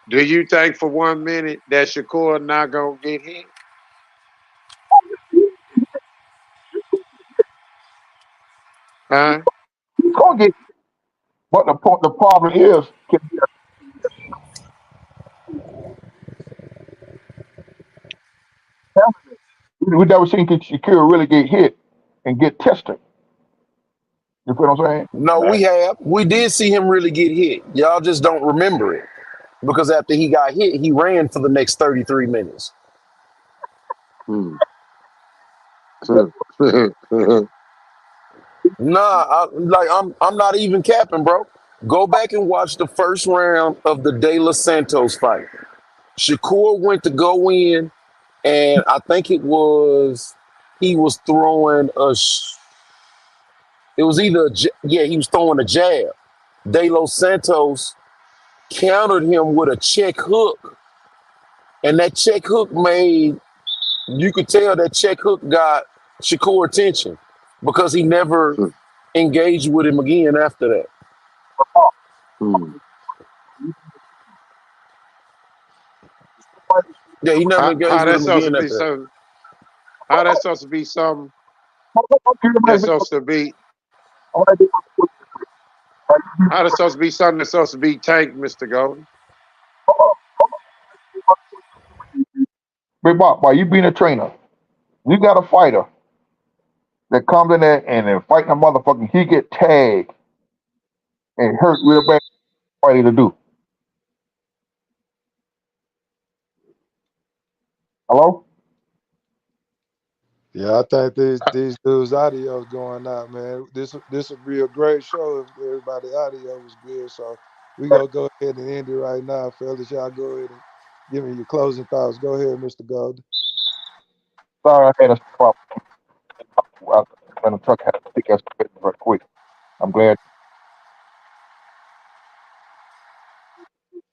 Do you think for 1 minute that Shakur not gonna get hit? Huh? He's gonna get. But the problem is, we never seen Shakira really get hit and get tested. You feel what I'm saying? No, we have. We did see him really get hit. Y'all just don't remember it. Because after he got hit, he ran for the next 33 minutes. I'm not even capping, bro. Go back and watch the first round of the De Los Santos fight. Shakur went to go in, and I think he was throwing it was either he was throwing a jab. De Los Santos countered him with a check hook, and that check hook you could tell that check hook got Shakur attention because he never engaged with him again after that. Yeah, he never engaged with him again after that. How that's supposed to be something that's supposed to be? How that's supposed to be something that's supposed to be Tank, Mr. Golden? Big Bob, by you being a trainer, you got a fighter that comes in there and then fighting a motherfucker, he get tagged and hurt real bad. What are you to do? Hello? Yeah, I think these dudes' audio is going out, man. This would be a great show if everybody audio was good. So we gonna go ahead and end it right now, fellas. Y'all go ahead and give me your closing thoughts. Go ahead, Mr. Golden. Sorry, I had a problem. When the truck had to pick us real quick. I'm glad.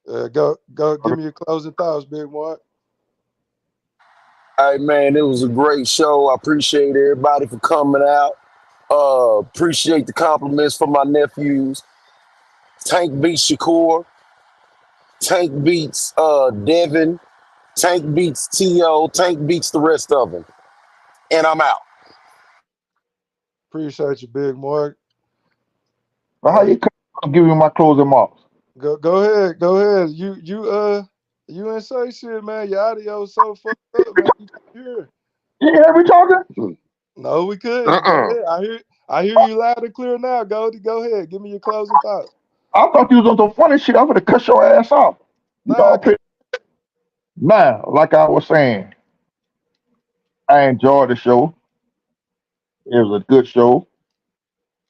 Go give me your closing thoughts, Big Mark. Hey man, it was a great show. I appreciate everybody for coming out. Appreciate the compliments from my nephews. Tank beats Shakur. Tank beats Devin. Tank beats T.O. Tank beats the rest of them. And I'm out. Appreciate you, Big Mark. Well, how you give you my closing marks? Go ahead. You ain't say shit, man. Your audio is so fucked up, man. You can't hear. You hear me talking? No, we couldn't. Go ahead. I hear you loud and clear now, Goldie. Go ahead. Give me your closing thoughts. I thought you was on some funny shit. I'm gonna cut your ass off. Now, like I was saying, I enjoyed the show. It was a good show.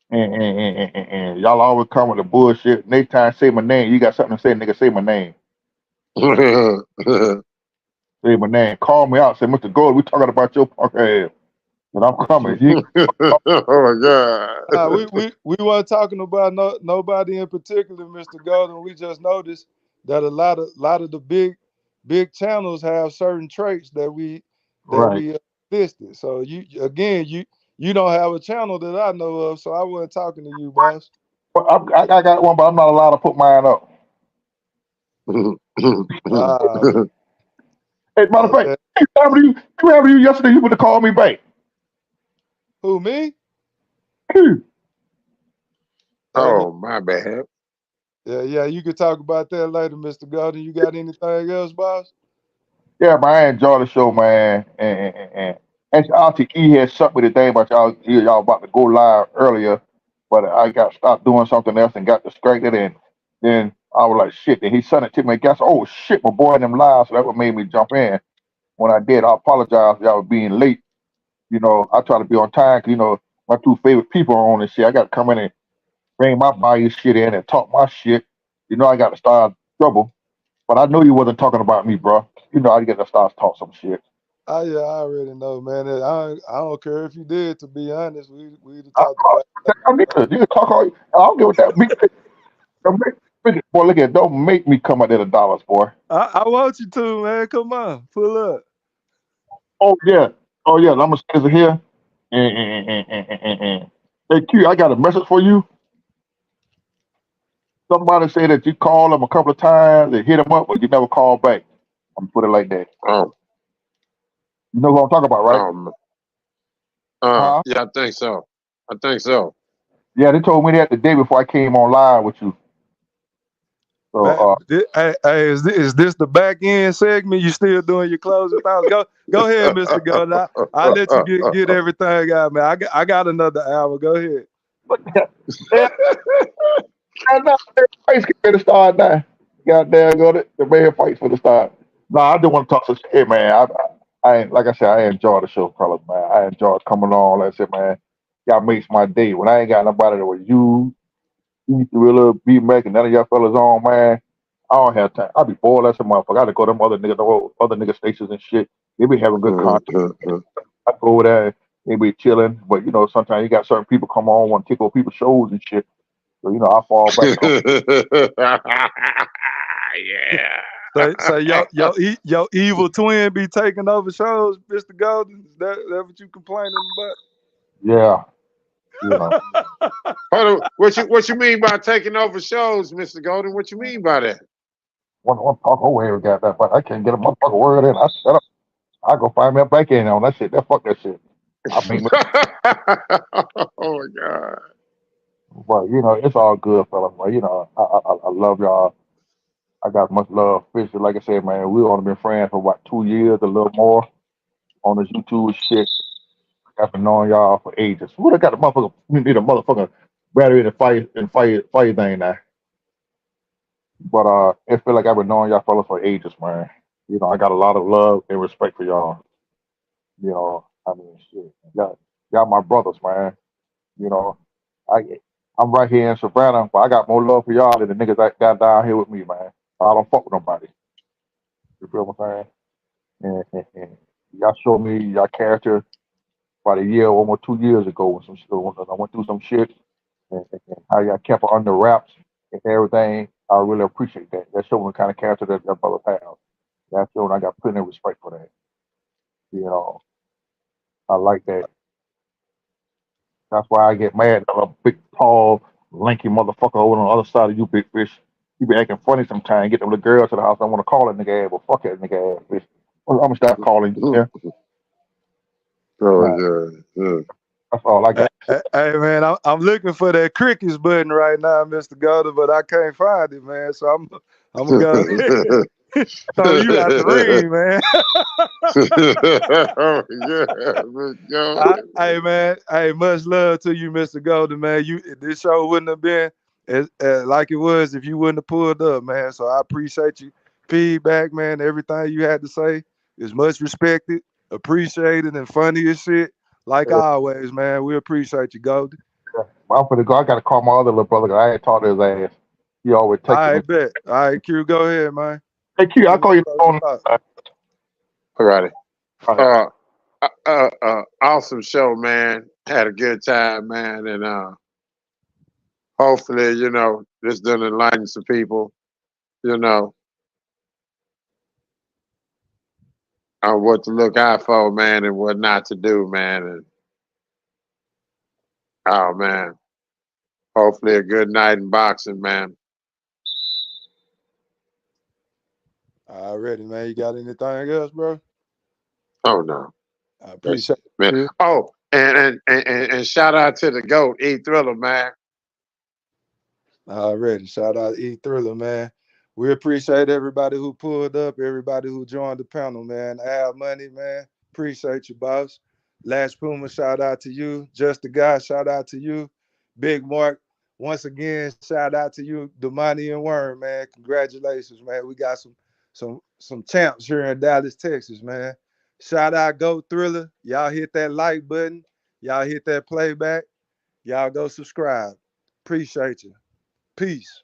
And y'all always come with the bullshit. Next time, say my name. You got something to say, nigga, say my name. Say my name. Call me out. Say, Mr. Gold, we talking about your punk ass. And I'm coming. Oh my God. We weren't talking about nobody in particular, Mr. Golden. We just noticed that a lot of the big channels have certain traits that we listed. So you don't have a channel that I know of, so I wasn't talking to you, boss. I got one, but I'm not allowed to put mine up. Hey, matter of fact, hey, what happened to you yesterday? You would have called me back. Who, me? Hey, Hey, man. Oh, my bad. Yeah, you could talk about that later, Mr. Golden. You got anything else, boss? yeah, man, I enjoy the show, man. And Auntie E had sent me the thing about y'all about to go live earlier, but I got stopped doing something else and got distracted, and then I was like, shit. Then he sent it to me. And guess, oh shit, my boy in them live. So that what made me jump in. When I did, I apologize for y'all being late. You know, I try to be on time. 'Cause, you know, my two favorite people are on this shit. I got to come in and bring my bias shit in and talk my shit. You know, I got to start trouble. But I know you wasn't talking about me, bro. You know, I get to start talk some shit. Yeah, I already know, man. I don't care if you did. To be honest, we I, talked about I need to. You can talk all. I don't give a damn. Boy, look at. Don't make me come out there the dollars, boy. I want you to, man. Come on, pull up. Oh yeah. Oh yeah. I'm gonna say this here. And. Hey Q, I got a message for you. Somebody said that you called them a couple of times and hit them up, but you never called back. I'm gonna put it like that. Oh, You know what I'm talking about, right? Huh? yeah, I think so. I think so. Yeah, they told me that the day before I came on live with you. So Hey, is this the back end segment? You still doing your closing thoughts? Go ahead, Mr. Golden. I'll let you get everything out, man. I got another hour. Go ahead. yeah, fights get ready to start now. Goddamn, got it. The man fights for the start. No, I do want to talk some shit, man. I like I said, I enjoy the show, fellas, man. I enjoy coming on. Like I said, man, y'all makes my day. When I ain't got nobody that was you Thriller, B Mac, and none of y'all fellas on, man. I don't have time. I be bored as a motherfucker. I had to go to them other nigga stations and shit. They be having good content. I go over there, they be chilling. But you know, sometimes you got certain people come on, want to tickle people's shows and shit. So you know, I fall back. Yeah. So your evil twin be taking over shows, Mr. Golden. Is that what you complaining about? Yeah, you know. Hold on. What you mean by taking over shows, Mr. Golden? What you mean by that? One talk over here got that, but I can't get a motherfucker word in. I shut up. I go find me a back end on that shit. That fuck that shit. I mean, Oh my God. but you know, it's all good, fellas. But you know, I love y'all. I got much love. Fish, like I said, man, we only been friends for about 2 years, a little more on this YouTube shit. I've been knowing y'all for ages. What I got a motherfucker? We need a motherfucker battery in the fire thing now. But it feel like I've been knowing y'all fellas for ages, man. You know, I got a lot of love and respect for y'all. You know, I mean, shit, y'all my brothers, man. You know, I I'm right here in Savannah, but I got more love for y'all than the niggas that got down here with me, man. I don't fuck with nobody. You feel what I'm saying? And y'all showed me y'all character about a year, almost 2 years ago when some shit, when I went through some shit and how y'all kept it under wraps and everything. I really appreciate that. That showing the kind of character that your brothers have. That showing I got plenty of respect for that. You know, I like that. That's why I get mad at a big, tall, lanky motherfucker over on the other side of you, big fish. He be acting funny sometimes. Get them little girl to the house. I want to call that nigga ass, but fuck that nigga ass, bitch. I'm gonna start calling you. Yeah, Oh yeah. that's all I got. Hey man, I'm looking for that crickets button right now, Mr. Golden, but I can't find it, man. So I'm gonna go throw you out the ring, man. Hey man, hey, much love to you, Mr. Golden, man. This show wouldn't have been as like it was if you wouldn't have pulled up, man. So I appreciate you feedback, man. Everything you had to say is much respected, appreciated, and funny as shit. Like always, man. We appreciate you, Golden. I'm gonna go. I gotta call my other little brother. 'Cause I ain't talked to his ass. He always All texting me. right, bet. All right, Q, go ahead, man. Hey Q, I'll call you on. Alrighty. Awesome show, man. Had a good time, man, and hopefully, you know, this done enlighten some people, you know, on what to look out for, man, and what not to do, man. And oh man, hopefully a good night in boxing, man. Already, man. You got anything else, bro? Oh no. I That's appreciate man. it. Oh, and shout out to the GOAT, E Thriller, man. Already. Shout out E Thriller, man. We appreciate everybody who pulled up, everybody who joined the panel, man. Al Money, man. Appreciate you, boss. Lash Puma, shout out to you. Just the Guy, shout out to you. Big Mark, once again, shout out to you, Damani and Worm, man. Congratulations, man. We got some champs here in Dallas, Texas, man. Shout out Go Thriller. Y'all hit that like button. Y'all hit that playback. Y'all go subscribe. Appreciate you. Peace.